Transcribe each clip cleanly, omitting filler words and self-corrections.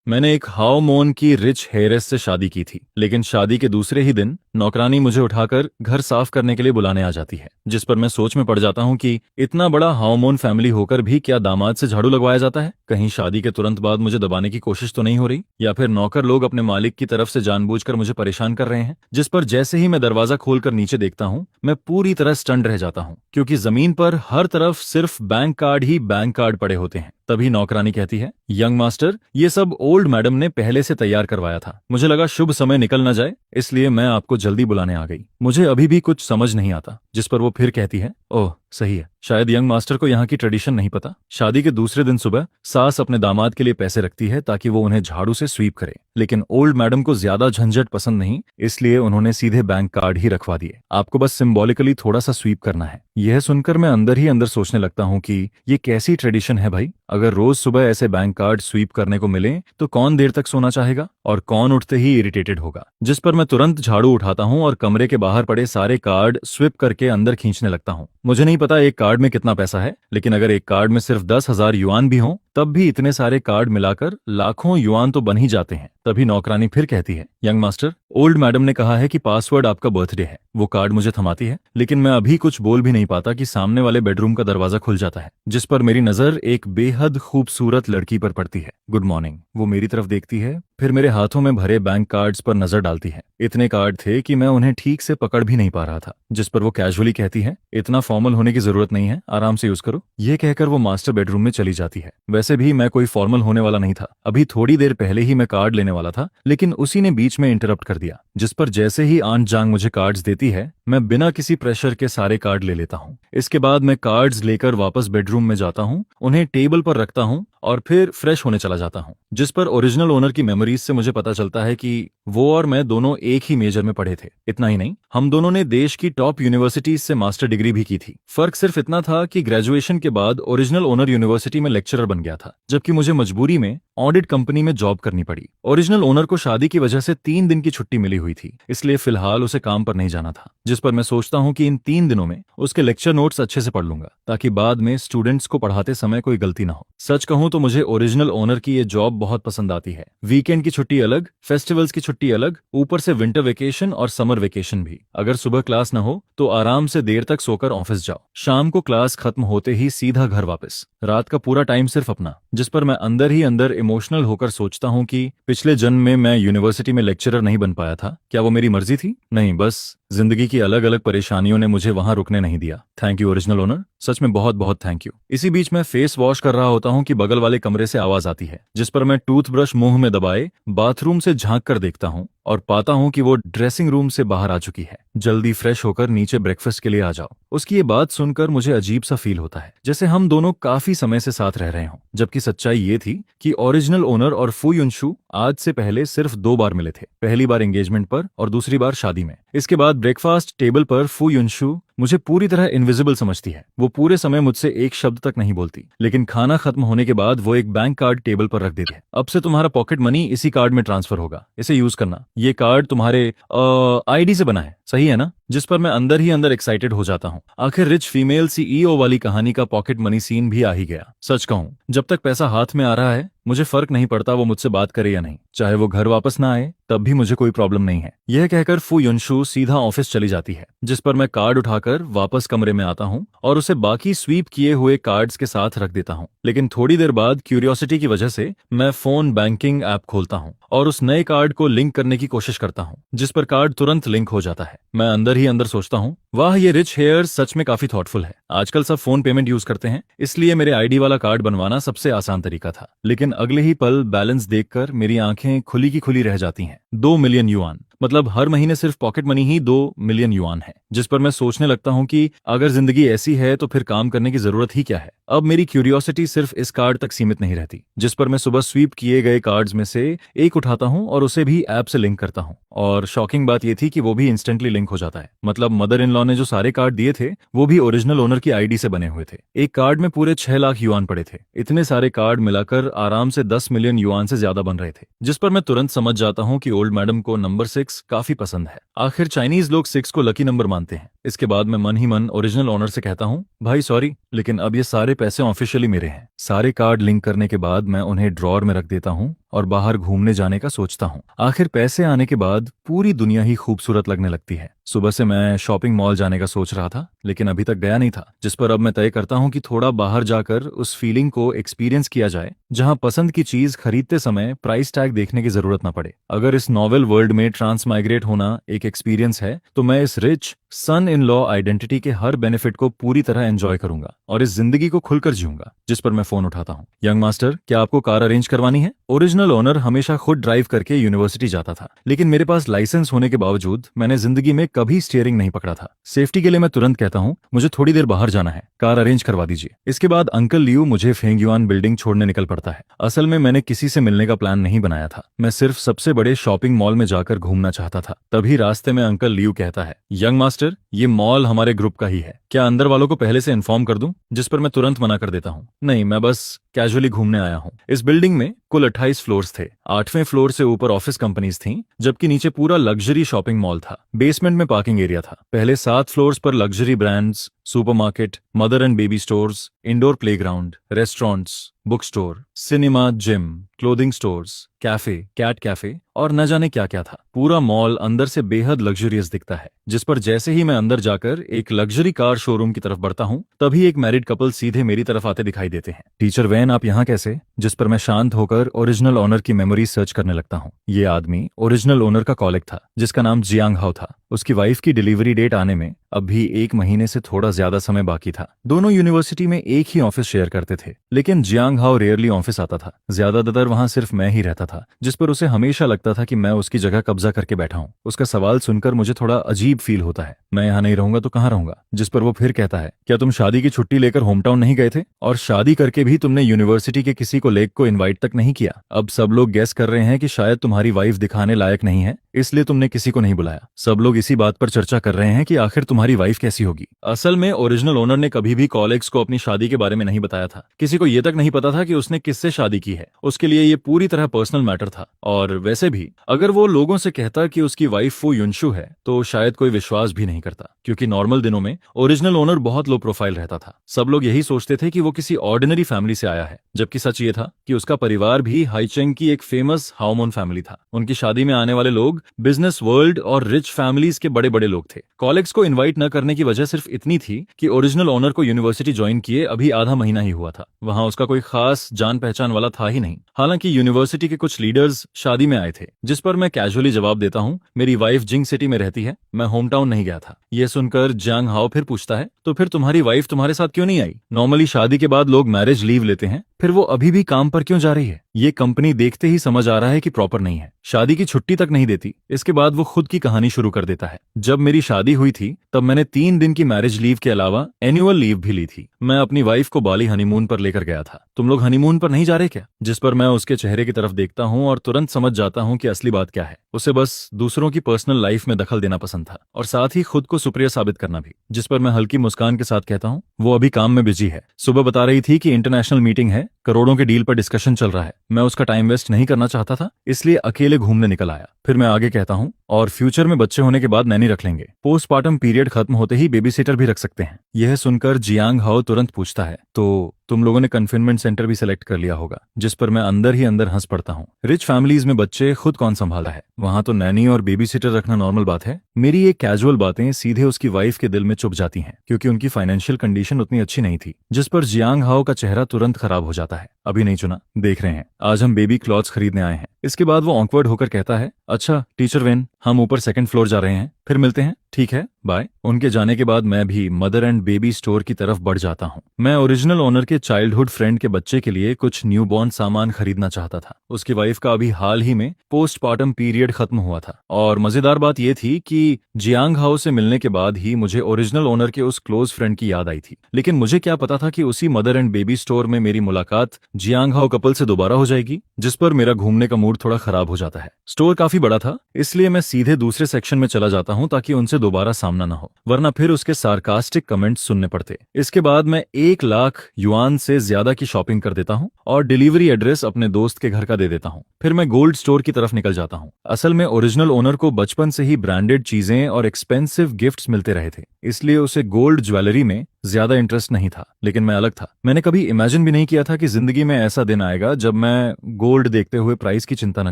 मैंने एक हाउ मोन की रिच हेयरेस से शादी की थी, लेकिन शादी के दूसरे ही दिन नौकरानी मुझे उठाकर घर साफ करने के लिए बुलाने आ जाती है, जिस पर मैं सोच में पड़ जाता हूँ कि इतना बड़ा हार्मोन फैमिली होकर भी क्या दामाद से झाड़ू लगवाया जाता है। कहीं शादी के तुरंत बाद मुझे दबाने की कोशिश तो नहीं हो रही, या फिर नौकर लोग अपने मालिक की तरफ से जानबूझकर मुझे परेशान कर रहे हैं। जिस पर जैसे ही मैं दरवाजा खोलकर नीचे देखता हूँ, मैं पूरी तरह स्टंड रह जाता हूँ, क्योंकि जमीन पर हर तरफ सिर्फ बैंक कार्ड ही बैंक कार्ड पड़े होते हैं। तभी नौकरानी कहती है, यंग मास्टर, ये सब ओल्ड मैडम ने पहले से तैयार करवाया था। मुझे लगा शुभ समय निकल न जाए, इसलिए मैं आपको जल्दी बुलाने आ गई। मुझे अभी भी कुछ समझ नहीं आता। जिस पर वो फिर कहती है, ओह सही है, शायद यंग मास्टर को यहाँ की ट्रेडिशन नहीं पता। शादी के दूसरे दिन सुबह सास अपने दामाद के लिए पैसे रखती है ताकि वो उन्हें झाड़ू से स्वीप करे, लेकिन ओल्ड मैडम को ज्यादा झंझट पसंद नहीं, इसलिए उन्होंने सीधे बैंक कार्ड ही रखवा दिए। आपको बस सिंबॉलिकली थोड़ा सा स्वीप करना है। यह सुनकर मैं अंदर ही अंदर सोचने लगता हूँ कि ये कैसी ट्रेडिशन है भाई। अगर रोज सुबह ऐसे बैंक कार्ड स्वीप करने को मिले तो कौन देर तक सोना चाहेगा और कौन उठते ही इरिटेटेड होगा। जिस पर मैं तुरंत झाड़ू उठाता हूँ और कमरे के बाहर पड़े सारे कार्ड स्विप करके अंदर खींचने लगता हूँ। मुझे नहीं पता एक कार्ड में कितना पैसा है, लेकिन अगर एक कार्ड में सिर्फ 10,000 युआन भी हों, तब भी इतने सारे कार्ड मिलाकर लाखों युआन तो बन ही जाते हैं। तभी नौकरानी फिर कहती है, यंग मास्टर, ओल्ड मैडम ने कहा है कि पासवर्ड आपका बर्थडे है। वो कार्ड मुझे थमाती है, लेकिन मैं अभी कुछ बोल भी नहीं पाता कि सामने वाले बेडरूम का दरवाजा खुल जाता है, जिस पर मेरी नजर एक बेहद खूबसूरत लड़की पर पड़ती है। Good morning. वो मेरी तरफ देखती है, फिर मेरे हाथों में भरे बैंक कार्ड्स पर नजर डालती है। इतने कार्ड थे कि मैं उन्हें ठीक से पकड़ भी नहीं पा रहा था। जिस पर वो कैजुअली कहती है, इतना फॉर्मल होने की जरूरत नहीं है, आराम से यूज करो। ये कहकर वो मास्टर बेडरूम में चली जाती है। वैसे भी मैं कोई फॉर्मल होने वाला नहीं था। अभी थोड़ी देर पहले ही मैं कार्ड लेने वाला था, लेकिन उसी ने बीच में इंटरप्ट कर दिया। जिस पर जैसे ही आंट जांग मुझे कार्ड्स देती है, मैं बिना किसी प्रेशर के सारे कार्ड ले लेता हूँ। इसके बाद मैं कार्ड्स लेकर वापस बेडरूम में जाता हूँ, उन्हें टेबल पर रखता हूँ और फिर फ्रेश होने चला जाता हूँ। जिस पर ओरिजिनल ओनर की मेमोरीज से मुझे पता चलता है कि वो और मैं दोनों एक ही मेजर में पढ़े थे। इतना ही नहीं, हम दोनों ने देश की टॉप यूनिवर्सिटीज से मास्टर डिग्री भी की थी। फर्क सिर्फ इतना था कि ग्रेजुएशन के बाद ओरिजिनल ओनर यूनिवर्सिटी में लेक्चरर बन गया था, जबकि मुझे मजबूरी में ऑडिट कंपनी में जॉब करनी पड़ी। ओरिजिनल ओनर को शादी की वजह से 3 दिन की छुट्टी मिली हुई थी, इसलिए फिलहाल उसे काम पर नहीं जाना था। जिस पर मैं सोचता हूँ कि इन 3 दिनों में उसके लेक्चर नोट्स अच्छे से पढ़ लूंगा, ताकि बाद में स्टूडेंट्स को पढ़ाते समय कोई गलती ना हो। सच कहूँ तो मुझे ओरिजिनल ओनर की ये जॉब बहुत पसंद आती है। वीकेंड की छुट्टी अलग, फेस्टिवल्स की छुट्टी अलग, ऊपर से विंटर वेकेशन और समर वेकेशन भी। अगर सुबह क्लास न हो तो आराम से देर तक सोकर ऑफिस जाओ, शाम को क्लास खत्म होते ही सीधा घर वापस। रात का पूरा टाइम सिर्फ अपना। जिस पर मैं अंदर ही अंदर इमोशनल होकर सोचता हूँ कि पिछले जन्म में मैं यूनिवर्सिटी में लेक्चरर नहीं बन पाया था। क्या वो मेरी मर्जी थी? नहीं, बस जिंदगी की अलग अलग परेशानियों ने मुझे वहां रुकने नहीं दिया। थैंक यू ओरिजिनल ओनर, सच में बहुत बहुत थैंक यू। इसी बीच मैं फेस वॉश कर रहा होता हूँ कि बगल वाले कमरे से आवाज आती है, जिस पर मैं टूथब्रश मुंह में दबाए बाथरूम से झांक कर देखता हूँ और पाता हूँ कि वो ड्रेसिंग रूम से बाहर आ चुकी है। जल्दी फ्रेश होकर नीचे ब्रेकफास्ट के लिए आ जाओ। उसकी ये बात सुनकर मुझे अजीब सा फील होता है, जैसे हम दोनों काफी समय से साथ रह रहे हों। जबकि सच्चाई ये थी कि ओरिजिनल ओनर और फू युनशु आज से पहले सिर्फ 2 बार मिले थे, पहली बार एंगेजमेंट पर और दूसरी बार शादी में। इसके बाद ब्रेकफास्ट टेबल पर फू युनशु मुझे पूरी तरह इनविजिबल समझती है। वो पूरे समय मुझसे एक शब्द तक नहीं बोलती, लेकिन खाना खत्म होने के बाद वो एक बैंक कार्ड टेबल पर रख देती है। अब से तुम्हारा पॉकेट मनी इसी कार्ड में ट्रांसफर होगा, इसे यूज करना। ये कार्ड तुम्हारे आईडी से बना है, सही है ना? जिस पर मैं अंदर ही अंदर एक्साइटेड हो जाता हूँ। आखिर रिच फीमेल सीईओ वाली कहानी का पॉकेट मनी सीन भी आ ही गया। सच कहूँ, जब तक पैसा हाथ में आ रहा है मुझे फर्क नहीं पड़ता वो मुझसे बात करे या नहीं। चाहे वो घर वापस ना आए तब भी मुझे कोई प्रॉब्लम नहीं है। यह कहकर फू युनशु सीधा ऑफिस चली जाती है, जिस पर मैं कार्ड उठाकर वापस कमरे में आता हूँ और उसे बाकी स्वीप किए हुए कार्ड्स के साथ रख देता हूँ। लेकिन थोड़ी देर बाद क्यूरियोसिटी की वजह से मैं फोन बैंकिंग ऐप खोलता हूँ और उस नए कार्ड को लिंक करने की कोशिश करता हूँ, जिस पर कार्ड तुरंत लिंक हो जाता है। मैं अंदर ही अंदर सोचता हूँ, वाह, ये रिच हेयर सच में काफी थॉटफुल है। आजकल सब फोन पेमेंट यूज करते हैं, इसलिए मेरे आईडी वाला कार्ड बनवाना सबसे आसान तरीका था। लेकिन अगले ही पल बैलेंस देखकर मेरी आंखें खुली की खुली रह जाती हैं। 2 मिलियन युआन, मतलब हर महीने सिर्फ पॉकेट मनी ही 2 मिलियन युआन है। जिस पर मैं सोचने लगता हूँ कि अगर जिंदगी ऐसी है तो फिर काम करने की जरूरत ही क्या है। अब मेरी क्यूरियोसिटी सिर्फ इस कार्ड तक सीमित नहीं रहती। जिस पर मैं सुबह स्वीप किए गए कार्ड्स में से एक उठाता हूँ और उसे भी ऐप से लिंक करता हूँ। और शॉकिंग बात यह थी कि वो भी इंस्टेंटली लिंक हो जाता है। मतलब मदर इन लॉ ने जो सारे कार्ड दिए थे वो भी ओरिजिनल ओनर की आईडी से बने हुए थे। एक कार्ड में पूरे 6 लाख युआन पड़े थे। इतने सारे कार्ड मिलाकर आराम से 10 मिलियन युआन से ज्यादा बन रहे थे। जिस पर मैं तुरंत समझ जाता हूँ कि ओल्ड मैडम को नंबर 6 काफी पसंद है। आखिर चाइनीज लोग 6 को लकी नंबर मानते हैं। इसके बाद मैं मन ही मन ओरिजिनल ओनर से कहता हूँ, भाई सॉरी, लेकिन अब ये सारे पैसे ऑफिशियली मेरे हैं। सारे कार्ड लिंक करने के बाद मैं उन्हें ड्रॉर में रख देता हूँ और बाहर घूमने जाने का सोचता हूँ। आखिर पैसे आने के बाद पूरी दुनिया ही खूबसूरत लगने लगती है। सुबह से मैं शॉपिंग मॉल जाने का सोच रहा था, लेकिन अभी तक गया नहीं था, जिस पर अब मैं तय करता हूँ कि थोड़ा बाहर जाकर उस फीलिंग को एक्सपीरियंस किया जाए जहां पसंद की चीज खरीदते समय प्राइस टैग देखने की जरूरत न पड़े। अगर इस नॉवेल वर्ल्ड में ट्रांसमाइग्रेट होना एक एक्सपीरियंस है तो मैं इस rich son in law identity के हर बेनिफिट को पूरी तरह एंजॉय करूंगा और इस जिंदगी को खुलकर जीऊंगा। जिस पर मैं फोन उठाता हूँ। यंग मास्टर, क्या आपको कार अरेंज करवानी है? ओरिजिनल ओनर हमेशा खुद ड्राइव करके यूनिवर्सिटी जाता था, लेकिन मेरे पास लाइसेंस होने के बावजूद मैंने जिंदगी में कभी स्टीयरिंग नहीं पकड़ा था। सेफ्टी के लिए मैं तुरंत कहता हूँ, मुझे थोड़ी देर बाहर जाना है, कार अरेंज करवा दीजिए। इसके बाद अंकल लियू मुझे फेंगयुआन बिल्डिंग छोड़ने निकल पड़ता है। असल में मैंने किसी से मिलने का प्लान नहीं बनाया था, मैं सिर्फ सबसे बड़े शॉपिंग मॉल में जाकर घूमना चाहता था। तभी रास्ते में अंकल लियू कहता है, यंग मास्टर, ये मॉल हमारे ग्रुप का ही है, क्या अंदर वालों को पहले से इन्फॉर्म कर दूं? जिस पर मैं तुरंत मना कर देता हूँ, नहीं, मैं बस कैजुअली घूमने आया हूँ। इस बिल्डिंग में कुल 28 फ्लोर्स थे। 8वें फ्लोर से ऊपर ऑफिस कंपनीज थीं, जबकि नीचे पूरा लग्जरी शॉपिंग मॉल था। बेसमेंट में पार्किंग एरिया था। पहले 7 फ्लोर्स पर luxury brands, supermarket, mother and baby stores, indoor playground, restaurants, book store, cinema, gym, clothing stores, cafe, cat cafe और न जाने क्या क्या था। पूरा मॉल अंदर से बेहद लग्जरियस दिखता है, जिस पर जैसे ही मैं अंदर जाकर एक लग्जरी कार शोरूम की तरफ बढ़ता हूँ, तभी एक मैरिड कपल सीधे मेरी तरफ आते दिखाई देते हैं। टीचर वैन, आप यहाँ कैसे? जिस पर मैं शांत होकर ओरिजिनल ओनर की मेमोरी सर्च करने लगता हूँ। ये आदमी ओरिजिनल ओनर का कॉलिग था, जिसका नाम जियांग हाओ था। उसकी वाइफ की डिलीवरी डेट आने में अब भी 1 महीने से थोड़ा ज्यादा समय बाकी था। दोनों यूनिवर्सिटी में एक ही ऑफिस शेयर करते थे, लेकिन जियांग हाओ रेयरली ऑफिस आता था। ज्यादातर वहां सिर्फ मैं ही रहता था, जिस पर उसे हमेशा लगता था कि मैं उसकी जगह कब्जा करके बैठा हूँ। उसका सवाल सुनकर मुझे थोड़ा अजीब फील होता है, मैं यहाँ नहीं रहूंगा तो कहाँ रहूंगा? जिस पर वो फिर कहता है, क्या तुम शादी की छुट्टी लेकर होम टाउन नहीं गए थे? और शादी करके भी तुमने यूनिवर्सिटी के किसी को लेग को इन्वाइट तक नहीं किया? अब सब लोग गेस कर रहे हैं कि शायद तुम्हारी वाइफ दिखाने लायक नहीं है, इसलिए तुमने किसी को नहीं बुलाया। सब लोग इसी बात पर चर्चा कर रहे हैं कि आखिर तुम्हारी वाइफ कैसी होगी। असल में ओरिजिनल ओनर ने कभी भी कॉलेग्स को अपनी शादी के बारे में नहीं बताया था। किसी को ये तक नहीं पता था कि उसने किससे शादी की है। उसके लिए ये पूरी तरह पर्सनल मैटर था। और वैसे भी अगर वो लोगों से कहता कि उसकी वाइफ फू युनशु है तो शायद कोई विश्वास भी नहीं करता, क्योंकि नॉर्मल दिनों में ओरिजिनल ओनर बहुत लो प्रोफाइल रहता था। सब लोग यही सोचते थे कि वो किसी ऑर्डिनरी फैमिली से आया है, जबकि सच ये था कि उसका परिवार भी हाईचेंग की एक फेमस हाओमोन फैमिली था। उनकी शादी में आने वाले लोग बिजनेस वर्ल्ड और रिच फैमिलीज के बड़े बड़े लोग थे। कॉलेग्स को इनवाइट न करने की वजह सिर्फ इतनी थी कि ओरिजिनल ओनर को यूनिवर्सिटी ज्वाइन किए अभी आधा महीना ही हुआ था। वहां उसका कोई खास जान पहचान वाला था ही नहीं। हालांकि यूनिवर्सिटी के कुछ लीडर्स शादी में आए थे, जिस पर मैं कैजुअली जवाब देता हूँ, मेरी वाइफ जिंग सिटी में रहती है, मैं होम टाउन नहीं गया था। यह सुनकर जियांग हाओ फिर पूछता है, तो फिर तुम्हारी वाइफ तुम्हारे साथ क्यों नहीं आई? नॉर्मली शादी के बाद लोग मैरिज लीव लेते हैं, फिर वो अभी भी काम पर क्यों जा रही है? ये कंपनी देखते ही समझ आ रहा है कि प्रॉपर नहीं है। शादी की छुट्टी तक नहीं देती। इसके बाद वो खुद की कहानी शुरू कर देता है। जब मेरी शादी हुई थी तब मैंने 3 दिन की मैरिज लीव के अलावा एनुअल लीव भी ली थी। मैं अपनी वाइफ को बाली हनीमून पर लेकर गया था। तुम लोग हनीमून पर नहीं जा रहे क्या? जिस पर मैं उसके चेहरे की तरफ देखता हूँ और तुरंत समझ जाता हूँ कि असली बात क्या है। उसे बस दूसरों की पर्सनल लाइफ में दखल देना पसंद था और साथ ही खुद को सुप्रिय साबित करना भी। जिस पर मैं हल्की मुस्कान के साथ कहता हूँ, वो अभी काम में बिजी है। सुबह बता रही थी कि इंटरनेशनल मीटिंग है, करोड़ों के डील पर डिस्कशन चल रहा है। मैं उसका टाइम वेस्ट नहीं करना चाहता था, इसलिए अकेले घूमने निकल आया। फिर मैं आगे कहता हूँ, और फ्यूचर में बच्चे होने के बाद नैनी रख लेंगे। पोस्टपार्टम पीरियड खत्म होते ही बेबी सिटर भी रख सकते हैं। यह सुनकर जियांग हाओ तुरंत पूछता है, तो तुम लोगों ने कन्फाइनमेंट सेंटर भी सिलेक्ट कर लिया होगा? जिस पर मैं अंदर ही अंदर हंस पड़ता हूँ। रिच फैमिलीज में बच्चे खुद कौन संभाला है? वहां तो नैनी और बेबी सिटर रखना नॉर्मल बात है। मेरी ये कैजुअल बातें सीधे उसकी वाइफ के दिल में चुभ जाती हैं, क्योंकि उनकी फाइनेंशियल कंडीशन उतनी अच्छी नहीं थी। जिस पर जियांग हाओ का चेहरा तुरंत खराब हो जाता है। अभी नहीं चुना, देख रहे हैं, आज हम बेबी क्लॉथ्स खरीदने आए हैं। इसके बाद वो ऑकवर्ड होकर कहता है, अच्छा टीचर वेन, हम ऊपर 2nd फ्लोर जा रहे हैं, फिर मिलते हैं, ठीक है, बाय। उनके जाने के बाद मैं भी मदर एंड बेबी स्टोर की तरफ बढ़ जाता हूँ। मैं ओरिजिनल ओनर के चाइल्डहुड फ्रेंड के बच्चे के लिए कुछ न्यूबॉर्न सामान खरीदना चाहता था। उसकी वाइफ का अभी हाल ही में पोस्टपार्टम पीरियड खत्म हुआ था और मजेदार बात यह थी कि जियांग हाओ से मिलने के बाद ही मुझे ओरिजिनल ओनर के उस क्लोज फ्रेंड की याद आई थी। लेकिन मुझे क्या पता था कि उसी मदर एंड बेबी स्टोर में मेरी मुलाकात जियांग हाओ कपल से दोबारा हो जाएगी। जिस पर मेरा घूमने का मूड थोड़ा खराब हो जाता है। स्टोर काफी बड़ा था, इसलिए मैं सीधे दूसरे सेक्शन में चला जाता हूँ ताकि उनसे दोबारा सामना ना हो, वरना फिर उसके सार्कास्टिक कमेंट्स सुनने पड़ते। इसके बाद मैं 1 लाख युआन से ज्यादा की शॉपिंग कर देता हूँ और डिलीवरी एड्रेस अपने दोस्त के घर का दे देता हूँ। फिर मैं गोल्ड स्टोर की तरफ निकल जाता हूँ। असल में ओरिजिनल ओनर को बचपन से ही ब्रांडेड चीजें और एक्सपेंसिव गिफ्ट्स मिलते रहे थे, इसलिए उसे गोल्ड ज्वेलरी में ज्यादा इंटरेस्ट नहीं था। लेकिन मैं अलग था। मैंने कभी इमेजिन भी नहीं किया था कि जिंदगी में ऐसा दिन आएगा जब मैं गोल्ड देखते हुए प्राइस की चिंता न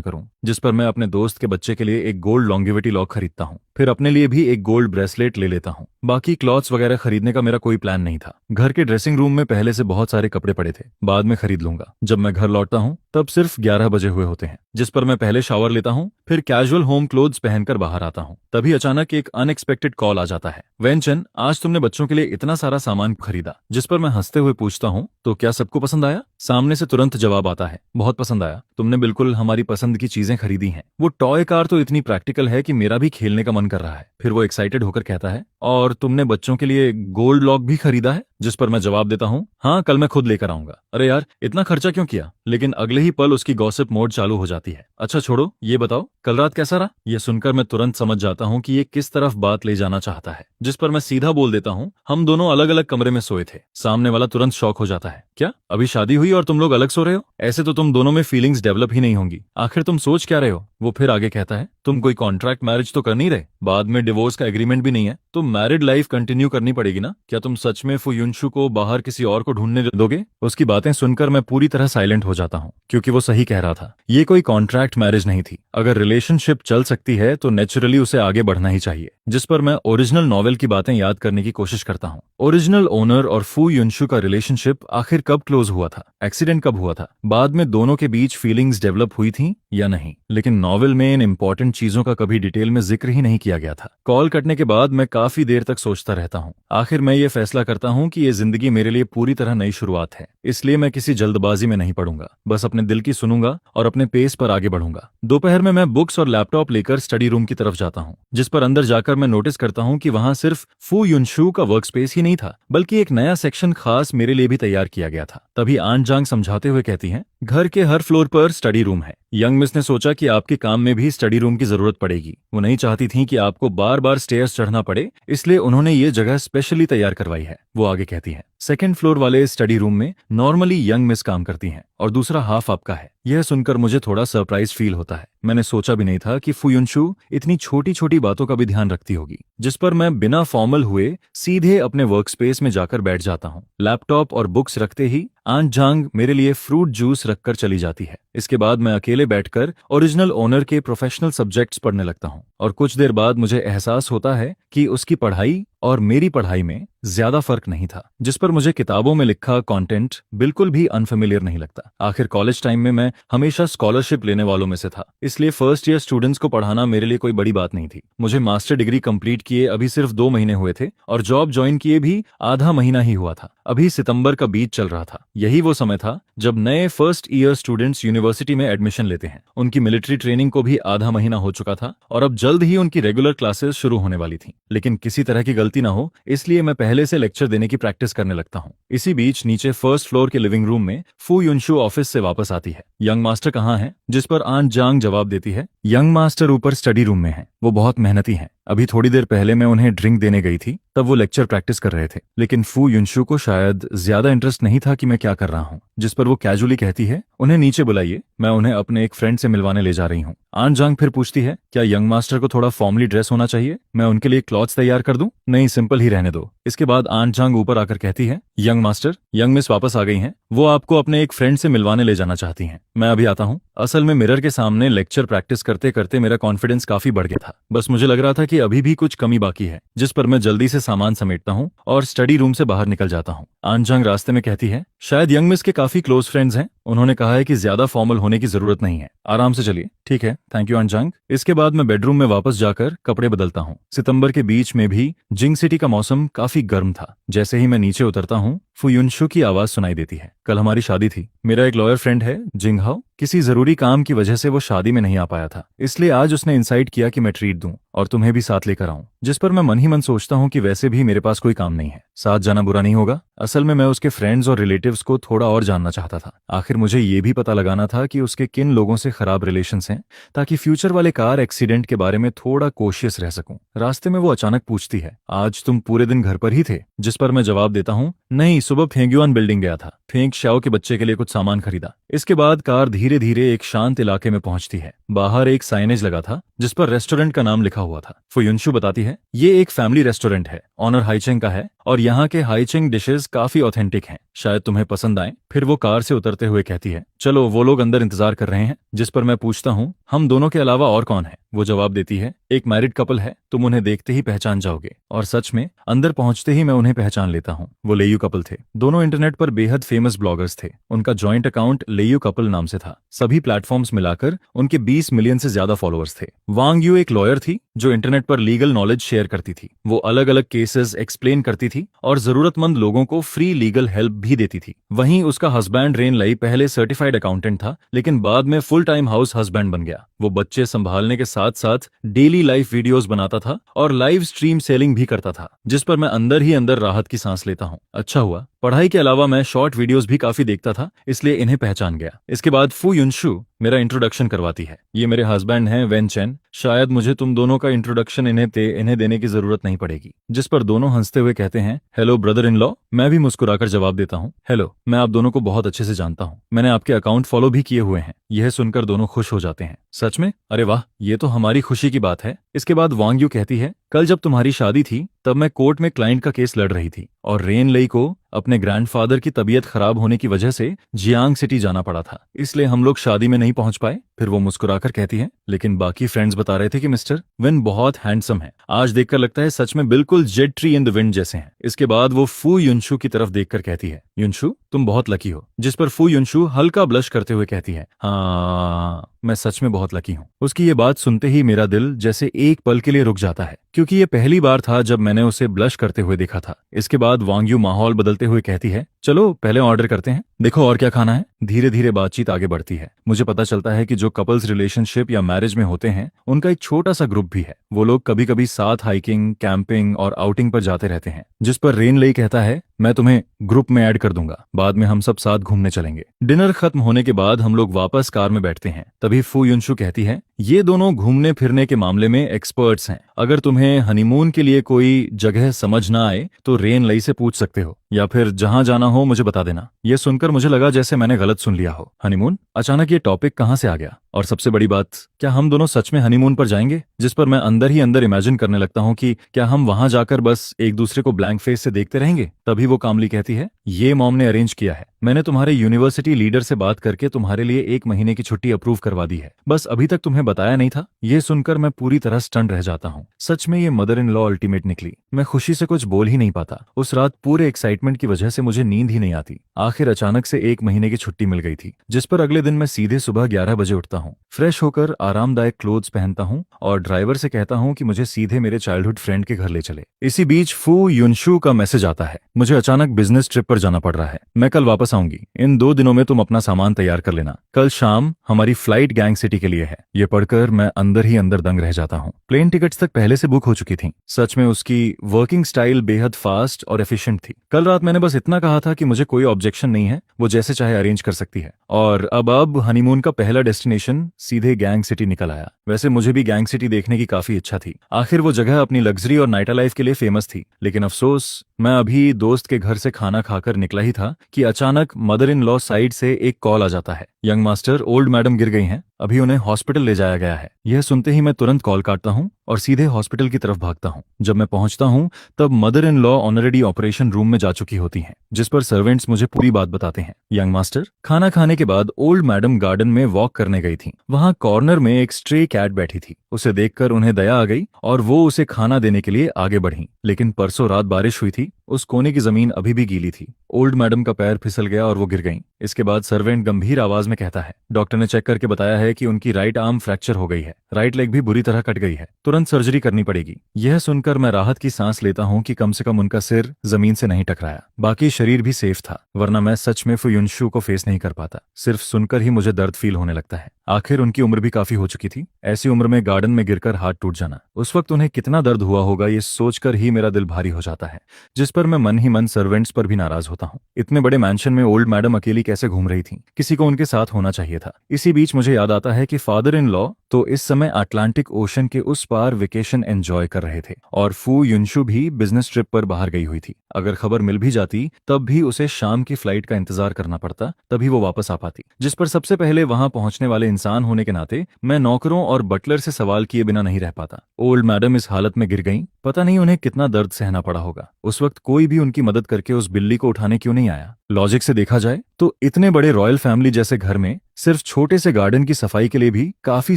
करूं, जिस पर मैं अपने दोस्त के बच्चे के लिए एक गोल्ड लॉन्गेविटी लॉक खरीदता हूं। फिर अपने लिए भी एक गोल्ड ब्रेसलेट ले लेता हूं। बाकी क्लॉथ्स वगैरह खरीदने का मेरा कोई प्लान नहीं था। घर के ड्रेसिंग रूम में पहले से बहुत सारे कपड़े पड़े थे, बाद में खरीद लूंगा। जब मैं घर लौटता हूं तब सिर्फ 11 बजे हुए होते हैं, जिस पर मैं पहले शावर लेता हूं, फिर कैजुअल होम क्लोथ्स पहनकर बाहर आता हूं। तभी अचानक एक अनएक्सपेक्टेड कॉल आ जाता है। वेंचन, आज तुमने बच्चों के लिए इतना सारा सामान खरीदा। जिस पर मैं हंसते हुए पूछता हूं, तो क्या सबको पसंद आया? सामने से तुरंत जवाब आता है, बहुत पसंद आया, तुमने बिल्कुल हमारी पसंद की चीजें खरीदी हैं। वो टॉय कार तो इतनी प्रैक्टिकल है कि मेरा भी खेलने का मन कर रहा है। फिर वो एक्साइटेड होकर कहता है, और तुमने बच्चों के लिए गोल्ड लॉक भी खरीदा है? जिस पर मैं जवाब देता हूँ, हाँ, कल मैं खुद लेकर आऊंगा। अरे यार, इतना खर्चा क्यों किया? लेकिन अगले ही पल उसकी गॉसिप मोड चालू हो जाती है। अच्छा छोड़ो, ये बताओ कल रात कैसा रहा? ये सुनकर मैं तुरंत समझ जाता हूँ कि ये किस तरफ बात ले जाना चाहता है। जिस पर मैं सीधा बोल देता हूँ, हम दोनों अलग अलग कमरे में सोए थे। सामने वाला तुरंत शॉक हो जाता है, क्या अभी शादी हुई और तुम लोग अलग सो रहे हो? ऐसे तो तुम दोनों में फीलिंग्स डेवलप ही नहीं होंगी। आखिर तुम सोच क्या रहे हो? वो फिर आगे कहता है, तुम कोई कॉन्ट्रैक्ट मैरिज तो कर नहीं रहे, बाद में डिवोर्स का एग्रीमेंट भी नहीं है, तो मैरिड लाइफ कंटिन्यू करनी पड़ेगी ना? क्या तुम सच में फुयुनशु को बाहर किसी और को ढूंढने दोगे? उसकी बातें सुनकर मैं पूरी तरह साइलेंट हो जाता हूँ, क्योंकि वो सही कह रहा था। ये कोई कॉन्ट्रैक्ट मैरिज नहीं थी। अगर रिलेशनशिप चल सकती है तो नेचुरली उसे आगे बढ़ना ही चाहिए। जिस पर मैं ओरिजिनल नॉवेल की बातें याद करने की कोशिश करता हूँ। ओरिजिनल ओनर और फू युनशु का रिलेशनशिप आखिर कब क्लोज हुआ था? एक्सीडेंट कब हुआ था? बाद में दोनों के बीच फीलिंग्स डेवलप हुई थी या नहीं? लेकिन नॉवेल में इन इंपॉर्टेंट चीजों का कभी डिटेल में जिक्र ही नहीं किया गया था। कॉल कटने के बाद मैं काफी देर तक सोचता रहता हूँ। आखिर मैं ये फैसला करता हूँ कि ये जिंदगी मेरे लिए पूरी तरह नई शुरुआत है, इसलिए मैं किसी जल्दबाजी में नहीं पड़ूंगा। बस अपने दिल की सुनूंगा और अपने पेस पर आगे बढ़ूंगा। दोपहर में मैं बुक्स और लैपटॉप लेकर स्टडी रूम की तरफ जाता हूँ, जिस पर अंदर जाकर मैं नोटिस करता हूँ कि वहाँ सिर्फ फू युनशु का वर्क स्पेस ही नहीं था, बल्कि एक नया सेक्शन खास मेरे लिए भी तैयार किया गया था। तभी आन जांग समझाते हुए कहती हैं, घर के हर फ्लोर पर स्टडी रूम है। यंग मिस ने सोचा कि आपके काम में भी स्टडी रूम की जरूरत पड़ेगी। वो नहीं चाहती थी कि आपको बार बार स्टेयर्स चढ़ना पड़े, इसलिए उन्होंने ये जगह स्पेशली तैयार करवाई है। वो आगे कहती है, सेकंड फ्लोर वाले स्टडी रूम में नॉर्मली यंग मिस काम करती हैं और दूसरा हाफ आपका है। यह सुनकर मुझे थोड़ा सरप्राइज फील होता है। मैंने सोचा भी नहीं था कि फुयुनशु इतनी छोटी छोटी बातों का भी ध्यान रखती होगी। जिस पर मैं बिना फॉर्मल हुए सीधे अपने वर्क स्पेस में जाकर बैठ जाता हूँ। लैपटॉप और बुक्स रखते ही आन जांग मेरे लिए फ्रूट जूस रखकर चली जाती है। इसके बाद मैं अकेले बैठकर ओरिजिनल ओनर के प्रोफेशनल सब्जेक्ट्स पढ़ने लगता हूँ और कुछ देर बाद मुझे एहसास होता है कि उसकी पढ़ाई और मेरी पढ़ाई में ज्यादा फर्क नहीं था। जिस पर मुझे किताबों में लिखा कंटेंट बिल्कुल भी अनफेमिलियर नहीं लगता। आखिर कॉलेज टाइम में मैं हमेशा स्कॉलरशिप लेने वालों में से था, इसलिए फर्स्ट ईयर स्टूडेंट्स को पढ़ाना मेरे लिए कोई बड़ी बात नहीं थी। मुझे मास्टर डिग्री कंप्लीट किए अभी सिर्फ 2 महीने हुए थे और जॉब ज्वाइन किए भी आधा महीना ही हुआ था। अभी सितंबर का बीच चल रहा था। यही वो समय था जब नए फर्स्ट ईयर स्टूडेंट्स यूनिवर्सिटी में एडमिशन लेते हैं। उनकी मिलिट्री ट्रेनिंग को भी आधा महीना हो चुका था और अब जल्द ही उनकी रेगुलर क्लासेस शुरू होने वाली थी। लेकिन किसी तरह की गलती ना हो, इसलिए मैं पहले से लेक्चर देने की प्रैक्टिस करने लगता हूँ। इसी बीच नीचे फर्स्ट फ्लोर के लिविंग रूम में फू युनशु ऑफिस से वापस आती है। यंग मास्टर कहाँ है? जिस पर आन जांग जवाब देती है, यंग मास्टर ऊपर स्टडी रूम में है, वो बहुत मेहनती हैं। अभी थोड़ी देर पहले मैं उन्हें ड्रिंक देने गई थी, तब वो लेक्चर प्रैक्टिस कर रहे थे। लेकिन फू युनशु को शायद ज्यादा इंटरेस्ट नहीं था कि मैं क्या कर रहा हूँ। जिस पर वो कैजुअली कहती है, उन्हें नीचे बुलाइए, मैं उन्हें अपने एक फ्रेंड से मिलवाने ले जा रही हूँ। आन जांग फिर पूछती है, क्या यंग मास्टर को थोड़ा फॉर्मली ड्रेस होना चाहिए? मैं उनके लिए क्लॉथ्स तैयार कर दूं? नहीं, सिंपल ही रहने दो। इसके बाद आन जांग ऊपर आकर कहती है, यंग मास्टर, यंग मिस वापस आ गई हैं, वो आपको अपने एक फ्रेंड से मिलवाने ले जाना चाहती हैं। मैं अभी आता हूँ। असल में मिरर के सामने लेक्चर प्रैक्टिस करते करते मेरा कॉन्फिडेंस काफी बढ़ गया था। बस मुझे लग रहा था कि अभी भी कुछ कमी बाकी है। जिस पर मैं जल्दी से सामान समेटता हूँ और स्टडी रूम से बाहर निकल जाता हूँ। आन जांग रास्ते में कहती है, शायद यंग मिस के काफी क्लोज फ्रेंड्स हैं, उन्होंने कहा है कि ज्यादा फॉर्मल होने की जरूरत नहीं है, आराम से चलिए। ठीक है, थैंक यू आन जांग। इसके बाद मैं बेडरूम में वापस जाकर कपड़े बदलता हूँ। सितंबर के बीच में भी जिंग सिटी का मौसम काफी गर्म था। जैसे ही मैं नीचे उतरता हूँ, फुयुनशु की आवाज सुनाई देती है। कल हमारी शादी थी। मेरा एक लॉयर फ्रेंड है जिंगहाओ, किसी जरूरी काम की वजह से वो शादी में नहीं आ पाया था, इसलिए आज उसने इंसाइट किया कि मैं ट्रीट दूं और तुम्हें भी साथ लेकर आऊं। जिस पर मैं मन ही मन सोचता हूं कि वैसे भी मेरे पास कोई काम नहीं है, साथ जाना बुरा नहीं होगा। असल में मैं उसके फ्रेंड्स और रिलेटिव्स को थोड़ा और जानना चाहता था। आखिर मुझे ये भी पता लगाना था कि उसके किन लोगों से खराब रिलेशंस हैं, ताकि फ्यूचर वाले कार एक्सीडेंट के बारे में थोड़ा कॉशियस रह सकूं। रास्ते में वो अचानक पूछती है, आज तुम पूरे दिन घर पर ही थे? जिस पर मैं जवाब देता हूं, नहीं, सुबह फेंग्युआन बिल्डिंग गया था, फेंग शाओ के बच्चे के लिए कुछ सामान खरीदा। इसके बाद कार धीरे धीरे एक शांत इलाके में पहुंचती है। बाहर एक साइनेज लगा था जिस पर रेस्टोरेंट का नाम लिखा हुआ था। फुयुनशु बताती है, ये एक फैमिली रेस्टोरेंट है, ऑनर हाइचेंग का है, और यहाँ के हाइचेंग डिशेस काफी ऑथेंटिक हैं, शायद तुम्हें पसंद आए। फिर वो कार से उतरते हुए कहती है, चलो, वो लोग अंदर इंतजार कर रहे हैं। जिस पर मैं पूछता हूँ, हम दोनों के अलावा और कौन है? वो जवाब देती है, एक मैरिड कपल है, तुम उन्हें देखते ही पहचान जाओगे। और सच में अंदर पहुंचते ही मैं उन्हें पहचान लेता हूँ। वो लेयू कपल थे। दोनों इंटरनेट पर बेहद फेमस ब्लॉगर्स थे। उनका जॉइंट अकाउंट लेयू कपल नाम से था। सभी प्लेटफॉर्म्स मिलाकर उनके 20 मिलियन से ज्यादा फॉलोअर्स थे। वांग यू एक लॉयर थी जो इंटरनेट पर लीगल नॉलेज शेयर करती थी। वो अलग अलग केसेस एक्सप्लेन करती थी और जरूरतमंद लोगों को फ्री लीगल हेल्प भी देती थी। वहीं उसका हस्बैंड रेन लई पहले सर्टिफाइड अकाउंटेंट था, लेकिन बाद में फुल टाइम हाउस हस्बैंड बन गया। वो बच्चे संभालने के साथ साथ डेली लाइफ वीडियोस बनाता था और लाइव स्ट्रीम सेलिंग भी करता था, जिस पर मैं अंदर ही अंदर राहत की सांस लेता हूँ। अच्छा हुआ, पढ़ाई के अलावा मैं शॉर्ट वीडियोस भी काफी देखता था, इसलिए इन्हें पहचान गया। इसके बाद फू युनशु मेरा इंट्रोडक्शन करवाती है। ये मेरे हस्बैंड हैं, वेन चेन। शायद मुझे तुम दोनों का इंट्रोडक्शन इन्हें देने की जरूरत नहीं पड़ेगी। जिस पर दोनों हंसते हुए कहते हैं, हेलो ब्रदर इन लॉ। मैं भी मुस्कुराकर जवाब देता हूँ, हेलो, मैं आप दोनों को बहुत अच्छे से जानता हूँ, मैंने आपके अकाउंट फॉलो भी किए हुए हैं। यह सुनकर दोनों खुश हो जाते हैं। सच में? अरे वाह, ये तो हमारी खुशी की बात है। इसके बाद वांग यू कहती है, कल जब तुम्हारी शादी थी तब मैं कोर्ट में क्लाइंट का केस लड़ रही थी और रेन लई को अपने ग्रैंडफादर की तबीयत खराब होने की वजह से जियांग सिटी जाना पड़ा था, इसलिए हम लोग शादी में नहीं पहुंच पाए। फिर वो मुस्कुराकर कहती है, लेकिन बाकी फ्रेंड्स बता रहे थे कि मिस्टर विन बहुत हैंडसम है। आज देखकर लगता है सच में बिल्कुल Z tree in the wind जैसे हैं। इसके बाद वो फू युनशु की तरफ देखकर कहती है, युनशु तुम बहुत लकी हो। जिस पर फू युनशु हल्का ब्लश करते हुए कहती है, हाँ, मैं सच में बहुत लकी हूँ। उसकी ये बात सुनते ही मेरा दिल जैसे एक पल के लिए रुक जाता है, क्योंकि ये पहली बार था जब मैंने उसे ब्लश करते हुए देखा था। इसके बाद वांग यू माहौल बदलते हुए कहती है, चलो पहले ऑर्डर करते हैं, देखो और क्या खाना है। धीरे धीरे बातचीत आगे बढ़ती है। मुझे पता चलता है कि जो कपल्स रिलेशनशिप या मैरिज में होते हैं उनका एक छोटा सा ग्रुप भी है। वो लोग कभी कभी साथ हाइकिंग, कैंपिंग और आउटिंग पर जाते रहते हैं। जिस पर रेन लई कहता है, मैं तुम्हें ग्रुप में ऐड कर दूंगा, बाद में हम सब साथ घूमने चलेंगे। डिनर खत्म होने के बाद हम लोग वापस कार में बैठते हैं। तभी फू युनशु कहती है, ये दोनों घूमने फिरने के मामले में एक्सपर्ट्स हैं। अगर तुम्हें हनीमून के लिए कोई जगह समझ ना आए तो रेन लई से पूछ सकते हो, या फिर जहां जाना हो मुझे बता देना। यह सुनकर मुझे लगा जैसे मैंने गलत सुन लिया हो। हनीमून? अचानक ये टॉपिक कहां से आ गया? और सबसे बड़ी बात, क्या हम दोनों सच में हनीमून पर जाएंगे? जिस पर मैं अंदर ही अंदर इमेजिन करने लगता हूं कि क्या हम वहां जाकर बस एक दूसरे को ब्लैंक फेस से देखते रहेंगे। तभी वो कामली कहती है, ये मॉम ने अरेंज किया है। मैंने तुम्हारे यूनिवर्सिटी लीडर से बात करके तुम्हारे लिए 1 महीने की छुट्टी अप्रूव करवा दी है, बस अभी तक तुम्हें बताया नहीं था। ये सुनकर मैं पूरी तरह स्टन रह जाता हूँ। सच में ये मदर इन लॉ अल्टीमेट निकली। मैं खुशी से कुछ बोल ही नहीं पाता। उस रात पूरे एक्साइटमेंट की वजह से मुझे नींद ही नहीं आती। आखिर अचानक से 1 महीने की छुट्टी मिल गई थी, जिस पर अगले दिन मैं सीधे सुबह 11 बजे उठता हूँ, फ्रेश होकर आरामदायक क्लोथ्स पहनता हूँ और ड्राइवर से कहता हूँ कि मुझे सीधे मेरे चाइल्डहुड फ्रेंड के घर ले चले। इसी बीच फू युनशु का मैसेज आता है, मुझे अचानक बिजनेस ट्रिप पर जाना पड़ रहा है, मैं कल वापस आऊंगी। इन 2 दिनों में तुम अपना सामान तैयार कर लेना। कल शाम हमारी फ्लाइट गैंग सिटी के लिए है। ये पढ़कर मैं अंदर ही अंदर दंग रह जाता हूँ। प्लेन टिकट्स तक पहले से बुक हो चुकी थी। सच में उसकी वर्किंग स्टाइल बेहद फास्ट और एफिशिएंट थी। कल रात मैंने बस इतना कहा था कि मुझे कोई ऑब्जेक्शन नहीं है, वो जैसे चाहे अरेंज कर सकती है। और अब हनीमून का पहला डेस्टिनेशन सीधे गैंग सिटी निकल आया। वैसे मुझे भी गैंग सिटी देखने की काफी इच्छा थी। आखिर वो जगह अपनी लग्जरी और नाइट लाइफ के लिए फेमस थी। लेकिन अफसोस, मैं अभी दोस्त के घर से खाना खाकर निकला ही था कि अचानक मदर इन लॉ साइड से एक कॉल आ जाता है, यंग मास्टर, ओल्ड मैडम गिर गई हैं, अभी उन्हें हॉस्पिटल ले जाया गया है। यह सुनते ही मैं तुरंत कॉल काटता हूँ और सीधे हॉस्पिटल की तरफ भागता हूँ। जब मैं पहुंचता हूँ तब mother in law already operation room में जा चुकी होती हैं, जिस पर सर्वेंट्स मुझे पूरी बात बताते हैं। यंग मास्टर, खाना खाने के बाद ओल्ड मैडम गार्डन में वॉक करने गई थी। वहां कॉर्नर में एक स्ट्रे कैट बैठी थी। उसे देखकर उन्हें दया आ गई और वो उसे खाना देने के लिए आगे बढ़ी। लेकिन परसों रात बारिश हुई थी, उस कोने की जमीन अभी भी गीली थी। ओल्ड मैडम का पैर फिसल गया और वो गिर गईं। इसके बाद सर्वेंट गंभीर आवाज में कहता है, डॉक्टर ने चेक करके बताया है कि उनकी राइट आर्म फ्रैक्चर हो गई है, राइट लेग भी बुरी तरह कट गई है, तुरंत सर्जरी करनी पड़ेगी। यह सुनकर मैं राहत की सांस लेता हूँ कि कम से कम उनका सिर जमीन से नहीं टकराया, बाकी शरीर भी सेफ था, वरना मैं सच में फू युनशु को फेस नहीं कर पाता। सिर्फ सुनकर ही मुझे दर्द फील होने लगता है। आखिर उनकी उम्र भी काफी हो चुकी थी, ऐसी उम्र में गार्डन में गिरकर हाथ टूट जाना, उस वक्त उन्हें कितना दर्द हुआ होगा ये सोचकर ही मेरा दिल भारी हो जाता है, जिस पर मैं मन ही मन सर्वेंट्स पर भी नाराज होता हूँ। इतने बड़े मैंशन में ओल्ड मैडम अकेली कैसे घूम रही थी, किसी को उनके साथ होना चाहिए था। इसी बीच मुझे याद आता है कि फादर इन लॉ तो इस समय अटलांटिक ओशन के उस पार वेकेशन एंजॉय कर रहे थे और फू युनशु भी बिजनेस ट्रिप पर बाहर गई हुई थी। अगर खबर मिल भी जाती तब भी उसे शाम की फ्लाइट का इंतजार करना पड़ता, तभी वो वापस आ पाती, जिस पर सबसे पहले वहां पहुंचने वाले इंसान होने के नाते मैं नौकरों और बटलर से सवाल किए बिना नहीं रह पाता। ओल्ड मैडम इस हालत में गिर गईं, पता नहीं उन्हें कितना दर्द सहना पड़ा होगा। उस वक्त कोई भी उनकी मदद करके उस बिल्ली को उठाने क्यों नहीं आया? लॉजिक से देखा जाए तो इतने बड़े रॉयल फैमिली जैसे घर में सिर्फ छोटे से गार्डन की सफाई के लिए भी काफी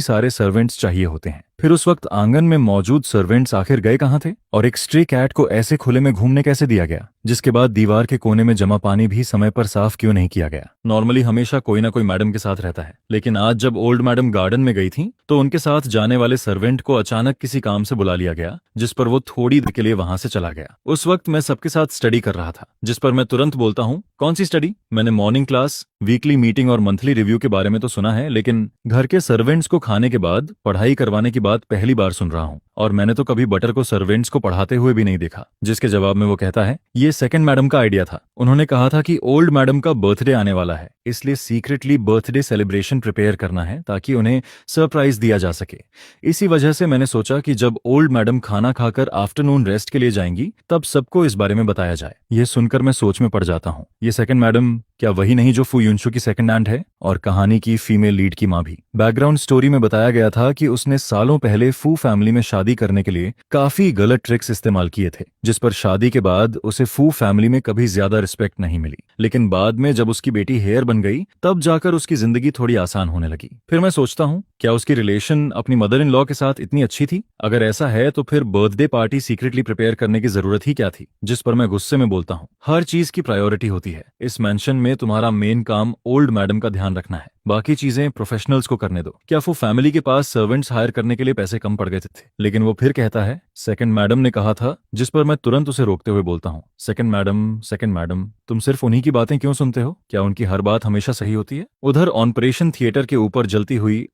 सारे सर्वेंट्स चाहिए होते हैं। फिर उस वक्त आंगन में मौजूद सर्वेंट्स आखिर गए कहाँ थे? और एक स्ट्रे कैट को ऐसे खुले में घूमने कैसे दिया गया? जिसके बाद दीवार के कोने में जमा पानी भी समय पर साफ क्यों नहीं किया गया? नॉर्मली हमेशा कोई ना कोई मैडम के साथ रहता है, लेकिन आज जब ओल्ड मैडम गार्डन में गई थी तो उनके साथ जाने वाले सर्वेंट को अचानक किसी काम से बुला लिया गया, जिस पर वो थोड़ी देर के लिए वहां से चला गया। उस वक्त मैं सबके साथ स्टडी कर रहा था, जिस पर मैं तुरंत बोलता हूँ, कौन सी स्टडी? मैंने मॉर्निंग क्लास, वीकली मीटिंग और मंथली रिव्यू के बारे में तो सुना है, लेकिन घर के सर्वेंट्स को खाने के बाद पढ़ाई करवाने की बात पहली बार सुन रहा हूँ, और मैंने तो कभी बटर को सर्वेंट्स को पढ़ाते हुए भी नहीं देखा। जिसके जवाब में वो कहता है, ये सेकंड मैडम का आइडिया था, उन्होंने कहा था कि ओल्ड मैडम का बर्थडे आने वाला है, इसलिए सीक्रेटली बर्थडे सेलिब्रेशन प्रिपेयर करना है ताकि उन्हें सरप्राइज दिया जा सके। इसी वजह से मैंने सोचा कि जब ओल्ड मैडम खाना खाकर आफ्टरनून रेस्ट के लिए जाएंगी तब सबको इस बारे में बताया जाए। यह सुनकर मैं सोच में पड़ जाता हूँ, ये सेकंड मैडम क्या वही नहीं जो फू युनशु की सेकंड आंट है और कहानी की फीमेल लीड की माँ भी? बैकग्राउंड स्टोरी में बताया गया था कि उसने सालों पहले फू फैमिली में शादी करने के लिए काफी गलत ट्रिक्स इस्तेमाल किए थे, जिस पर शादी के बाद उसे फू फैमिली में कभी ज्यादा रिस्पेक्ट नहीं मिली। लेकिन बाद में जब उसकी बेटी हेयर बन गई तब जाकर उसकी जिंदगी थोड़ी आसान होने लगी। फिर मैं सोचता हूँ, क्या उसकी रिलेशन अपनी मदर इन लॉ के साथ इतनी अच्छी थी? अगर ऐसा है तो फिर बर्थडे पार्टी सीक्रेटली प्रिपेयर करने की जरूरत ही क्या थी? जिस पर मैं गुस्से में बोलता हूँ, हर चीज की प्रायोरिटी होती है, इस मेंशन में तुम्हारा मेन काम ओल्ड मैडम का ध्यान रखना है, बाकी चीजें प्रोफेशनल्स को करने दो। क्या वो फैमिली के पास सर्वेंट्स हायर करने के लिए पैसे कम पड़ गए थे? लेकिन वो फिर कहता है, सेकंड मैडम ने कहा था, जिस पर मैं तुरंत उसे रोकते हुए बोलता हूँ, सेकंड मैडम, तुम सिर्फ उन्हीं की बातें क्यों सुनते हो? क्या उनकी हर बात हमेशा सही होती है? उधर ऑपरेशन थिएटर के ऊपर जलती हुई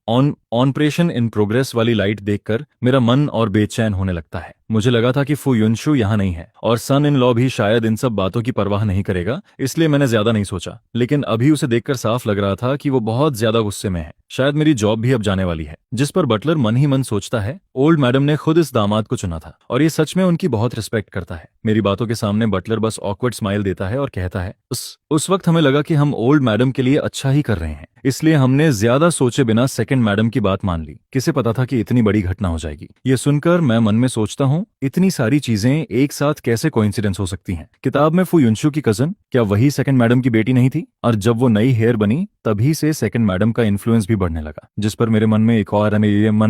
ऑपरेशन इन प्रोग्रेस वाली लाइट देखकर मेरा मन और बेचैन होने लगता है। मुझे लगा था कि फू युनशु यहाँ नहीं है और सन इन लॉ भी शायद इन सब बातों की परवाह नहीं करेगा, इसलिए मैंने ज्यादा नहीं सोचा। लेकिन अभी उसे देखकर साफ लग रहा था कि वो बहुत ज्यादा गुस्से में है, शायद मेरी जॉब भी अब जाने वाली है। जिस पर बटलर मन ही मन सोचता है, ओल्ड मैडम ने खुद इस दामाद को चुना था और ये सच में उनकी बहुत रिस्पेक्ट करता है। मेरी बातों के सामने बटलर बस ऑकवर्ड स्माइल देता है और कहता है, उस वक्त हमें लगा कि हम ओल्ड मैडम के लिए अच्छा ही कर रहे हैं, इसलिए हमने ज्यादा सोचे बिना सेकंड मैडम की बात मान ली। किसे पता था कि इतनी बड़ी घटना हो जाएगी? ये सुनकर मैं मन में सोचता हूँ, इतनी सारी चीजें एक साथ कैसे कोइंसिडेंस हो सकती हैं? किताब में फू युनशु की कजन क्या वही सेकंड मैडम की बेटी नहीं थी? और जब वो नई हेयर बनी तभी से सेकंड मैडम का इन्फ्लुएंस भी बढ़ने लगा। जिस पर मेरे मन में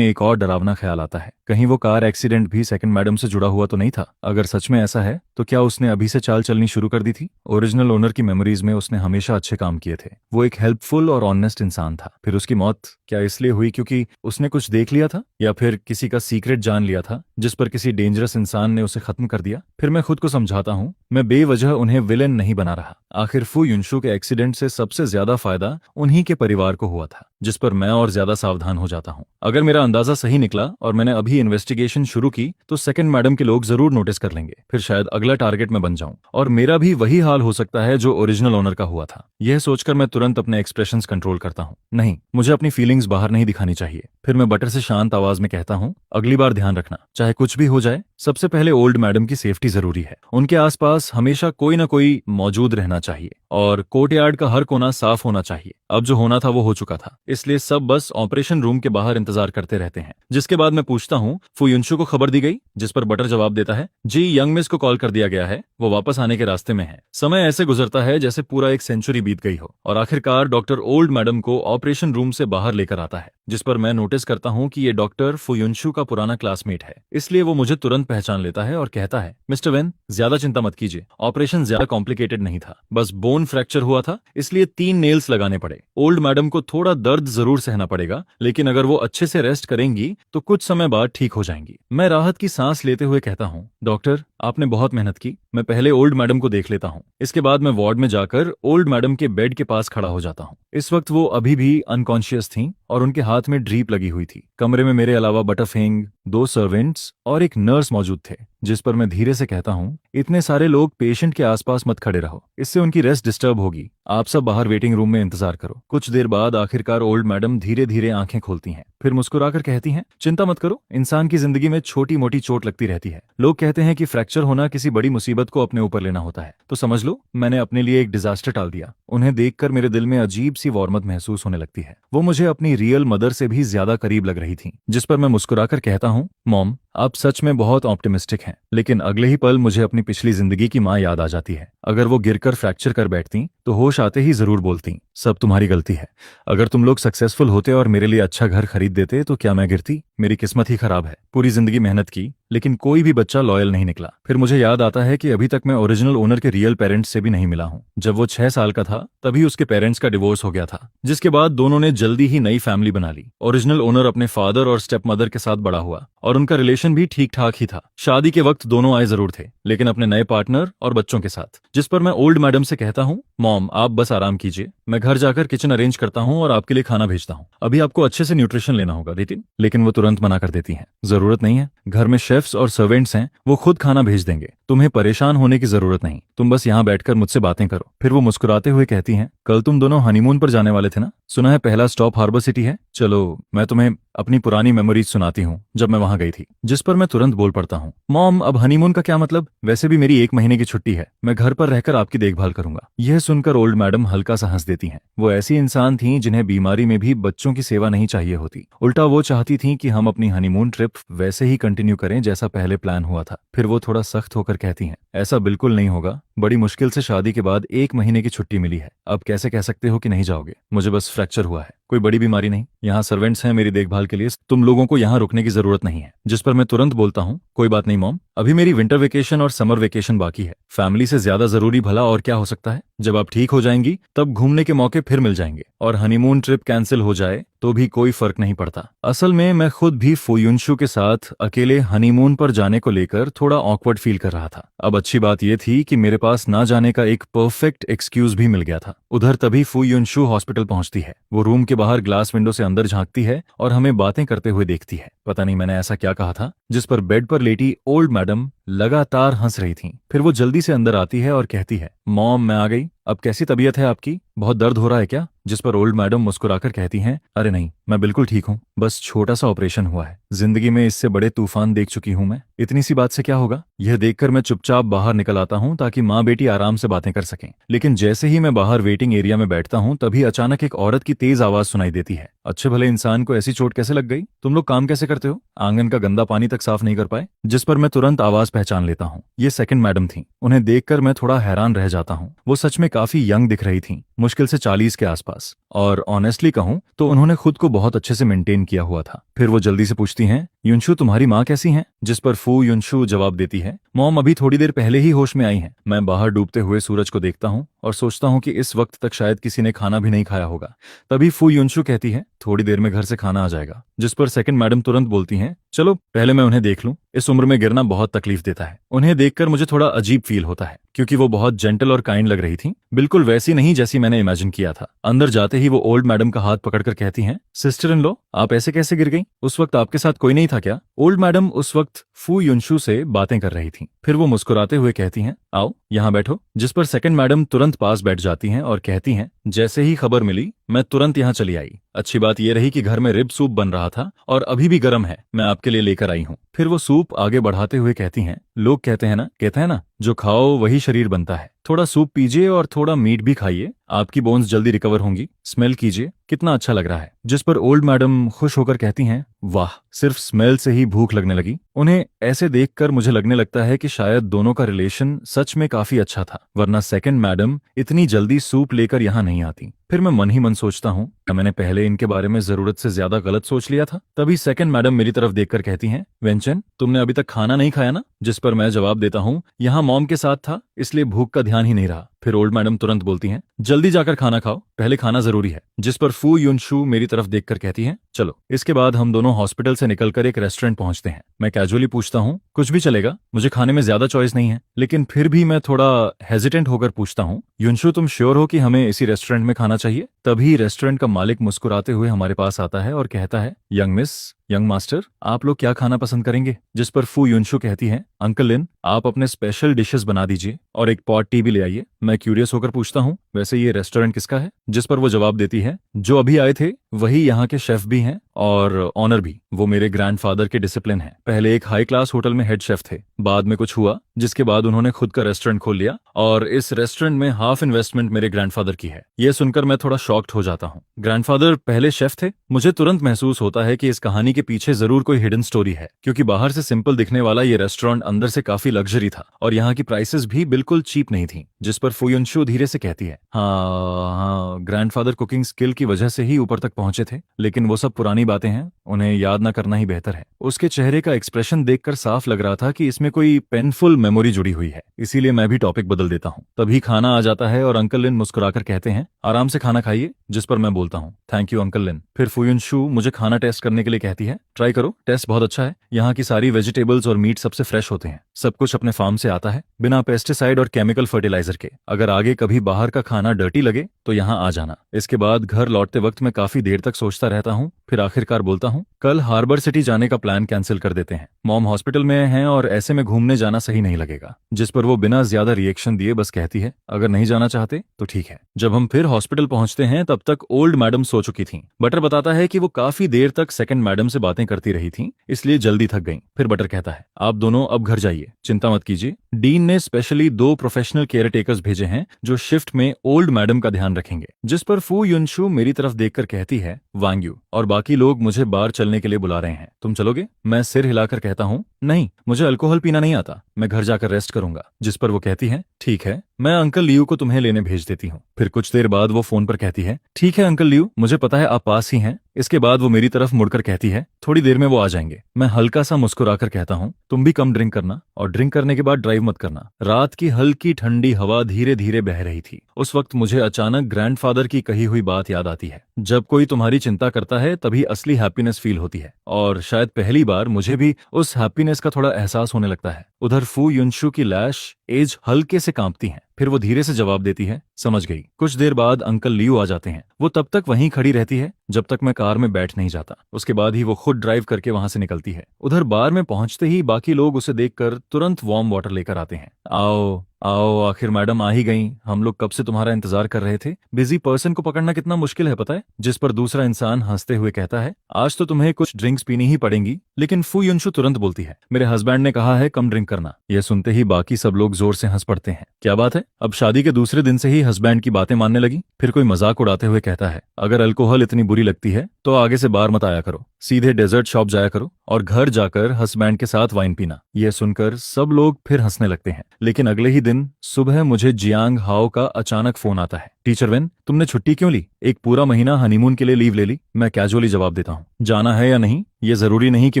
एक और डरावना ख्याल आता है, कहीं वो कार एक्सीडेंट भी सेकंड मैडम से जुड़ा हुआ तो नहीं था? अगर सच में ऐसा है तो क्या उसने अभी से चाल चलनी शुरू कर दी थी? ओरिजिनल ओनर की मेमोरीज में उसने हमेशा अच्छे काम किए थे, वो एक हेल्पफुल और ऑनेस्ट इंसान था। फिर उसकी मौत क्या इसलिए हुई क्योंकि उसने कुछ देख लिया था, या फिर किसी का सीक्रेट जान लिया था जिस पर किसी डेंजरस इंसान ने उसे खत्म कर दिया? फिर मैं खुद को समझाता हूँ, मैं बेवजह उन्हें विलेन नहीं बना रहा। आखिर फू युनशु के एक्सीडेंट से सबसे ज्यादा फायदा उन्हीं के परिवार को हुआ था, जिस पर मैं और ज्यादा सावधान हो जाता हूँ। अगर मेरा अंदाजा सही निकला और मैंने अभी इन्वेस्टिगेशन शुरू की तो सेकंड मैडम के लोग जरूर नोटिस कर लेंगे, फिर शायद अगला टारगेट में बन जाऊं और मेरा भी वही हाल हो सकता है जो ओरिजिनल ओनर का हुआ था। यह सोचकर मैं तुरंत अपने एक्सप्रेशंस कंट्रोल करता हूँ। नहीं, मुझे अपनी फीलिंग्स बाहर नहीं दिखानी चाहिए। फिर मैं बटर से शांत आवाज में कहता हूँ, अगली बार ध्यान रखना, चाहे कुछ भी हो जाए, सबसे पहले ओल्ड मैडम की सेफ्टी जरूरी है। उनके आसपास हमेशा कोई ना कोई मौजूद रहना चाहिए और कोर्टयार्ड का हर कोना साफ होना चाहिए। अब जो होना था वो हो चुका था, इसलिए सब बस ऑपरेशन रूम के बाहर इंतजार करते रहते हैं। जिसके बाद मैं पूछता हूँ, फू युनशु को खबर दी गई? जिस पर बटर जवाब देता है, जी, यंग मिस को कॉल कर दिया गया है, वो वापस आने के रास्ते में है। समय ऐसे गुजरता है जैसे पूरा एक सेंचुरी बीत गई हो और आखिरकार डॉक्टर ओल्ड मैडम को ऑपरेशन रूम से बाहर लेकर आता है, जिस पर मैं नोटिस करता हूँ कि ये डॉक्टर फू युनशु का पुराना क्लासमेट है, इसलिए वो मुझे तुरंत पहचान लेता है और कहता है, मिस्टर वेन, ज्यादा चिंता मत कीजिए, ऑपरेशन ज्यादा कॉम्प्लिकेटेड नहीं था, बस बोन फ्रैक्चर हुआ था, इसलिए 3 नेल्स लगाने पड़े। ओल्ड मैडम को थोड़ा दर्द जरूर सहना पड़ेगा, लेकिन अगर वो अच्छे से रेस्ट करेंगी तो कुछ समय बाद ठीक हो जाएंगी। मैं राहत की सांस लेते हुए कहता हूँ, डॉक्टर, आपने बहुत मेहनत की, मैं पहले ओल्ड मैडम को देख लेता हूँ। इसके बाद मैं वार्ड में जाकर ओल्ड मैडम के बेड के पास खड़ा हो जाता हूँ। इस वक्त वो अभी भी अनकॉन्शियस थीं और उनके हाथ में ड्रीप लगी हुई थी। कमरे में मेरे अलावा बटरफिंग, 2 सर्वेंट्स और एक नर्स मौजूद थे, जिस पर मैं धीरे से कहता हूँ, इतने सारे लोग पेशेंट के आसपास मत खड़े रहो, इससे उनकी रेस्ट डिस्टर्ब होगी। आप सब बाहर वेटिंग रूम में इंतजार करो। कुछ देर बाद आखिरकार ओल्ड मैडम धीरे धीरे आंखें खोलती हैं, फिर मुस्कुराकर कहती हैं, चिंता मत करो, इंसान की जिंदगी में छोटी मोटी चोट लगती रहती है। लोग कहते हैं कि फ्रैक्चर होना किसी बड़ी मुसीबत को अपने ऊपर लेना होता है, तो समझ लो मैंने अपने लिए एक डिजास्टर टाल दिया। उन्हें देखकर मेरे दिल में अजीब सी वार्मत महसूस होने लगती है। वो मुझे अपनी रियल मदर से भी ज्यादा करीब लग रही थी, जिस पर मैं मुस्कुराकर कहता हूँ, मॉम, आप सच में बहुत ऑप्टिमिस्टिक हैं। लेकिन अगले ही पल मुझे अपनी पिछली जिंदगी की माँ याद आ जाती है। अगर वो गिरकर फ्रैक्चर कर बैठती तो होश आते ही जरूर बोलती, सब तुम्हारी गलती है। अगर तुम लोग सक्सेसफुल होते और मेरे लिए अच्छा घर खरीद देते तो क्या मैं गिरती? मेरी किस्मत ही खराब है। पूरी जिंदगी मेहनत की, लेकिन कोई भी बच्चा लॉयल नहीं निकला। फिर मुझे याद आता है कि अभी तक मैं ओरिजिनल ओनर के रियल पेरेंट्स से भी नहीं मिला हूँ। जब वो 6 साल का था तभी उसके पेरेंट्स का डिवोर्स हो गया था, जिसके बाद दोनों ने जल्दी ही नई फैमिली बना ली। ओरिजिनल ओनर अपने फादर और स्टेप मदर के साथ बड़ा हुआ और उनका रिलेशन भी ठीक ठाक ही था। शादी के वक्त दोनों आए जरूर थे, लेकिन अपने नए पार्टनर और बच्चों के साथ। जिस पर मैं ओल्ड मैडम से कहता हूँ, मॉम, आप बस आराम कीजिए, मैं घर जाकर किचन अरेंज करता हूँ और आपके लिए खाना भेजता हूँ। अभी आपको अच्छे से न्यूट्रिशन लेना होगा, लेकिन वो तुरंत मना कर देती हैं, जरूरत नहीं है, घर में शेफ्स और सर्वेंट्स हैं, वो खुद खाना भेज देंगे, तुम्हें परेशान होने की जरूरत नहीं, तुम बस यहाँ बैठकर मुझसे बातें करो। फिर वो मुस्कुराते हुए कहती हैं, कल तुम दोनों हनीमून पर जाने वाले थे ना? सुना है पहला स्टॉप हार्बर सिटी है। चलो मैं तुम्हें अपनी पुरानी मेमोरीज सुनाती हूँ जब मैं वहां गई थी। जिस पर मैं तुरंत बोल पड़ता हूँ, मॉम, अब हनीमून का क्या मतलब? वैसे भी मेरी 1 महीने की छुट्टी है, मैं घर पर रहकर आपकी देखभाल करूंगा। यह सुनकर ओल्ड मैडम हल्का सा हंस देती हैं। वो ऐसी इंसान थीं जिन्हें बीमारी में भी बच्चों की सेवा नहीं चाहिए होती। उल्टा वो चाहती थीं कि हम अपनी हनीमून ट्रिप वैसे ही कंटिन्यू करें जैसा पहले प्लान हुआ था। फिर वो थोड़ा सख्त होकर कहती हैं, ऐसा बिल्कुल नहीं होगा, बड़ी मुश्किल से शादी के बाद 1 महीने की छुट्टी मिली है, अब कैसे कह सकते हो कि नहीं जाओगे? मुझे बस फ्रैक्चर हुआ है, कोई बड़ी बीमारी नहीं। यहाँ सर्वेंट्स हैं मेरी देखभाल के लिए, तुम लोगों को यहाँ रुकने की जरूरत नहीं है। जिस पर मैं तुरंत बोलता हूँ, कोई बात नहीं मॉम, अभी मेरी विंटर वेकेशन और समर वेकेशन बाकी है, फैमिली से ज्यादा जरूरी भला और क्या हो सकता है। जब आप ठीक हो जाएंगी तब घूमने के मौके फिर मिल जाएंगे, और हनीमून ट्रिप कैंसिल हो जाए तो भी कोई फर्क नहीं पड़ता। असल में मैं खुद भी फुयुनशु के साथ अकेले हनीमून पर जाने को लेकर थोड़ा ऑकवर्ड फील कर रहा था। अब अच्छी बात यह थी कि मेरे पास ना जाने का एक परफेक्ट एक्सक्यूज भी मिल गया था। उधर तभी फुयुनशु हॉस्पिटल पहुंचती है। वो रूम के बाहर ग्लास विंडो से अंदर झांकती है और हमें बातें करते हुए देखती है। पता नहीं मैंने ऐसा क्या कहा था, जिस पर बेड पर लेटी ओल्ड मैडम लगातार हंस रही थी। फिर वो जल्दी से अंदर आती है और कहती है, मॉम, मैं आ गई, अब कैसी तबीयत है आपकी? बहुत दर्द हो रहा है क्या? जिस पर ओल्ड मैडम मुस्कुराकर कहती हैं, अरे नहीं, मैं बिल्कुल ठीक हूँ, बस छोटा सा ऑपरेशन हुआ है। जिंदगी में इससे बड़े तूफान देख चुकी हूँ मैं, इतनी सी बात से क्या होगा? यह देखकर मैं चुपचाप बाहर निकल आता हूँ ताकि माँ बेटी आराम से बातें कर सकें। लेकिन जैसे ही मैं बाहर वेटिंग एरिया में बैठता हूँ तभी अचानक एक औरत की तेज आवाज सुनाई देती है। अच्छे भले इंसान को ऐसी चोट कैसे लग गई? तुम लोग काम कैसे करते हो? आंगन का गंदा पानी तक साफ नहीं कर पाए? जिस पर मैं तुरंत आवाज पहचान लेता हूँ, ये सेकंड मैडम थी। उन्हें देखकर मैं थोड़ा हैरान रह जाता हूँ। वो सच में काफी यंग दिख रही थी, मुश्किल से 40 के आसपास, और ऑनेस्टली कहूँ तो उन्होंने खुद को बहुत अच्छे से मेंटेन किया हुआ था। फिर वो जल्दी से पूछती हैं, युनशु, तुम्हारी माँ कैसी हैं? जिस पर फू युनशु जवाब देती है, मॉम अभी थोड़ी देर पहले ही होश में आई हैं। मैं बाहर डूबते हुए सूरज को देखता हूँ और सोचता हूँ कि इस वक्त तक शायद किसी ने खाना भी नहीं खाया होगा। तभी फू युनशु कहती है, थोड़ी देर में घर से खाना आ जाएगा। जिस पर सेकंड मैडम तुरंत बोलती हैं, चलो पहले मैं उन्हें देख लूं, इस उम्र में गिरना बहुत तकलीफ देता है। उन्हें देखकर मुझे थोड़ा अजीब फील होता है, क्योंकि वो बहुत जेंटल और काइंड लग रही थी, बिल्कुल वैसी नहीं जैसी मैंने इमेजिन किया था। अंदर जाते ही वो ओल्ड मैडम का हाथ पकड़कर कहती हैं, सिस्टर इन लॉ, आप ऐसे कैसे गिर गई? उस वक्त आपके साथ कोई नहीं था क्या? ओल्ड मैडम उस वक्त फू युनशु से बातें कर रही थी। फिर वो मुस्कुराते हुए कहती हैं, आओ यहाँ बैठो। जिस पर सेकंड मैडम तुरंत पास बैठ जाती हैं और कहती हैं, जैसे ही खबर मिली मैं तुरंत यहाँ चली आई। अच्छी बात यह रही कि घर में रिब सूप बन रहा था और अभी भी गर्म है, मैं आपके लिए लेकर आई हूँ। फिर वो सूप आगे बढ़ाते हुए कहती हैं, लोग कहते हैं ना, जो खाओ वही शरीर बनता है। थोड़ा सूप पीजिए और थोड़ा मीट भी खाइए, आपकी बोन्स जल्दी रिकवर होंगी। स्मेल कीजिए, कितना अच्छा लग रहा है। जिस पर ओल्ड मैडम खुश होकर कहती हैं, वाह, सिर्फ स्मेल से ही भूख लगने लगी। उन्हें ऐसे देखकर मुझे लगने लगता है कि शायद दोनों का रिलेशन सच में काफी अच्छा था, वरना सेकंड मैडम इतनी जल्दी सूप लेकर यहाँ नहीं आती। फिर मैं मन ही मन सोचता हूँ, मैंने पहले इनके बारे में जरूरत से ज्यादा गलत सोच लिया था। तभी सेकंड मैडम मेरी तरफ देखकर कहती हैं, वेंचन तुमने अभी तक खाना नहीं खाया ना? जिस पर मैं जवाब देता हूँ, यहाँ मॉम के साथ था इसलिए भूख का ध्यान ही नहीं रहा। फिर ओल्ड मैडम तुरंत बोलती हैं, जल्दी जाकर खाना खाओ, पहले खाना जरूरी है। जिस पर फू युनशु मेरी तरफ देखकर कहती हैं, चलो। इसके बाद हम दोनों हॉस्पिटल से निकलकर एक रेस्टोरेंट पहुंचते हैं। मैं कैजुअली पूछता हूँ, कुछ भी चलेगा, मुझे खाने में ज्यादा चॉइस नहीं है। लेकिन फिर भी मैं थोड़ा हेजिटेंट होकर पूछता हूँ, युनशु तुम श्योर हो कि हमें इसी रेस्टोरेंट में खाना चाहिए? तभी रेस्टोरेंट का मालिक मुस्कुराते हुए हमारे पास आता है और कहता है, यंग मिस, यंग मास्टर, आप लोग क्या खाना पसंद करेंगे? जिस पर फू युनशु कहती हैं, अंकल लिन आप अपने स्पेशल डिशेस बना दीजिए और एक पॉट टी भी ले आइए। मैं क्यूरियस होकर पूछता हूँ, वैसे ये रेस्टोरेंट किसका है? जिस पर वो जवाब देती है, जो अभी आए थे वही यहाँ के शेफ भी हैं और ऑनर भी। वो मेरे ग्रैंडफादर के डिसिप्लिन है। पहले एक हाई क्लास होटल में हेड शेफ थे, बाद में कुछ हुआ जिसके बाद उन्होंने खुद का रेस्टोरेंट खोल लिया और इस रेस्टोरेंट में हाफ इन्वेस्टमेंट मेरे ग्रैंडफादर की है। ये सुनकर मैं थोड़ा शॉक्ड हो जाता हूँ। ग्रैंडफादर पहले शेफ थे? मुझे तुरंत महसूस होता है कि इस कहानी के पीछे जरूर कोई हिडन स्टोरी है, क्योंकि बाहर से सिंपल दिखने वाला ये रेस्टोरेंट अंदर से काफी लग्जरी था और यहाँ की प्राइसेस भी बिल्कुल चीप नहीं थी। जिस पर फुयुनशु धीरे से कहती है, हाँ, ग्रैंडफादर कुकिंग स्किल की वजह से ही ऊपर तक पहुंचे थे, लेकिन वो सब पुरानी बातें हैं, उन्हें याद ना करना ही बेहतर है। उसके चेहरे का एक्सप्रेशन देखकर साफ लग रहा था कि इसमें कोई पेनफुल मेमोरी जुड़ी हुई है, इसीलिए मैं भी टॉपिक बदल देता हूँ। तभी खाना आ जाता है और अंकल लिन मुस्कुराकर कहते हैं, आराम से खाना खाइए। जिस पर मैं बोलता हूँ, थैंक यू अंकल लिन। फिर फुयुनशु मुझे खाना टेस्ट करने के लिए कहती है, ट्राई करो, टेस्ट बहुत अच्छा है। यहाँ की सारी वेजिटेबल्स और मीट सबसे फ्रेश होते हैं, सब कुछ अपने फार्म से आता है, बिना पेस्टिसाइड और केमिकल फर्टिलाइजर के। अगर आगे कभी बाहर का खाना डर्टी लगे तो यहाँ आ जाना। इसके बाद घर लौटते वक्त मैं काफी देर तक सोचता रहता हूँ, फिर आखिरकार बोलता हूँ, कल हार्बर सिटी जाने का प्लान कैंसिल कर देते हैं। मॉम हॉस्पिटल में हैं और ऐसे में घूमने जाना सही नहीं लगेगा। जिस पर वो बिना ज्यादा रिएक्शन दिए बस कहती है, अगर नहीं जाना चाहते तो ठीक है। जब हम फिर हॉस्पिटल पहुंचते हैं तब तक ओल्ड मैडम सो चुकी थीं। बटर बताता है कि वो काफी देर तक सेकंड मैडम से बातें करती रही थीं, इसलिए जल्दी थक गईं। फिर बटर कहता है, आप दोनों अब घर जाइए, चिंता मत कीजिए। डीन ने स्पेशली 2 प्रोफेशनल केयर टेकर्स भेजे हैं जो शिफ्ट में ओल्ड मैडम का ध्यान रखेंगे। जिस पर फू युनशु मेरी तरफ देखकर कहती है, वांग यू, और बाकी लोग मुझे बाहर चलने के लिए बुला रहे हैं, तुम चलोगे? मैं सिर हिलाकर कहता हूँ, नहीं, मुझे अल्कोहल पीना नहीं आता, मैं घर जाकर रेस्ट करूंगा। जिस पर वो कहती है, ठीक है, मैं अंकल लियू को तुम्हें लेने भेज देती हूँ। फिर कुछ देर बाद वो फोन पर कहती है, ठीक है अंकल लियू, मुझे पता है आप पास ही हैं। इसके बाद वो मेरी तरफ मुड़कर कहती है, थोड़ी देर में वो आ जाएंगे। मैं हल्का सा मुस्कुराकर कहता हूँ, तुम भी कम ड्रिंक करना और ड्रिंक करने के बाद ड्राइव मत करना। रात की हल्की ठंडी हवा धीरे धीरे बह रही थी। उस वक्त मुझे अचानक ग्रैंडफादर की कही हुई बात याद आती है, जब कोई तुम्हारी चिंता करता है तभी असली हैप्पीनेस फील होती है। और शायद पहली बार मुझे भी उस हैप्पीनेस का थोड़ा एहसास होने लगता है। उधर फू युनशु की लैश एज हल्के से कांपती हैं। फिर वो धीरे से जवाब देती है, समझ गई। कुछ देर बाद अंकल लियू आ जाते हैं। वो तब तक वहीं खड़ी रहती है जब तक मैं कार में बैठ नहीं जाता। उसके बाद ही वो खुद ड्राइव करके वहां से निकलती है। उधर बार में पहुंचते ही बाकी लोग उसे देखकर तुरंत वार्म वाटर लेकर आते हैं। आओ आओ, आखिर मैडम आ ही गई, हम लोग कब से तुम्हारा इंतजार कर रहे थे। बिजी पर्सन को पकड़ना कितना मुश्किल है पता है। जिस पर दूसरा इंसान हंसते हुए कहता है, आज तो तुम्हें कुछ ड्रिंक्स पीनी ही पड़ेंगी। लेकिन फू युनशु तुरंत बोलती है, मेरे हस्बैंड ने कहा है कम ड्रिंक करना। यह सुनते ही बाकी सब लोग जोर से हंस पड़ते हैं। क्या बात है, अब शादी के दूसरे दिन से ही हस्बैंड की बातें मानने लगी। फिर कोई मजाक उड़ाते हुए कहता है, अगर अल्कोहल इतनी बुरी लगती है तो आगे से बार मत आया करो, सीधे डेजर्ट शॉप जाया करो और घर जाकर हस्बैंड के साथ वाइन पीना। यह सुनकर सब लोग फिर हंसने लगते हैं। लेकिन अगले ही दिन सुबह मुझे जियांग हाओ का अचानक फोन आता है, टीचर वेन तुमने छुट्टी क्यों ली? एक पूरा महीना हनीमून के लिए लीव ले ली। मैं कैजुअली जवाब देता हूँ, जाना है या नहीं ये जरूरी नहीं कि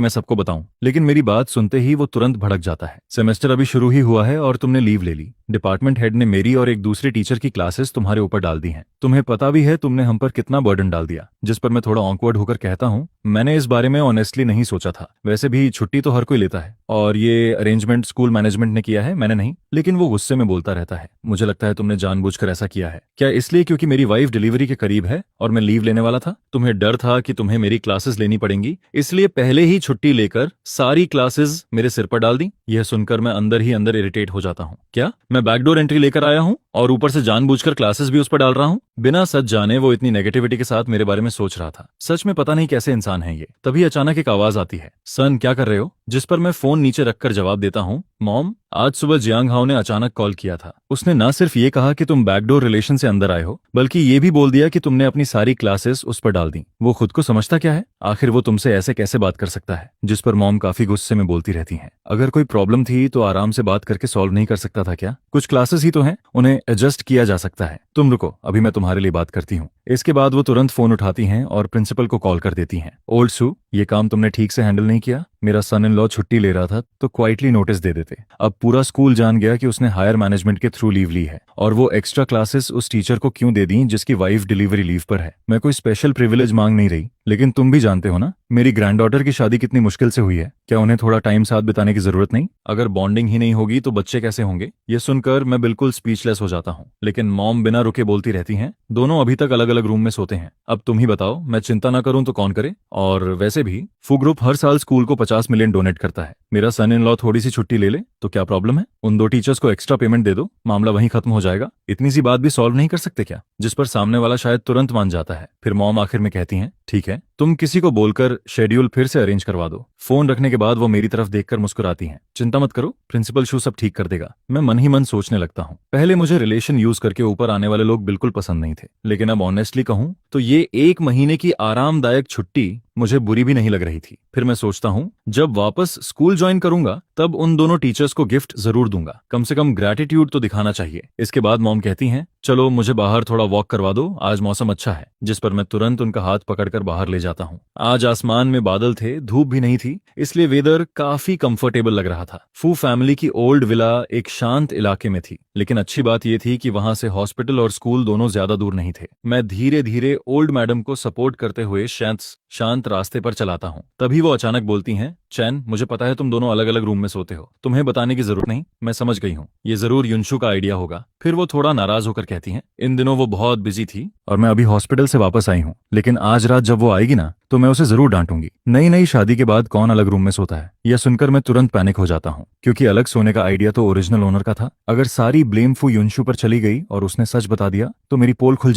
मैं सबको बताऊं। लेकिन मेरी बात सुनते ही वो तुरंत भड़क जाता है, सेमेस्टर अभी शुरू ही हुआ है और तुमने लीव ले ली। डिपार्टमेंट हेड ने मेरी और एक दूसरी टीचर की क्लासेस तुम्हारे ऊपर डाल दी हैं। तुम्हें पता भी है तुमने हम पर कितना बर्डन डाल दिया। जिस पर मैं थोड़ा ऑकवर्ड होकर कहता हूँ, मैंने इस बारे में ऑनेस्टली नहीं सोचा था। वैसे भी छुट्टी तो हर कोई लेता है और ये अरेंजमेंट स्कूल मैनेजमेंट ने किया है, मैंने नहीं। लेकिन वो गुस्से में बोलता रहता है, मुझे लगता है तुमने जानबूझकर ऐसा किया है। क्या इसलिए क्योंकि मेरी वाइफ डिलीवरी के करीब है और मैं लीव लेने वाला था? तुम्हें डर था कि तुम्हें मेरी क्लासेस लेनी पड़ेंगी, इसलिए पहले ही छुट्टी लेकर सारी क्लासेस मेरे सिर पर डाल दी। यह सुनकर मैं अंदर ही अंदर इरिटेट हो जाता हूँ। क्या मैं बैकडोर एंट्री लेकर आया हूँ और ऊपर से जानबूझकर क्लासेस भी उस पर डाल रहा हूँ? बिना सच जाने वो इतनी नेगेटिविटी के साथ मेरे बारे में सोच रहा था। सच में पता नहीं कैसे इंसान है ये। तभी अचानक एक आवाज आती है, सन क्या कर रहे हो? जिस पर मैं फोन नीचे रखकर जवाब देता हूँ, मॉम आज सुबह जियांग हाओ ने अचानक कॉल किया था। उसने न सिर्फ ये कहा कि तुम बैकडोर रिलेशन से अंदर आए हो, बल्कि ये भी बोल दिया कि तुमने अपनी सारी क्लासेस उस पर डाल दी। वो खुद को समझता क्या है? आखिर वो तुमसे ऐसे कैसे बात कर सकता है? जिस पर मॉम काफी गुस्से में बोलती रहती हैं, अगर कोई प्रॉब्लम थी तो आराम से बात करके सॉल्व नहीं कर सकता था क्या? कुछ क्लासेस ही तो हैं, उन्हें एडजस्ट किया जा सकता है। तुम रुको, अभी मैं तुम्हारे लिए बात करती हूँ। इसके बाद वो तुरंत फोन उठाती हैं और प्रिंसिपल को कॉल कर देती हैं। ओल्ड सू, ये काम तुमने ठीक से हैंडल नहीं किया। मेरा सन इन लॉ छुट्टी ले रहा था तो क्वाइटली नोटिस दे देते। अब पूरा स्कूल जान गया कि उसने हायर मैनेजमेंट के थ्रू लीव ली है, और वो एक्स्ट्रा क्लासेस उस टीचर को क्यों दे दी जिसकी वाइफ डिलीवरी लीव पर है। मैं कोई स्पेशल प्रिविलेज मांग नहीं रही, लेकिन तुम भी जानते हो ना मेरी ग्रैंडडॉटर की शादी कितनी मुश्किल से हुई है। क्या उन्हें थोड़ा टाइम साथ बिताने की जरूरत नहीं? अगर बॉन्डिंग ही नहीं होगी तो बच्चे कैसे होंगे? ये सुनकर मैं बिल्कुल स्पीचलेस हो जाता हूँ, लेकिन मॉम बिना रुके बोलती रहती हैं, दोनों अभी तक अलग अलग रूम में सोते हैं। अब तुम ही बताओ, मैं चिंता ना करूं तो कौन करे? और वैसे भी फू ग्रुप हर साल स्कूल को 50 मिलियन डोनेट करता है। मेरा सन इन लॉ थोड़ी सी छुट्टी ले ले तो क्या प्रॉब्लम है? उन 2 टीचर्स को एक्स्ट्रा पेमेंट दे दो, मामला वहीं खत्म हो जाएगा। इतनी सी बात भी सॉल्व नहीं कर सकते क्या? जिस पर सामने वाला शायद तुरंत मान जाता है। फिर मॉम आखिर में कहती हैं, ठीक है, तुम किसी को बोलकर शेड्यूल फिर से अरेंज करवा दो। फोन रखने के बाद वो मेरी तरफ देखकर मुस्कुराती हैं। चिंता मत करो, प्रिंसिपल शू सब ठीक कर देगा। मैं मन ही मन सोचने लगता हूँ, पहले मुझे रिलेशन यूज करके ऊपर आने वाले लोग बिल्कुल पसंद नहीं थे, लेकिन अब ऑनेस्टली कहूँ तो ये 1 महीने की आरामदायक छुट्टी मुझे बुरी भी नहीं लग रही थी। फिर मैं सोचता हूँ जब वापस स्कूल ज्वाइन करूंगा तब उन दोनों टीचर्स को गिफ्ट जरूर दूंगा, कम से कम ग्रैटिट्यूड तो दिखाना चाहिए। इसके बाद मॉम कहती हैं, चलो मुझे बाहर थोड़ा वॉक करवा दो, आज मौसम अच्छा है। जिस पर मैं तुरंत उनका हाथ पकड़कर बाहर ले जाता हूँ। आज आसमान में बादल थे, धूप भी नहीं थी, इसलिए वेदर काफी कंफर्टेबल लग रहा था। फू फैमिली की ओल्ड विला एक शांत इलाके में थी, लेकिन अच्छी बात यह थी कि वहां से हॉस्पिटल और स्कूल दोनों ज्यादा दूर नहीं थे। मैं धीरे धीरे ओल्ड मैडम को सपोर्ट करते हुए शांत रास्ते पर चलाता हूँ। तभी वो अचानक बोलती हैं, चैन, मुझे पता है तुम दोनों अलग अलग रूम में सोते हो, तुम्हें बताने की जरूरत नहीं, मैं समझ गई हूँ, ये जरूर युनशु का आइडिया होगा। फिर वो थोड़ा नाराज होकर कहती हैं, इन दिनों वो बहुत बिजी थी और मैं अभी हॉस्पिटल से वापस आई हूँ, लेकिन आज रात जब वो आएगी ना तो मैं उसे जरूर डांटूंगी। नई नई शादी के बाद कौन अलग रूम में सोता है? यह सुनकर मैं तुरंत पैनिक हो जाता हूँ, क्योंकि अलग सोने का आइडिया तो ओरिजिनल ओनर का था। अगर सारी ब्लेम फू युनशु पर चली गई और उसने सच बता दिया तो मेरी पोल खुल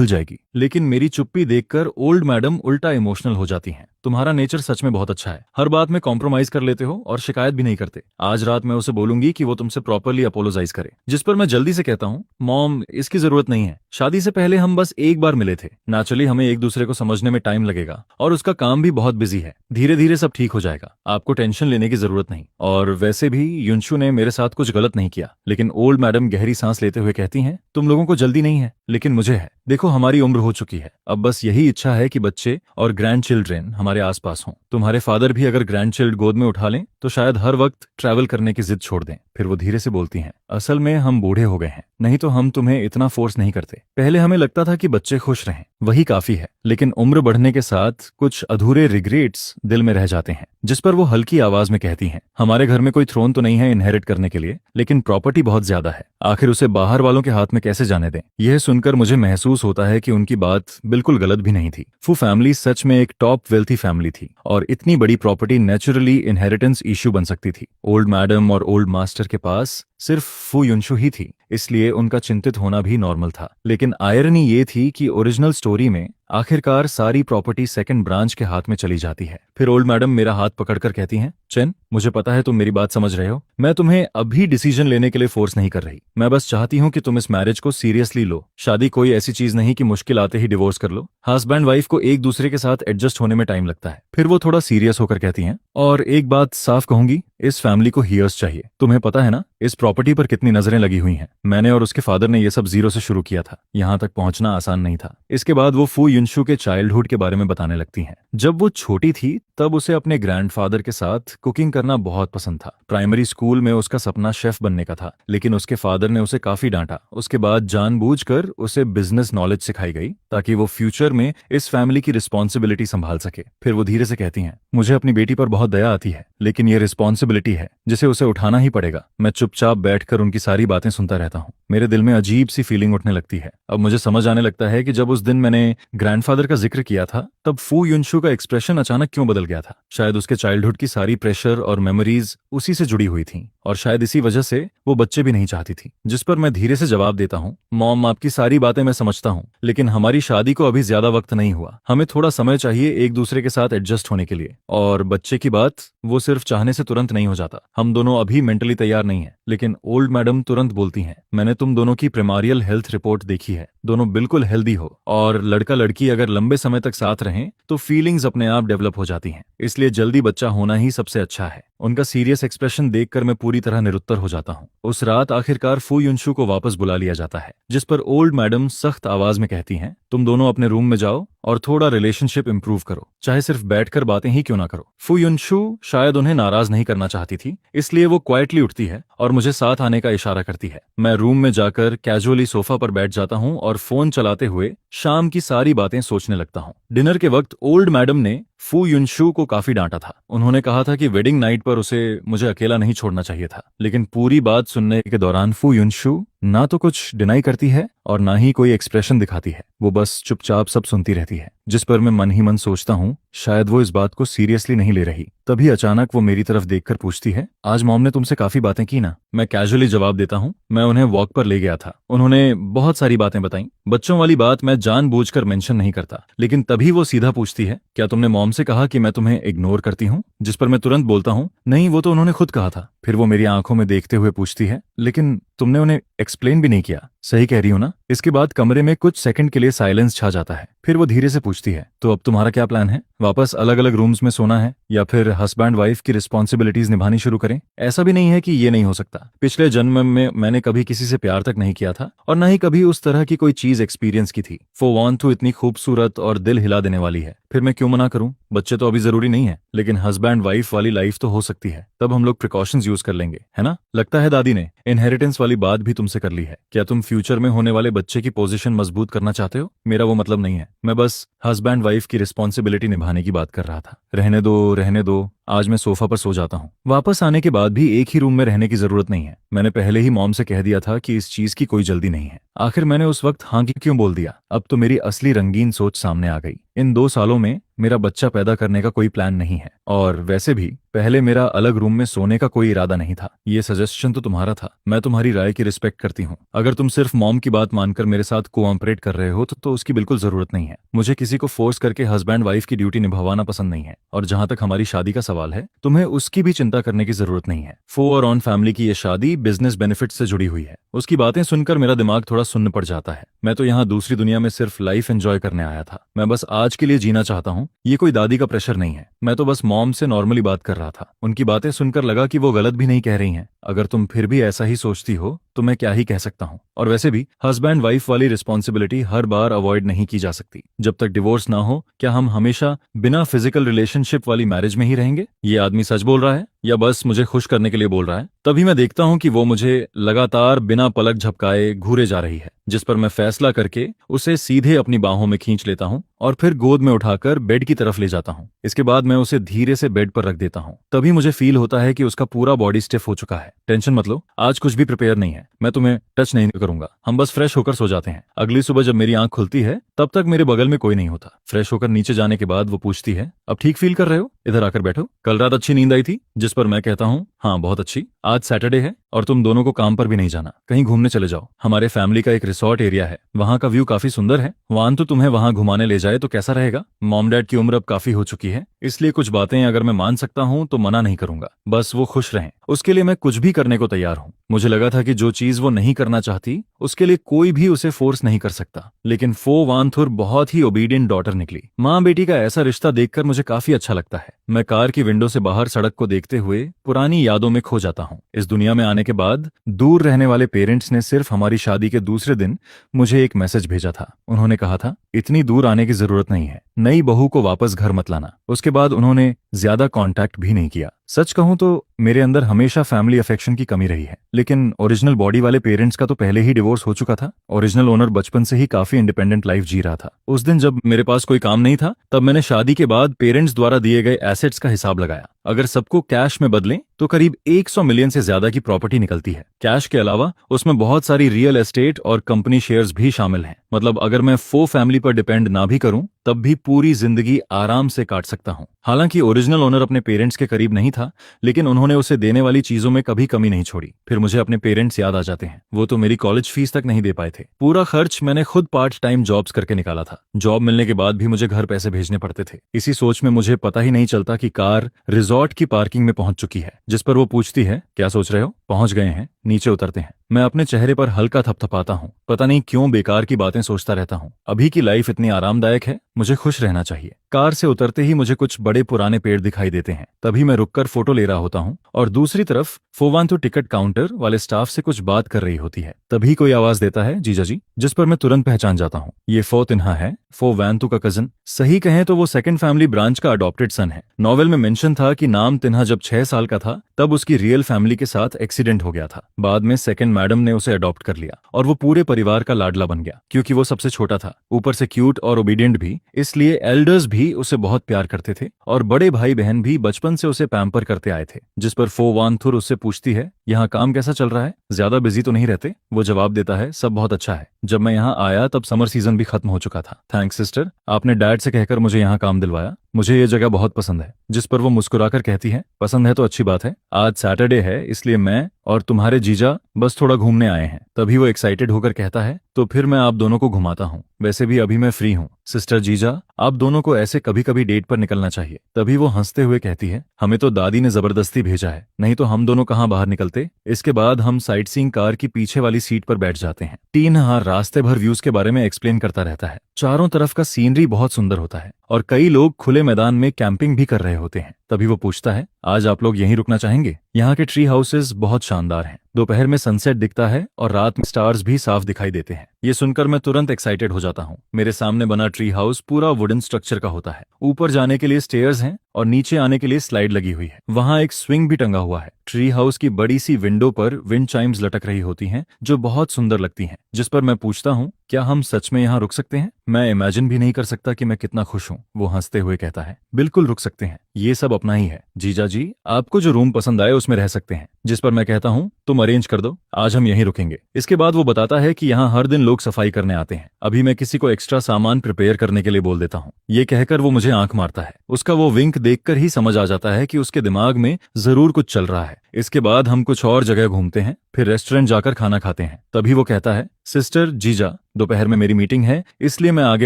जाएगी। लेकिन मेरी चुप्पी देखकर ओल्ड मैडम उल्टा इमोशनल हो जाती हैं। तुम्हारा नेचर सच में बहुत अच्छा है, हर बात में कॉम्प्रोमाइज कर लेते हो और शिकायत भी नहीं करते। आज रात मैं उसे बोलूंगी कि वो तुमसे प्रॉपरली अपोलोजाइज करे। जिस पर मैं जल्दी से कहता हूँ, मॉम, इसकी जरूरत नहीं है, शादी से पहले हम बस एक बार मिले थे, नेचुरली हमें एक दूसरे को समझने में टाइम लगेगा और उसका काम भी बहुत बिजी है, धीरे धीरे सब ठीक हो जाएगा, आपको टेंशन लेने की जरूरत नहीं। और वैसे भी युनशु ने मेरे साथ कुछ गलत नहीं किया। लेकिन ओल्ड मैडम गहरी सांस लेते हुए कहती हैं, तुम लोगों को जल्दी नहीं है, लेकिन मुझे है। देखो, हमारी उम्र हो चुकी है, अब बस यही इच्छा है कि बच्चे और ग्रैंड चिल्ड्रेन हमारे आसपास हों। तुम्हारे फादर भी अगर ग्रैंड चिल्ड गोद में उठा लें तो शायद हर वक्त ट्रैवल करने की जिद छोड़ दें। फिर वो धीरे से बोलती हैं, असल में हम बूढ़े हो गए हैं, नहीं तो हम तुम्हें इतना फोर्स नहीं करते। पहले हमें लगता था कि बच्चे खुश रहें, वही काफी है, लेकिन उम्र बढ़ने के साथ कुछ अधूरे रिग्रेट्स दिल में रह जाते हैं। जिस पर वो हल्की आवाज में कहती हैं, हमारे घर में कोई थ्रोन तो नहीं है इनहेरिट करने के लिए, लेकिन प्रॉपर्टी बहुत ज्यादा है, आखिर उसे बाहर वालों के हाथ में कैसे जाने दें? यह सुनकर मुझे महसूस होता है कि उनकी बात बिल्कुल गलत भी नहीं थी। फू फैमिली सच में एक टॉप वेल्थी फैमिली थी और इतनी बड़ी प्रॉपर्टी नेचुरली इनहेरिटेंस इश्यू बन सकती थी। ओल्ड मैडम और ओल्ड मास्टर के पास सिर्फ फू युनशु ही थी, इसलिए उनका चिंतित होना भी नॉर्मल था। लेकिन आयरनी ये थी कि ओरिजिनल स्टोरी में आखिरकार सारी प्रॉपर्टी सेकंड ब्रांच के हाथ में चली जाती है। फिर ओल्ड मैडम मेरा हाथ पकड़कर कहती हैं, चेन, मुझे पता है तुम मेरी बात समझ रहे हो, मैं तुम्हें अभी डिसीजन लेने के लिए फोर्स नहीं कर रही, मैं बस चाहती हूँ कि तुम इस मैरिज को सीरियसली लो। शादी कोई ऐसी चीज नहीं कि मुश्किल आते ही डिवोर्स कर लो। हस्बैंड वाइफ को एक दूसरे के साथ एडजस्ट होने में टाइम लगता है। फिर वो थोड़ा सीरियस होकर कहती हैं, और एक बात साफ कहूंगी, इस फैमिली को हीयर्स चाहिए। तुम्हें पता है ना इस प्रॉपर्टी पर कितनी नजरें लगी हुई हैं। मैंने और उसके फादर ने ये सब जीरो से शुरू किया था, यहाँ तक पहुंचना आसान नहीं था। इसके बाद वो फू युनशु के चाइल्डहुड के बारे में बताने लगती हैं। जब वो छोटी थी तब उसे अपने ग्रैंडफादर के साथ कुकिंग करना बहुत पसंद था। प्राइमरी स्कूल में उसका सपना शेफ बनने का था, लेकिन उसके फादर ने उसे काफी डांटा। उसके बाद जानबूझकर उसे बिजनेस नॉलेज सिखाई गई ताकि वो फ्यूचर में इस फैमिली की रिस्पॉन्सिबिलिटी संभाल सके। फिर वो धीरे से कहती हैं, मुझे अपनी बेटी पर बहुत दया आती है, लेकिन ये रिस्पॉन्सिबिलिटी है जिसे उसे उठाना ही पड़ेगा। मैं चुपचाप बैठकर उनकी सारी बातें सुनता रहता हूँ। मेरे दिल में अजीब सी फीलिंग उठने लगती है। अब मुझे समझ आने लगता है कि जब उस दिन मैंने ग्रैंडफादर का जिक्र किया था तब फू युनशु का एक्सप्रेशन अचानक क्यों बदल गया था। शायद उसके चाइल्डहुड की सारी प्रेशर और मेमोरीज उसी से जुड़ी हुई थी, और शायद इसी वजह से वो बच्चे भी नहीं चाहती थी। जिस पर मैं धीरे से जवाब देता हूँ, मॉम, आपकी सारी बातें मैं समझता हूँ, लेकिन हमारी शादी को अभी ज्यादा वक्त नहीं हुआ, हमें थोड़ा समय चाहिए एक दूसरे के साथ एडजस्ट होने के लिए। और बच्चे की बात, वो सिर्फ चाहने से तुरंत नहीं हो जाता, हम दोनों अभी मेंटली तैयार नहीं है। लेकिन ओल्ड मैडम तुरंत बोलती हैं, मैंने तुम दोनों की प्राइमरियल हेल्थ रिपोर्ट देखी है, दोनों बिल्कुल हेल्दी हो, और लड़का लड़की अगर लंबे समय तक साथ रहें रहें तो फीलिंग्स अपने आप डेवलप हो जाती हैं, इसलिए जल्दी बच्चा होना ही सबसे अच्छा है। उनका सीरियस एक्सप्रेशन देखकर मैं पूरी तरह निरुत्तर हो जाता हूँ। उस रात आखिरकार फू युनशु को वापस बुला लिया जाता है, जिस पर ओल्ड मैडम सख्त आवाज में कहती हैं, तुम दोनों अपने रूम में जाओ और थोड़ा रिलेशनशिप इंप्रूव करो, चाहे सिर्फ बैठकर बातें ही क्यों ना करो। फू युनशु शायद उन्हें नाराज नहीं करना चाहती थी, इसलिए वो क्वाइटली उठती है और मुझे साथ आने का इशारा करती है। मैं रूम में जाकर कैजुअली सोफा पर बैठ जाता हूँ और फोन चलाते हुए शाम की सारी बातें सोचने लगता हूँ। डिनर के वक्त ओल्ड मैडम ने फू युनशु को काफी डांटा था। उन्होंने कहा था कि वेडिंग नाइट पर उसे मुझे अकेला नहीं छोड़ना चाहिए था, लेकिन पूरी बात सुनने के दौरान फू युनशु ना तो कुछ डिनाई करती है और ना ही कोई एक्सप्रेशन दिखाती है। वो बस चुपचाप सब सुनती रहती है, जिस पर मैं मन ही मन सोचता हूँ शायद वो इस बात को सीरियसली नहीं ले रही। तभी अचानक वो मेरी तरफ देखकर पूछती है, आज मॉम ने तुमसे काफी बातें की ना? मैं कैजुअली जवाब देता हूँ, मैं उन्हें वॉक पर ले गया था, उन्होंने बहुत सारी बातें बताई। बच्चों वाली बात मैं जानबूझकर मेंशन नहीं करता, लेकिन तभी वो सीधा पूछती है, क्या तुमने मॉम से कहा कि मैं तुम्हें इग्नोर करती हूँ? जिस पर मैं तुरंत बोलता हूँ, नहीं, वो तो उन्होंने खुद कहा था। फिर वो मेरी आंखों में देखते हुए पूछती है, लेकिन तुमने उन्हें एक्सप्लेन भी नहीं किया, सही कह रही हो ना? इसके बाद कमरे में कुछ सेकंड के लिए साइलेंस छा जाता है। फिर वो धीरे से पूछती है, तो अब तुम्हारा क्या प्लान है? वापस अलग अलग रूम्स में सोना है या फिर हस्बैंड वाइफ की रिस्पॉन्सिबिलिटीज निभानी शुरू करें? ऐसा भी नहीं है कि ये नहीं हो सकता। पिछले जन्म में मैंने कभी किसी से प्यार तक नहीं किया था और न ही कभी उस तरह की कोई चीज एक्सपीरियंस की थी। फो वॉन तो इतनी खूबसूरत और दिल हिला देने वाली है, फिर मैं क्यों मना करूं? बच्चे तो अभी जरूरी नहीं है, लेकिन हस्बैंड वाइफ वाली लाइफ तो हो सकती है। तब हम लोग प्रिकॉशंस यूज कर लेंगे, है ना? लगता है दादी ने इनहेरिटेंस वाली बात भी तुमसे कर ली है। क्या तुम फ्यूचर में होने वाले बच्चे की पोजीशन मजबूत करना चाहते हो? मेरा वो मतलब नहीं है, मैं बस हस्बैंड वाइफ की रिस्पॉन्सिबिलिटी निभाने की बात कर रहा था। रहने दो, रहने दो, आज मैं सोफा पर सो जाता हूँ। वापस आने के बाद भी एक ही रूम में रहने की जरूरत नहीं है। मैंने पहले ही मॉम से कह दिया था कि इस चीज की कोई जल्दी नहीं है। आखिर मैंने उस वक्त हाँ क्यों बोल दिया? अब तो मेरी असली रंगीन सोच सामने आ गई। इन 2 सालों में मेरा बच्चा पैदा करने का कोई प्लान नहीं है, और वैसे भी पहले मेरा अलग रूम में सोने का कोई इरादा नहीं था। ये सजेशन तो तुम्हारा था, मैं तुम्हारी राय की रिस्पेक्ट करती हूँ। अगर तुम सिर्फ मॉम की बात मानकर मेरे साथ कोऑपरेट कर रहे हो तो उसकी बिल्कुल जरूरत नहीं है। मुझे किसी को फोर्स करके हस्बैंड वाइफ की ड्यूटी निभाना पसंद नहीं है, और जहां तक हमारी शादी का सवाल है, तुम्हें उसकी भी चिंता करने की जरूरत नहीं है। फो और ऑन फैमिली की ये शादी बिजनेस बेनिफिट से जुड़ी हुई है। उसकी बातें सुनकर मेरा दिमाग थोड़ा सुन्न पड़ जाता है। मैं तो यहाँ दूसरी दुनिया में सिर्फ लाइफ एंजॉय करने आया था। मैं बस आज के लिए जीना चाहता हूँ। ये कोई दादी का प्रेशर नहीं है, मैं तो बस मॉम से नॉर्मली बात कर रहा था। उनकी बातें सुनकर लगा कि वो गलत भी नहीं कह रही हैं। अगर तुम फिर भी ऐसा ही सोचती हो तो मैं क्या ही कह सकता हूँ। और वैसे भी हस्बैंड वाइफ वाली रिस्पॉन्सिबिलिटी हर बार अवॉइड नहीं की जा सकती। जब तक डिवोर्स ना हो, क्या हम हमेशा बिना फिजिकल रिलेशनशिप वाली मैरिज में ही रहेंगे? ये आदमी सच बोल रहा है या बस मुझे खुश करने के लिए बोल रहा है? तभी मैं देखता हूँ कि वो मुझे लगातार बिना पलक झपकाए घूरे जा रही है, जिस पर मैं फैसला करके उसे सीधे अपनी बाहों में खींच लेता हूँ और फिर गोद में उठाकर बेड की तरफ ले जाता हूँ। इसके बाद मैं उसे धीरे से बेड पर रख देता हूँ। तभी मुझे फील होता है कि उसका पूरा बॉडी स्टिफ हो चुका है। टेंशन मत लो, आज कुछ भी प्रिपेयर नहीं है, मैं तुम्हें टच नहीं करूंगा। हम बस फ्रेश होकर सो जाते हैं। अगली सुबह जब मेरी आंख खुलती है तब तक मेरे बगल में कोई नहीं होता। फ्रेश होकर नीचे जाने के बाद वो पूछती है, अब ठीक फील कर रहे हो? इधर आकर बैठो। कल रात अच्छी नींद आई थी? जिस पर मैं कहता हूँ, हाँ बहुत अच्छी। आज सैटरडे है और तुम दोनों को काम पर भी नहीं जाना, कहीं घूमने चले जाओ। हमारे फैमिली का एक रिसोर्ट एरिया है, वहाँ का व्यू काफी सुंदर है। वान तो तुम्हें वहाँ घुमाने ले जाए तो कैसा रहेगा? मॉम डैड की उम्र अब काफी हो चुकी है, इसलिए कुछ बातें अगर मैं मान सकता हूँ तो मना नहीं करूंगा। बस वो खुश रहें, उसके लिए मैं कुछ भी करने को तैयार हूँ। मुझे लगा था कि जो चीज वो नहीं करना चाहती उसके लिए कोई भी उसे फोर्स नहीं कर सकता, लेकिन फो वानथुर बहुत ही ओबीडियंट डॉटर निकली। माँ बेटी का ऐसा रिश्ता देखकर मुझे काफी अच्छा लगता है। मैं कार की विंडो से बाहर सड़क को देखते हुए पुरानी यादों में खो जाता हूँ। इस दुनिया में आने के बाद दूर रहने वाले पेरेंट्स ने सिर्फ हमारी शादी के दूसरे दिन मुझे एक मैसेज भेजा था। उन्होंने कहा था, इतनी दूर आने की जरूरत नहीं है, नई बहू को वापस घर मत लाना। उसके बाद उन्होंने ज्यादा कांटेक्ट भी नहीं किया। सच कहूं तो मेरे अंदर हमेशा फैमिली अफेक्शन की कमी रही है, लेकिन ओरिजिनल बॉडी वाले पेरेंट्स का तो पहले ही डिवोर्स हो चुका था। ओरिजिनल ओनर बचपन से ही काफी इंडिपेंडेंट लाइफ जी रहा था। उस दिन जब मेरे पास कोई काम नहीं था, तब मैंने शादी के बाद पेरेंट्स द्वारा दिए गए एसेट्स का हिसाब लगाया। अगर सबको कैश में बदलें तो करीब 100 मिलियन से ज्यादा की प्रॉपर्टी निकलती है। कैश के अलावा उसमें बहुत सारी रियल एस्टेट और कंपनी शेयर्स भी शामिल हैं। मतलब अगर मैं फो फैमिली पर डिपेंड ना भी करूं तब भी पूरी जिंदगी आराम से काट सकता हूं। हालांकि ओरिजिनल ओनर अपने पेरेंट्स के करीब नहीं था, लेकिन उन्होंने उसे देने वाली चीजों में कभी कमी नहीं छोड़ी। फिर मुझे अपने पेरेंट्स याद आ जाते हैं। वो तो मेरी कॉलेज फीस तक नहीं दे पाए थे। पूरा खर्च मैंने खुद पार्ट टाइम जॉब्स करके निकाला था। जॉब मिलने के बाद भी मुझे घर पैसे भेजने पड़ते थे। इसी सोच में मुझे पता ही नहीं चलता कि कार रिजॉर्ट की पार्किंग में पहुंच चुकी है, जिस पर वो पूछती है, क्या सोच रहे हो? पहुंच गए हैं, नीचे उतरते हैं। मैं अपने चेहरे पर हल्का थपथपाता हूँ। पता नहीं क्यों बेकार की बातें सोचता रहता हूँ। अभी की लाइफ इतनी आरामदायक है, मुझे खुश रहना चाहिए। कार से उतरते ही मुझे कुछ बड़े पुराने पेड़ दिखाई देते हैं। तभी मैं रुककर फोटो ले रहा होता हूँ और दूसरी तरफ फोवांतु टिकट काउंटर वाले स्टाफ से कुछ बात कर रही होती है। तभी कोई आवाज देता है, जीजा जी, जिस पर मैं तुरंत पहचान जाता हूँ। ये फो तिन्हा है, फो वैंतु का कजन। सही कहें तो वो सेकंड फैमिली ब्रांच का अडॉप्टेड सन है। नॉवेल में मेंशन था कि नाम तिन्हा जब 6 साल का था तब उसकी रियल फैमिली के साथ एक्सीडेंट हो गया था। बाद में सेकंड मैडम ने उसे अडॉप्ट कर लिया और वो पूरे परिवार का लाडला बन गया क्योंकि वो सबसे छोटा था, ऊपर से क्यूट और ओबीडियंट भी, इसलिए एल्डर्स भी उसे बहुत प्यार करते थे और बड़े भाई बहन भी बचपन से उसे पैम्पर करते आए थे। जिस पर फो वानथुर उससे पूछती है, यहाँ काम कैसा चल रहा है, ज्यादा बिजी तो नहीं रहते? वो जवाब देता है, सब बहुत अच्छा है। जब मैं यहाँ आया तब समर सीजन भी खत्म हो चुका था। थैंक्स सिस्टर, आपने डैड से कहकर मुझे यहाँ काम दिलवाया। मुझे ये जगह बहुत पसंद है। जिस पर वो मुस्कुराकर कहती है, पसंद है तो अच्छी बात है। आज सैटरडे है इसलिए मैं और तुम्हारे जीजा बस थोड़ा घूमने आए हैं। तभी वो एक्साइटेड होकर कहता है, तो फिर मैं आप दोनों को घुमाता हूँ। वैसे भी अभी मैं फ्री हूँ। सिस्टर जीजा, आप दोनों को ऐसे कभी कभी डेट पर निकलना चाहिए। तभी वो हंसते हुए कहती है, हमें तो दादी ने जबरदस्ती भेजा है, नहीं तो हम दोनों कहाँ बाहर निकलते। इसके बाद हम साइट सीइंग कार की पीछे वाली सीट पर बैठ जाते हैं। टीन रास्ते भर व्यूज के बारे में एक्सप्लेन करता रहता है। चारों तरफ का सीनरी बहुत सुंदर होता है और कई लोग खुले मैदान में कैंपिंग भी कर रहे होते हैं। तभी वो पूछता है, आज आप लोग यहीं रुकना चाहेंगे? यहाँ के ट्री हाउसेस बहुत शानदार हैं। दोपहर में सनसेट दिखता है और रात में स्टार्स भी साफ दिखाई देते हैं। ये सुनकर मैं तुरंत एक्साइटेड हो जाता हूँ। मेरे सामने बना ट्री हाउस पूरा वुडन स्ट्रक्चर का होता है। ऊपर जाने के लिए स्टेयर्स हैं और नीचे आने के लिए स्लाइड लगी हुई है। वहाँ एक स्विंग भी टंगा हुआ है। ट्री हाउस की बड़ी सी विंडो पर विंड चाइम्स लटक रही होती हैं जो बहुत सुंदर लगती हैं। जिस पर मैं पूछता हूँ, क्या हम सच में यहाँ रुक सकते हैं? मैं इमेजिन भी नहीं कर सकता कि मैं कितना खुश हूँ। वो हंसते हुए कहता है, बिल्कुल रुक सकते हैं, ये सब अपना ही है। जीजा जी, आपको जो रूम पसंद आए उसमें रह सकते हैं। जिस पर मैं कहता हूँ, तुम अरेंज कर दो, आज हम यहीं रुकेंगे। इसके बाद वो बताता है कि यहाँ हर दिन लोग सफाई करने आते हैं। अभी मैं किसी को एक्स्ट्रा सामान प्रिपेयर करने के लिए बोल देता हूँ। ये कहकर वो मुझे आंख मारता है। उसका वो विंक देखकर ही समझ आ जाता है कि उसके दिमाग में जरूर कुछ चल रहा है। इसके बाद हम कुछ और जगह घूमते हैं, फिर रेस्टोरेंट जाकर खाना खाते हैं। तभी वो कहता है, सिस्टर जीजा, दोपहर में मेरी मीटिंग है इसलिए मैं आगे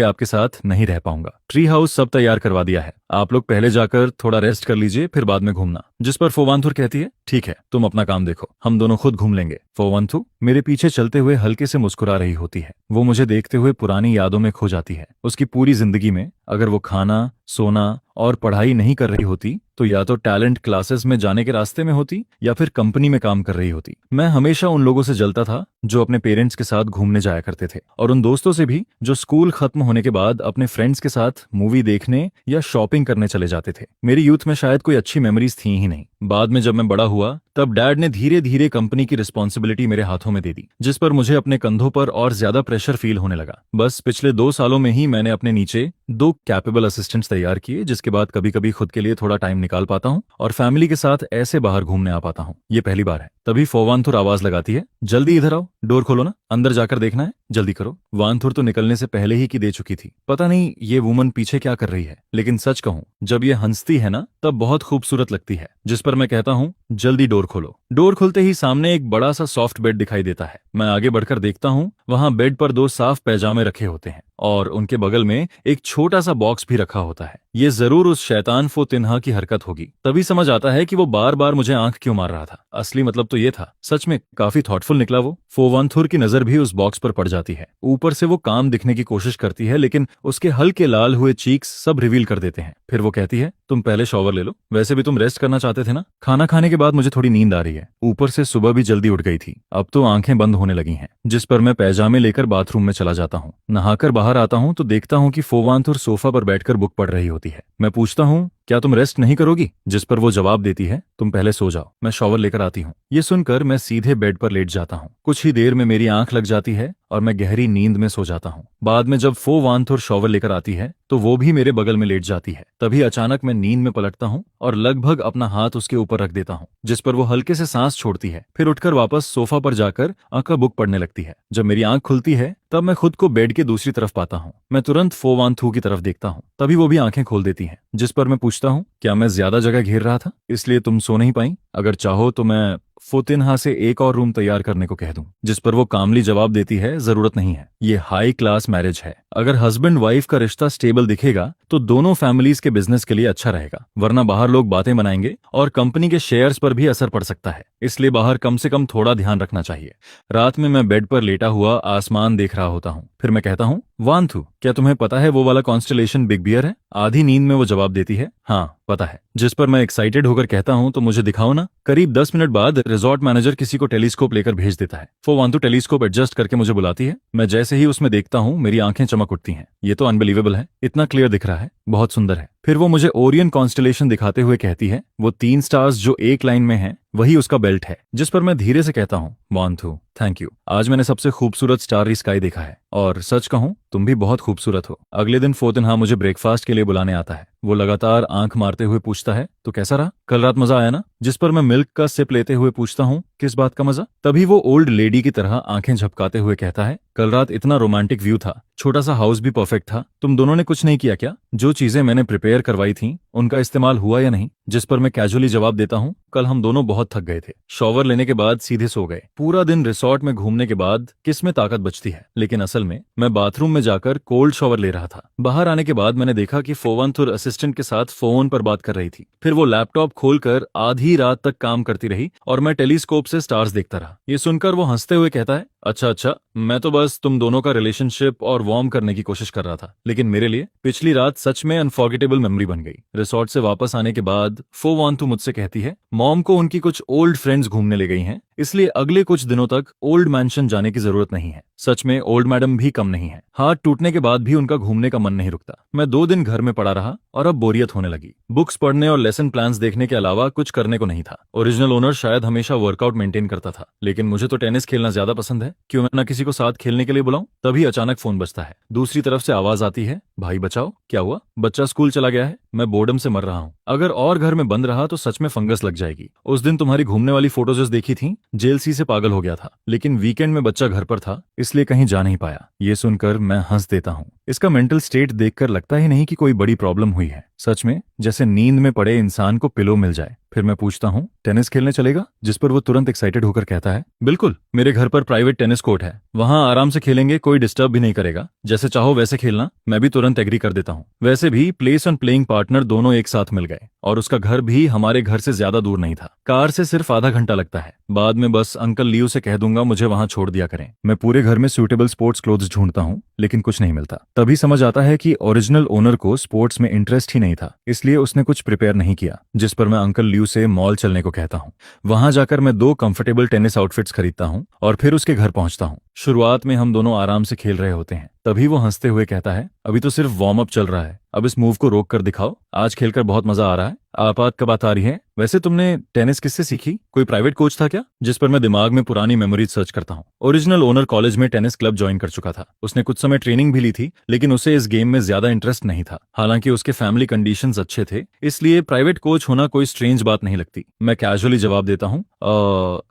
आपके साथ नहीं रह पाऊंगा। ट्री हाउस सब तैयार करवा दिया है, आप लोग पहले जाकर थोड़ा रेस्ट कर लीजिए, फिर बाद में घूमना। जिस पर फोवांथुर कहती है, ठीक है, तुम अपना काम देखो, हम दोनों खुद घूम लेंगे। फोवांथु मेरे पीछे चलते हुए हल्के से मुस्कुरा रही होती है। वो मुझे देखते हुए पुरानी यादों में खो जाती है। उसकी पूरी जिंदगी में अगर वो खाना, सोना और पढ़ाई नहीं कर रही होती तो या तो टैलेंट क्लासेस में जाने के रास्ते में होती या फिर कंपनी में काम कर रही होती। मैं हमेशा उन लोगों से जलता था जो अपने पेरेंट्स के साथ घूमने जाया करते थे और उन दोस्तों से भी जो स्कूल खत्म होने के बाद अपने फ्रेंड्स के साथ मूवी देखने या शॉपिंग करने चले जाते थे। मेरी यूथ में शायद कोई अच्छी मेमोरीज थी ही नहीं। बाद में जब मैं बड़ा हुआ तब डैड ने धीरे धीरे कंपनी की रिस्पॉन्सिबिलिटी मेरे हाथों में दे दी, जिस पर मुझे अपने कंधों पर और ज्यादा प्रेशर फील होने लगा। बस पिछले 2 सालों में ही मैंने अपने नीचे 2 कैपेबल असिस्टेंट्स तैयार किए, जिसके बाद कभी कभी खुद के लिए थोड़ा टाइम निकाल पाता हूँ और फैमिली के साथ ऐसे बाहर घूमने आ पाता हूँ। ये पहली बार है। तभी फोवांथुर आवाज लगाती है, जल्दी इधर आओ, डोर खोलो ना, अंदर जाकर देखना है, जल्दी करो। वानथुर तो निकलने से पहले ही की दे चुकी थी। पता नहीं ये वुमन पीछे क्या कर रही है, लेकिन सच कहूँ जब ये हंसती है ना तब बहुत खूबसूरत लगती है। जिस पर मैं कहता हूँ, जल्दी डोर खोलो। डोर खुलते ही सामने एक बड़ा सा सॉफ्ट बेड दिखाई देता है। मैं आगे बढ़कर देखता हूँ, वहाँ बेड पर 2 साफ पैजामे रखे होते हैं और उनके बगल में एक छोटा सा बॉक्स भी रखा होता है। ये जरूर उस शैतान फो तिन्हा की हरकत होगी। तभी समझ आता है कि वो बार बार मुझे आंख क्यों मार रहा था। असली मतलब तो ये था। सच में काफी थॉटफुल निकला वो। फोवांथुर की नजर भी उस बॉक्स पर पड़ जाती है। ऊपर से वो काम दिखने की कोशिश करती है लेकिन उसके हल्के लाल हुए चीक्स सब रिवील कर देते हैं। फिर वो कहती है, तुम पहले शॉवर ले लो, वैसे भी तुम रेस्ट करना चाहते थे ना। खाना खाने के बाद मुझे थोड़ी नींद आ रही है, ऊपर से सुबह भी जल्दी उठ गई थी, अब तो आंखें बंद होने लगी हैं। जिस पर मैं पैजामे लेकर बाथरूम में चला जाता हूँ। नहाकर बाहर आता हूँ तो देखता हूँ कि फोवांथुर सोफा पर बैठकर बुक पढ़ रही होती है। मैं पूछता हूँ, क्या तुम रेस्ट नहीं करोगी? जिस पर वो जवाब देती है, तुम पहले सो जाओ, मैं शॉवर लेकर आती हूँ। ये सुनकर मैं सीधे बेड पर लेट जाता हूँ। कुछ ही देर में मेरी आंख लग जाती है और मैं गहरी नींद में सो जाता हूँ। बाद में जब फोवांथुर शॉवर लेकर आती है तो वो भी मेरे बगल में लेट जाती है। तभी अचानक मैं नींद में पलटता हूँ और लगभग अपना हाथ उसके ऊपर रख देता हूँ, जिस पर वो हल्के से सांस छोड़ती है। फिर उठकर वापस सोफा पर जाकर का बुक पढ़ने लगती है। जब मेरी आंख खुलती है तब मैं खुद को बेड के दूसरी तरफ पाता हूँ। मैं तुरंत फोवांथु की तरफ देखता हूँ। तभी वो भी आंखें खोल देती हैं। जिस पर मैं पूछता हूँ, क्या मैं ज्यादा जगह घेर रहा था इसलिए तुम सो नहीं पाई? अगर चाहो तो मैं फोतिनहा से एक और रूम तैयार करने को कह दूं, जिस पर वो कामली जवाब देती है जरूरत नहीं है, ये हाई क्लास मैरिज है। अगर हस्बैंड वाइफ का रिश्ता स्टेबल दिखेगा तो दोनों फैमिलीज के बिजनेस के लिए अच्छा रहेगा, वरना बाहर लोग बातें बनाएंगे और कंपनी के शेयर्स पर भी असर पड़ सकता है, इसलिए बाहर कम से कम थोड़ा ध्यान रखना चाहिए। रात में मैं बेड पर लेटा हुआ आसमान देख रहा होता हूँ, फिर मैं कहता हूँ, वांथु, क्या तुम्हें पता है वो वाला कॉन्स्टलेशन बिग बियर है? आधी नींद में वो जवाब देती है, हाँ पता है, जिस पर मैं एक्साइटेड होकर कहता हूँ, तो मुझे दिखाओ ना। करीब 10 मिनट बाद रिजॉर्ट मैनेजर किसी को टेलीस्कोप लेकर भेज देता है। वो वांतु टेलीस्कोप एडजस्ट करके मुझे बुलाती है। मैं जैसे ही उसमें देखता हूँ मेरी आंखें चमक उठती हैं। ये तो अनबिलीवेबल है, इतना क्लियर दिख रहा है, बहुत सुंदर है। फिर वो मुझे ओरियन कॉन्स्टलेशन दिखाते हुए कहती है, वो 3 स्टार्स जो एक लाइन में हैं वही उसका बेल्ट है, जिस पर मैं धीरे से कहता हूँ, वांथु थैंक यू, आज मैंने सबसे खूबसूरत स्टारी स्काई देखा है, और सच कहूँ तुम भी बहुत खूबसूरत हो। अगले दिन फोतिनहा मुझे ब्रेकफास्ट के लिए बुलाने आता है। वो लगातार आंख मारते हुए पूछता है, तो कैसा रहा? कल रात मजा आया ना? जिस पर मैं मिल्क का सिप लेते हुए पूछता हूँ, किस बात का मजा? तभी वो ओल्ड लेडी की तरह आंखें झपकाते हुए कहता है, कल रात इतना रोमांटिक व्यू था, छोटा सा हाउस भी परफेक्ट था, तुम दोनों ने कुछ नहीं किया क्या? जो चीजें मैंने प्रिपेयर करवाई थी उनका इस्तेमाल हुआ या नहीं? जिस पर मैं कैजुअली जवाब देता हूँ, कल हम दोनों बहुत थक गए थे, शॉवर लेने के बाद सीधे सो गए। पूरा दिन रिसोर्ट में घूमने के बाद किस में ताकत बचती है, लेकिन असल में मैं बाथरूम में जाकर कोल्ड शॉवर ले रहा था। बाहर आने के बाद मैंने देखा कि फोवंथुर असिस्टेंट के साथ फोन पर बात कर रही थी। फिर वो लैपटॉप खोलकर आधी रात तक काम करती रही और मैं टेलीस्कोप से स्टार्स देखता रहा। ये सुनकर वो हंसते हुए कहता है, अच्छा, मैं तो बस तुम दोनों का रिलेशनशिप और वार्म करने की कोशिश कर रहा था, लेकिन मेरे लिए पिछली रात सच में अनफॉरगेटेबल मेमोरी बन गई। रिसोर्ट से वापस आने के बाद फोवांतु मुझसे कहती है, मॉम को उनकी कुछ ओल्ड फ्रेंड्स घूमने ले गई हैं, इसलिए अगले कुछ दिनों तक ओल्ड मैंशन जाने की जरूरत नहीं है। सच में ओल्ड मैडम भी कम नहीं है, हाथ टूटने के बाद भी उनका घूमने का मन नहीं रुकता। मैं 2 दिन घर में पड़ा रहा और अब बोरियत होने लगी। बुक्स पढ़ने और लेसन प्लान्स देखने के अलावा कुछ करने को नहीं था। ओरिजिनल ओनर शायद हमेशा वर्कआउट मेंटेन करता था, लेकिन मुझे तो टेनिस खेलना ज्यादा पसंद है, क्यों मैं ना किसी को साथ खेलने के लिए बुलाऊं? तभी अचानक फोन बजता है। दूसरी तरफ से आवाज आती है, भाई बचाओ, क्या हुआ? बच्चा स्कूल चला गया है, मैं बोर्डम से मर रहा हूँ, अगर और घर में बंद रहा तो सच में फंगस लग जाएगी। उस दिन तुम्हारी घूमने वाली फोटोज देखी थी, जेलसी से पागल हो गया था, लेकिन वीकेंड में बच्चा घर पर था इसलिए कहीं जा नहीं पाया। ये सुनकर मैं हंस देता हूँ। इसका मेंटल स्टेट देखकर लगता ही नहीं कि कोई बड़ी प्रॉब्लम हुई है। सच में जैसे नींद में पड़े इंसान को पिलो मिल जाए। फिर मैं पूछता हूँ, टेनिस खेलने चलेगा? जिस पर वो तुरंत एक्साइटेड होकर कहता है, बिल्कुल, मेरे घर पर प्राइवेट टेनिस कोर्ट है, वहां आराम से खेलेंगे, कोई डिस्टर्ब भी नहीं करेगा, जैसे चाहो वैसे खेलना। मैं भी तुरंत एग्री कर देता हूँ। वैसे भी प्लेस और प्लेइंग पार्टनर दोनों एक साथ मिल गए, और उसका घर भी हमारे घर से ज्यादा दूर नहीं था, कार से सिर्फ आधा घंटा लगता है। बाद में बस अंकल लियो से कह दूंगा मुझे वहां छोड़ दिया करें। मैं पूरे घर में सूटेबल स्पोर्ट्स क्लोथ्स ढूंढता हूँ, लेकिन कुछ नहीं मिलता। तभी समझ आता है कि ओरिजिनल ओनर को स्पोर्ट्स में इंटरेस्ट ही नहीं था, इसलिए उसने कुछ प्रिपेयर नहीं किया। जिस पर मैं अंकल लियो से मॉल चलने को कहता हूँ। वहां जाकर मैं 2 कंफर्टेबल टेनिस आउटफिट्स खरीदता हूँ और फिर उसके घर पहुंचता हूँ। शुरुआत में हम दोनों आराम से खेल रहे होते हैं, तभी वो हंसते हुए कहता है, अभी तो सिर्फ वार्म अप चल रहा है, अब इस मूव को रोक कर दिखाओ, आज खेलकर बहुत मजा आ रहा है। आपात कब बात आ रही है? वैसे तुमने टेनिस किससे सीखी? कोई प्राइवेट कोच था क्या? जिस पर मैं दिमाग में पुरानी मेमोरीज सर्च करता हूँ। ओरिजिनल ओनर कॉलेज में टेनिस क्लब ज्वाइन कर चुका था। उसने कुछ समय ट्रेनिंग भी ली थी, लेकिन उसे इस गेम में ज्यादा इंटरेस्ट नहीं था। हालांकि उसके फैमिली कंडीशंस अच्छे थे, इसलिए प्राइवेट कोच होना कोई स्ट्रेंज बात नहीं लगती। मैं कैजुअली जवाब देता हूँ,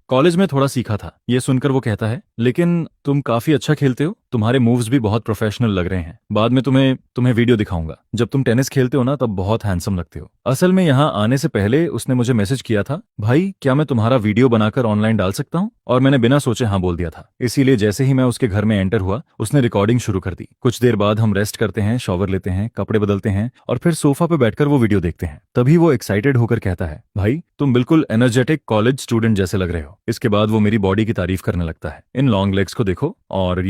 कॉलेज में थोड़ा सीखा था। ये सुनकर वो कहता है, लेकिन तुम काफी अच्छा खेलते हो, तुम्हारे मूव्स भी बहुत प्रोफेशनल लग रहे हैं। बाद में तुम्हें वीडियो दिखाऊंगा। जब तुम टेनिस खेलते हो ना तब बहुत हैंडसम लगते हो। असल में यहाँ आने से पहले उसने मुझे मैसेज किया था, भाई क्या मैं तुम्हारा वीडियो बनाकर ऑनलाइन डाल सकता हूँ? और मैंने बिना सोचे हाँ बोल दिया था। इसीलिए जैसे ही मैं उसके घर में एंटर हुआ, उसने रिकॉर्डिंग शुरू कर दी। कुछ देर बाद हम रेस्ट करते हैं, शॉवर लेते हैं, कपड़े बदलते हैं और फिर सोफा पे बैठकर वो वीडियो देखते हैं। तभी वो एक्साइटेड होकर कहता है, भाई तुम बिल्कुल एनर्जेटिक कॉलेज स्टूडेंट जैसे लग रहे हो। इसके बाद वो मेरी बॉडी की तारीफ करने लगता है, इन लॉन्ग लेग्स को देखो और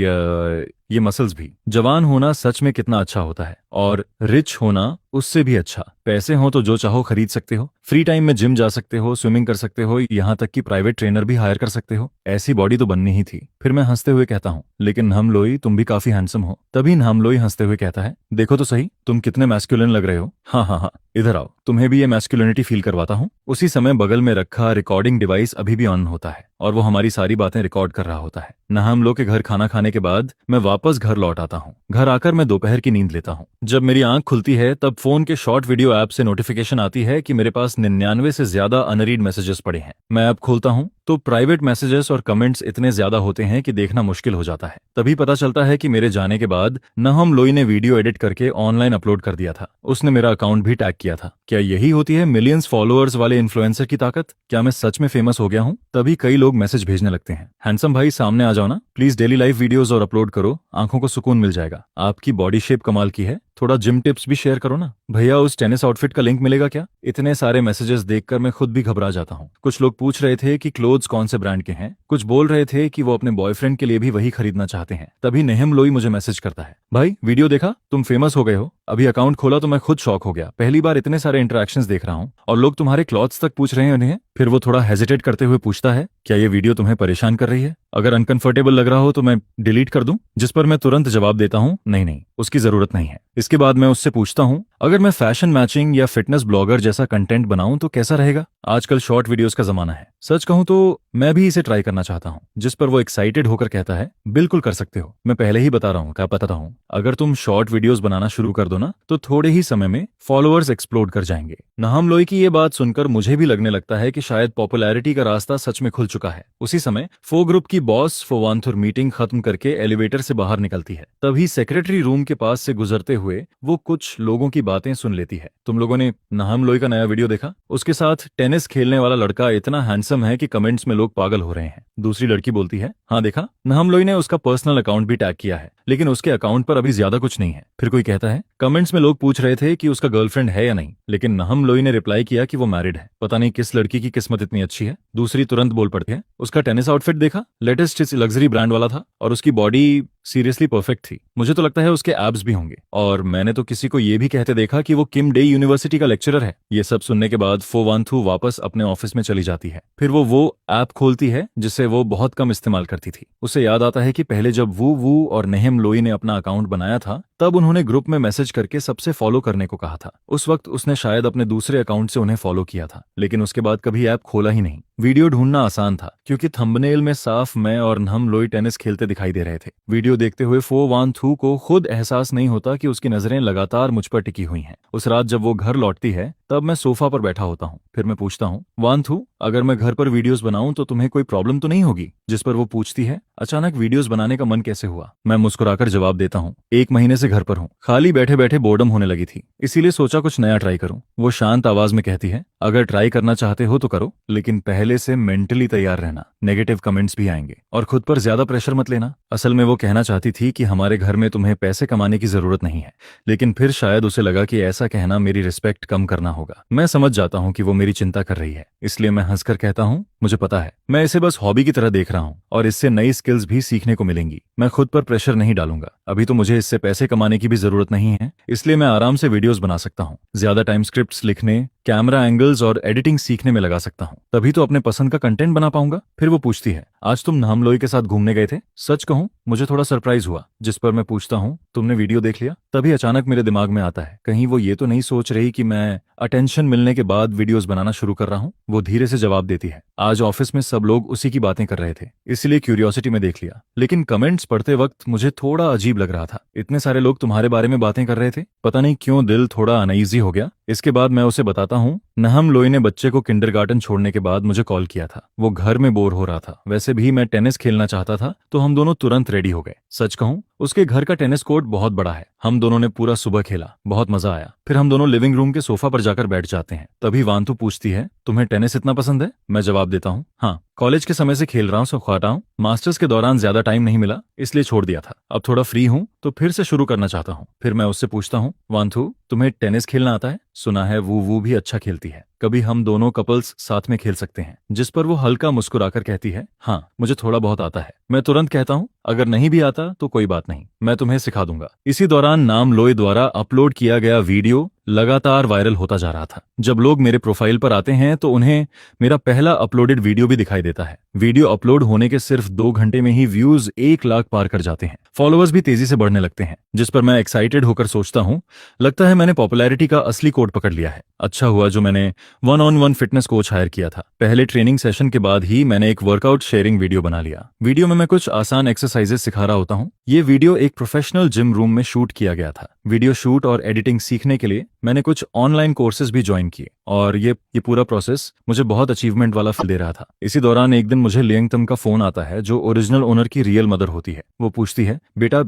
ये मसल्स भी। जवान होना सच में कितना अच्छा होता है, और रिच होना उससे भी अच्छा। पैसे हो तो जो चाहो खरीद सकते हो, फ्री टाइम में जिम जा सकते हो, स्विमिंग कर सकते हो, यहाँ तक कि प्राइवेट ट्रेनर भी हायर कर सकते हो। ऐसी बॉडी तो बननी ही थी। फिर मैं हंसते हुए कहता हूँ, लेकिन नामलोई तुम भी काफी हैंडसम हो। तभी नामलोई हंसते हुए कहता है, देखो तो सही तुम कितने मैस्कुलिन लग रहे हो। हाँ, इधर आओ, तुम्हें भी ये मैस्कुलिनिटी फील करवाता हूँ। उसी समय बगल में रखा रिकॉर्डिंग डिवाइस अभी भी ऑन होता है और वो हमारी सारी बातें रिकॉर्ड कर रहा होता है। हम लोग के घर खाना खाने के बाद मैं वापस घर लौट आता हूँ। घर आकर मैं दोपहर की नींद लेता हूँ। जब मेरी आंख खुलती है तब फोन के शॉर्ट वीडियो ऐप से नोटिफिकेशन आती है कि मेरे पास 99 से ज्यादा अनरीड मैसेजेस पड़े हैं। मैं ऐप खोलता हूँ तो प्राइवेट मैसेजेस और कमेंट्स इतने ज्यादा होते हैं कि देखना मुश्किल हो जाता है। तभी पता चलता है कि मेरे जाने के बाद नहम लोई ने वीडियो एडिट करके ऑनलाइन अपलोड कर दिया था। उसने मेरा अकाउंट भी टैग किया था। क्या यही होती है मिलियंस फॉलोअर्स वाले इन्फ्लुएंसर की ताकत? क्या मैं सच में फेमस हो गया हूँ? तभी कई लोग मैसेज भेजने लगते हैं, हैंडसम भाई सामने आ जाओ ना, प्लीज डेली लाइव वीडियोस और अपलोड करो, आंखों को सुकून मिल जाएगा, आपकी बॉडी शेप कमाल की है, थोड़ा जिम टिप्स भी शेयर करो ना, भैया उस टेनिस आउटफिट का लिंक मिलेगा क्या? इतने सारे मैसेजेस देखकर मैं खुद भी घबरा जाता हूँ। कुछ लोग पूछ रहे थे कि क्लोथ्स कौन से ब्रांड के हैं, कुछ बोल रहे थे कि वो अपने बॉयफ्रेंड के लिए भी वही खरीदना चाहते हैं। तभी नेहम लोई मुझे मैसेज करता है, भाई वीडियो देखा, तुम फेमस हो गए हो। अभी अकाउंट खोला तो मैं खुद शॉक हो गया, पहली बार इतने सारे इंटरेक्शंस देख रहा हूँ और लोग तुम्हारे क्लॉथ्स तक पूछ रहे हैं उन्हें। फिर वो थोड़ा हेजिटेट करते हुए पूछता है, क्या ये वीडियो तुम्हें परेशान कर रही है? अगर अनकंफर्टेबल लग रहा हो तो मैं डिलीट कर दूं? जिस पर मैं तुरंत जवाब देता हूं, नहीं नहीं, उसकी जरूरत नहीं है। इसके बाद मैं उससे पूछता हूं, अगर मैं फैशन मैचिंग या फिटनेस ब्लॉगर जैसा कंटेंट बनाऊं तो कैसा रहेगा? आजकल शॉर्ट वीडियोस का जमाना है, सच कहूं तो मैं भी इसे ट्राई करना चाहता हूं। जिस पर वो एक्साइटेड होकर कहता है, बिल्कुल कर सकते हो, मैं पहले ही बता रहा हूं, क्या पता हूं, अगर तुम शॉर्ट वीडियोस बनाना शुरू कर दो ना तो थोड़े ही समय में फॉलोअर्स एक्सप्लोड कर जाएंगे। नहम लोई की ये बात सुनकर मुझे भी लगने लगता है कि शायद पॉपुलैरिटी का रास्ता सच में खुल चुका है। उसी समय फो ग्रुप की बॉस फोवांथुर मीटिंग खत्म करके एलिवेटर से बाहर निकलती है। तभी सेक्रेटरी रूम के पास से गुजरते हुए वो कुछ लोगों की बातें सुन लेती है। तुम लोगों ने नहम लोई का नया वीडियो देखा? उसके साथ टेनिस खेलने वाला लड़का इतना हैंडसम है कि कमेंट्स में लोग पागल हो रहे हैं। दूसरी लड़की बोलती है, हाँ देखा, नहम लोई ने उसका पर्सनल अकाउंट भी टैग किया है, लेकिन उसके अकाउंट पर अभी ज्यादा कुछ नहीं है। फिर कोई कहता है, कमेंट्स में लोग पूछ रहे थे कि उसका गर्लफ्रेंड है या नहीं, लेकिन नहम लोई ने रिप्लाई किया कि वो मैरिड है। पता नहीं किस लड़की की किस्मत इतनी अच्छी है। दूसरी तुरंत बोल पड़ती है, उसका टेनिस आउटफिट देखा, लेटेस्ट लग्जरी ब्रांड वाला था और उसकी बॉडी सीरियसली परफेक्ट थी, मुझे तो लगता है उसके एब्स भी होंगे। और मैंने तो किसी को ये भी कहते देखा कि वो किम डे यूनिवर्सिटी का लेक्चरर है। ये सब सुनने के बाद फोवांथु वापस अपने ऑफिस में चली जाती है। फिर वो ऐप खोलती है जिसे वो बहुत कम इस्तेमाल करती थी। उसे याद आता है कि पहले जब वू और नेहम लोई ने अपना अकाउंट बनाया था तब उन्होंने ग्रुप में मैसेज करके सबसे फॉलो करने को कहा था। उस वक्त उसने शायद अपने दूसरे अकाउंट से उन्हें फॉलो किया था, लेकिन उसके बाद कभी ऐप खोला ही नहीं। वीडियो ढूंढना आसान था क्योंकि थंबनेल में साफ मैं और नहम लोई टेनिस खेलते दिखाई दे रहे थे। वीडियो देखते हुए फो वान थू को खुद एहसास नहीं होता कि उसकी नजरें लगातार मुझ पर टिकी हुई हैं। उस रात जब वो घर लौटती है तब मैं सोफा पर बैठा होता हूँ। फिर मैं पूछता हूँ, वान थू, अगर मैं घर पर वीडियोस बनाऊं तो तुम्हें कोई प्रॉब्लम तो नहीं होगी? जिस पर वो पूछती है, अचानक वीडियोस बनाने का मन कैसे हुआ? मैं मुस्कुराकर जवाब देता हूँ, 1 महीने से घर पर हूँ, खाली बैठे बैठे बोर्डम होने लगी थी, इसीलिए सोचा कुछ नया ट्राई करूं। वो शांत आवाज में कहती है, अगर ट्राई करना चाहते हो तो करो, लेकिन पहले से मेंटली तैयार रहना, नेगेटिव कमेंट्स भी आएंगे और खुद पर ज्यादा प्रेशर मत लेना। असल में वो कहना चाहती थी कि हमारे घर में तुम्हें पैसे कमाने की जरूरत नहीं है, लेकिन फिर शायद उसे लगा कि ऐसा कहना मेरी रिस्पेक्ट कम करना होगा। मैं समझ जाता हूँ कि वो मेरी चिंता कर रही है, इसलिए मैं हंसकर कहता हूँ, मुझे पता है, मैं इसे बस हॉबी की तरह देख रहा हूँ और इससे नई स्किल्स भी सीखने को मिलेंगी। मैं खुद पर प्रेशर नहीं डालूंगा, अभी तो मुझे इससे पैसे कमाने की भी जरूरत नहीं है, इसलिए मैं आराम से वीडियोस बना सकता हूँ। ज्यादा टाइम स्क्रिप्ट्स लिखने, कैमरा एंगल्स और एडिटिंग सीखने में लगा सकता हूँ, तभी तो अपने पसंद का कंटेंट बना पाऊंगा। फिर वो पूछती है, आज तुम नहम लोई के साथ घूमने गए थे? सच कहूं, मुझे थोड़ा सरप्राइज हुआ। जिस पर मैं पूछता हूँ, तुमने वीडियो देख लिया? तभी अचानक मेरे दिमाग में आता है, कहीं वो ये तो नहीं सोच रही कि मैं अटेंशन मिलने के बाद वीडियोस बनाना शुरू कर रहा हूँ। वो धीरे से जवाब देती है, आज ऑफिस में सब लोग उसी की बातें कर रहे थे, इसलिए क्यूरियोसिटी में देख लिया, लेकिन कमेंट्स पढ़ते वक्त मुझे थोड़ा अजीब लग रहा था। इतने सारे लोग तुम्हारे बारे में बातें कर रहे थे, पता नहीं क्यों दिल थोड़ा अनईजी हो गया। इसके बाद मैं उसे बताता हूँ, नहम लोई ने बच्चे को किंडरगार्टन छोड़ने के बाद मुझे कॉल किया था। वो घर में बोर हो रहा था, वैसे भी मैं टेनिस खेलना चाहता था, तो हम दोनों तुरंत रेडी हो गए। सच कहूं, उसके घर का टेनिस कोर्ट बहुत बड़ा है। हम दोनों ने पूरा सुबह खेला, बहुत मजा आया। फिर हम दोनों लिविंग रूम के सोफा पर जाकर बैठ जाते हैं। तभी वांतु पूछती है, तुम्हें टेनिस इतना पसंद है? मैं जवाब देता हूँ, हाँ, कॉलेज के समय से खेल रहा हूँ, सो ख्वाटा हूँ। मास्टर्स के दौरान ज्यादा टाइम नहीं मिला, इसलिए छोड़ दिया था। अब थोड़ा फ्री हूँ तो फिर से शुरू करना चाहता हूँ। फिर मैं उससे पूछता हूँ, वांथु, तुम्हें टेनिस खेलना आता है? सुना है वो भी अच्छा खेलती है, कभी हम दोनों कपल्स साथ में खेल सकते हैं। जिस पर वो हल्का मुस्कुराकर कहती है, हाँ, मुझे थोड़ा बहुत आता है। मैं तुरंत कहता हूँ, अगर नहीं भी आता तो कोई बात नहीं, मैं तुम्हें सिखा दूंगा। इसी दौरान नाम लोई द्वारा अपलोड किया गया वीडियो लगातार वायरल होता जा रहा था। जब लोग मेरे प्रोफाइल पर आते हैं तो उन्हें मेरा पहला अपलोडेड वीडियो भी दिखाई देता है। वीडियो अपलोड होने के सिर्फ 2 घंटे में ही व्यूज 1 लाख पार कर जाते हैं। फॉलोअर्स भी तेजी से बढ़ने लगते हैं, जिस पर मैं एक्साइटेड होकर सोचता हूँ, लगता है मैंने पॉपुलैरिटी का असली कोड पकड़ लिया है। अच्छा हुआ जो मैंने 1-on-1 फिटनेस कोच हायर किया था। पहले ट्रेनिंग सेशन के बाद ही मैंने एक वर्कआउट शेयरिंग वीडियो बना लिया। वीडियो में मैं कुछ आसान एक्सरसाइजेस सिखा रहा होता हूँ। ये वीडियो एक प्रोफेशनल जिम रूम में शूट किया गया था। वीडियो शूट और एडिटिंग सीखने के लिए मैंने कुछ ऑनलाइन कोर्सेज भी ज्वाइन किए और ये पूरा प्रोसेस मुझे बहुत अचीवमेंट वाला फील दे रहा था। इसी दौरान एक दिन मुझे लियंगतम का फोन आता है, जो ओरिजिनल ओनर की रियल मदर होती है। वो पूछती है, बेटा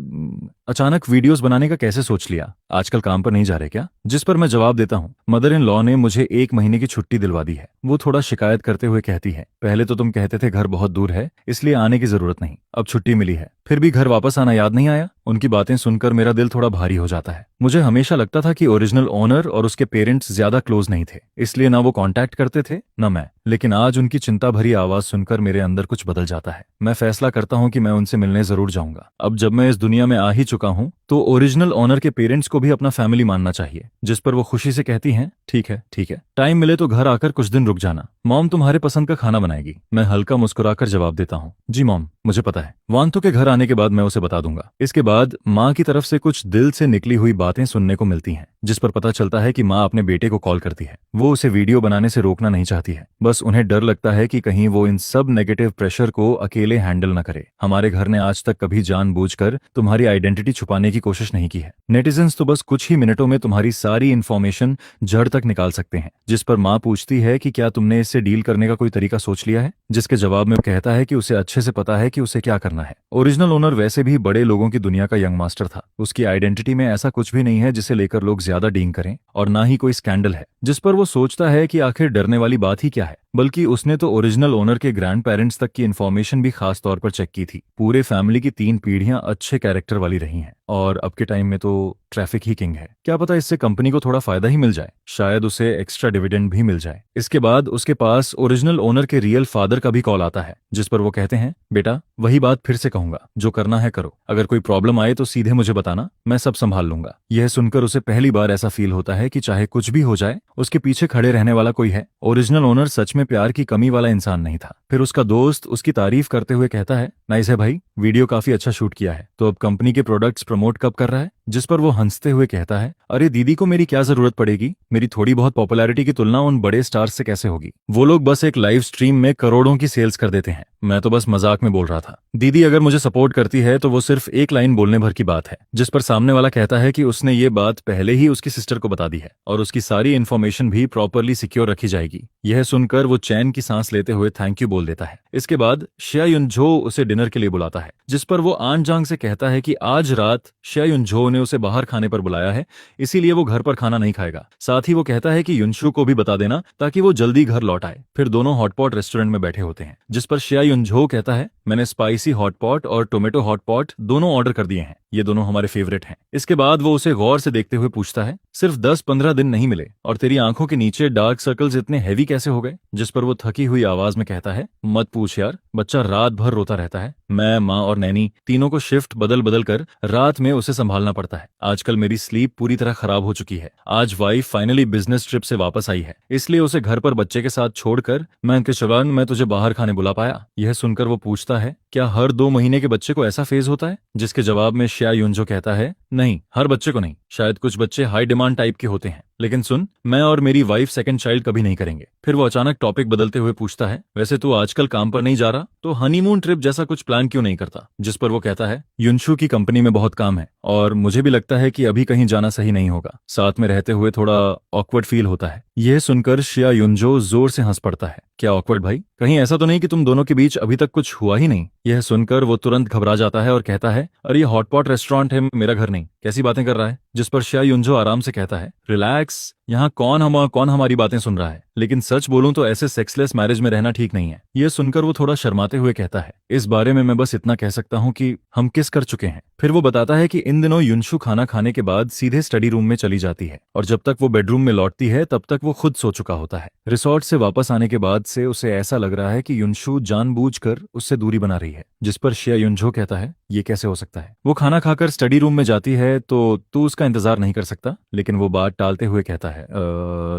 अचानक वीडियोस बनाने का कैसे सोच लिया, आजकल काम पर नहीं जा रहे क्या? जिस पर मैं जवाब देता हूँ, मदर इन लॉ ने मुझे 1 महीने की छुट्टी दिलवा दी है। वो थोड़ा शिकायत करते हुए कहती है, पहले तो तुम कहते थे घर बहुत दूर है इसलिए आने की जरूरत नहीं, अब छुट्टी मिली है फिर भी घर वापस आना याद नहीं आया? उनकी बातें सुनकर मेरा दिल थोड़ा भारी हो जाता है। मुझे हमेशा लगता था कि ओरिजिनल ओनर और उसके पेरेंट्स ज्यादा क्लोज नहीं थे, इसलिए ना वो कांटेक्ट करते थे न मैं। लेकिन आज उनकी चिंता भरी आवाज सुनकर मेरे अंदर कुछ बदल जाता है। मैं फैसला करता हूँ कि मैं उनसे मिलने जरूर जाऊंगा। अब जब मैं इस दुनिया में आ ही चुका हूँ तो ओरिजिनल ओनर के पेरेंट्स को भी अपना फैमिली मानना चाहिए। जिस पर वो खुशी से कहती हैं, ठीक है ठीक है, टाइम मिले तो घर आकर कुछ दिन रुक जाना, मॉम तुम्हारे पसंद का खाना बनाएगी। मैं हल्का मुस्कुराकर जवाब देता हूँ, जी मॉम, मुझे पता है। वांतो के घर आने के बाद मैं उसे बता दूंगा। इसके बाद माँ की तरफ से कुछ दिल से निकली हुई बातें सुनने को मिलती हैं, जिस पर पता चलता है कि माँ अपने बेटे को कॉल करती है। वो उसे वीडियो बनाने से रोकना नहीं चाहती है, बस उन्हें डर लगता है कि कहीं वो इन सब नेगेटिव प्रेशर को अकेले हैंडल न करे। हमारे घर ने आज तक कभी जानबूझकर तुम्हारी आइडेंटिटी छुपाने की कोशिश नहीं की है। नेटिजन्स तो बस कुछ ही मिनटों में तुम्हारी सारी इन्फॉर्मेशन जड़ तक निकाल सकते हैं। जिस पर माँ पूछती है कि क्या तुमने इससे डील करने का कोई तरीका सोच लिया है? जिसके जवाब में कहता है कि उसे अच्छे से पता है कि उसे क्या करना है। ओरिजिनल ओनर वैसे भी बड़े लोगों की दुनिया का यंग मास्टर था। उसकी आइडेंटिटी में ऐसा कुछ भी नहीं है जिसे लेकर लोग ज्यादा डींग करें, और ना ही कोई स्कैंडल है जिस पर वो सोचता है कि आखिर डरने वाली बात ही क्या है। बल्कि उसने तो ओरिजिनल ओनर के ग्रैंड पेरेंट्स तक की इन्फॉर्मेशन भी खास तौर पर चेक की थी। पूरे फैमिली की 3 पीढ़ियां अच्छे कैरेक्टर वाली रही हैं, और अब के टाइम में तो ट्रैफिक ही किंग है। क्या पता इससे कंपनी को थोड़ा फायदा ही मिल जाए, शायद उसे एक्स्ट्रा डिविडेंड भी मिल जाए। इसके बाद उसके पास ओरिजिनल ओनर के रियल फादर का भी कॉल आता है, जिस पर वो कहते हैं, बेटा वही बात फिर से कहूंगा, जो करना है करो, अगर कोई प्रॉब्लम आए तो सीधे मुझे बताना, मैं सब संभाल लूंगा। यह सुनकर उसे पहली बार ऐसा फील होता है कि चाहे कुछ भी हो जाए उसके पीछे खड़े रहने वाला कोई है। ओरिजिनल ओनर सच में प्यार की कमी वाला इंसान नहीं था। फिर उसका दोस्त उसकी तारीफ करते हुए कहता है, नाइस है भाई, वीडियो काफी अच्छा शूट किया है, तो अब कंपनी के प्रोडक्ट्स प्रमोट कब कर रहा है? जिस पर वो हंसते हुए कहता है, अरे दीदी को मेरी क्या जरूरत पड़ेगी, मेरी थोड़ी बहुत पॉपुलैरिटी की तुलना उन बड़े स्टार्स से कैसे होगी? वो लोग बस एक लाइव स्ट्रीम में करोड़ों की सेल्स कर देते हैं, मैं तो बस मजाक में बोल रहा था। दीदी अगर मुझे सपोर्ट करती है तो वो सिर्फ एक लाइन बोलने भर की बात है। जिस पर सामने वाला कहता है कि उसने ये बात पहले ही उसकी सिस्टर को बता दी है और उसकी सारी इन्फॉर्मेशन भी प्रॉपरली सिक्योर रखी जाएगी। यह सुनकर वो चैन की सांस लेते हुए थैंक यू बोल देता है। इसके बाद शिया युनझो उसे डिनर के लिए बुलाता है, जिस पर वो आन जांग से कहता है कि आज रात शिया युनझो ने उसे बाहर खाने पर बुलाया है, इसीलिए वो घर पर खाना नहीं खाएगा। साथ ही वो कहता है कि युनशु को भी बता देना ताकि वो जल्दी घर लौट आए। फिर दोनों हॉटपॉट रेस्टोरेंट में बैठे होते हैं, जिस पर शिया युनझो कहता है, मैंने स्पाइसी हॉटपॉट और टोमेटो हॉटपॉट दोनों ऑर्डर कर दिए हैं, ये दोनों हमारे फेवरेट हैं। इसके बाद वो उसे गौर से देखते हुए पूछता है, सिर्फ 10-15 दिन नहीं मिले और तेरी आंखों के नीचे डार्क सर्कल्स इतने हैवी कैसे हो गए? जिस पर वो थकी हुई आवाज में कहता है, मत पूछ यार, बच्चा रात भर रोता रहता है। मैं, माँ और नैनी तीनों को शिफ्ट बदल बदल कर रात में उसे संभालना पड़ता है। आजकल मेरी स्लीप पूरी तरह खराब हो चुकी है। आज वाइफ फाइनली बिजनेस ट्रिप से वापस आई है, इसलिए उसे घर पर बच्चे के साथ छोड़कर मैं तुझे बाहर खाने बुला पाया। यह सुनकर वो पूछता है, क्या हर 2 महीने के बच्चे को ऐसा फेज होता है? जिसके जवाब में शिया युनझो कहता है, नहीं, हर बच्चे को नहीं, शायद कुछ बच्चे हाई डिमांड टाइप के होते हैं, लेकिन सुन, मैं और मेरी वाइफ सेकंड चाइल्ड कभी नहीं करेंगे। फिर वो अचानक टॉपिक बदलते हुए पूछता है, वैसे तू आजकल काम पर नहीं जा रहा तो हनीमून ट्रिप जैसा कुछ प्लान क्यों नहीं करता? जिस पर वो कहता है, युनशु की कंपनी में बहुत काम है और मुझे भी लगता है कि अभी कहीं जाना सही नहीं होगा, साथ में रहते हुए थोड़ा ऑकवर्ड फील होता है। यह सुनकर शिया युनझो जोर से हंस पड़ता है, क्या ऑकवर्ड भाई? कहीं ऐसा तो नहीं कि तुम दोनों के बीच अभी तक कुछ हुआ ही नहीं? यह सुनकर वो तुरंत घबरा जाता है और कहता है, अरे ये हॉटपॉट रेस्टोरेंट है, मेरा घर नहीं, कैसी बातें कर रहा है? जिस पर शिया युनझो आराम से कहता है, रिलैक्स, यहाँ कौन हमारी बातें सुन रहा है, लेकिन सच बोलूं तो ऐसे सेक्सलेस मैरिज में रहना ठीक नहीं है। यह सुनकर वो थोड़ा शर्माते हुए कहता है, इस बारे में मैं बस इतना कह सकता हूँ कि हम किस कर चुके हैं। फिर वो बताता है कि इन दिनों युनशु खाना खाने के बाद सीधे स्टडी रूम में चली जाती है और जब तक वो बेडरूम में लौटती है तब तक वो खुद सो चुका होता है। रिसोर्ट से वापस आने के बाद से उसे ऐसा लग रहा है कि युनशु जानबूझकर उससे दूरी बना रही है। जिस पर शिया युनझो कहता है, ये कैसे हो सकता है? वो खाना खाकर स्टडी रूम में जाती है तो तू उसका इंतजार नहीं कर सकता? लेकिन वो बात टालते हुए कहता है,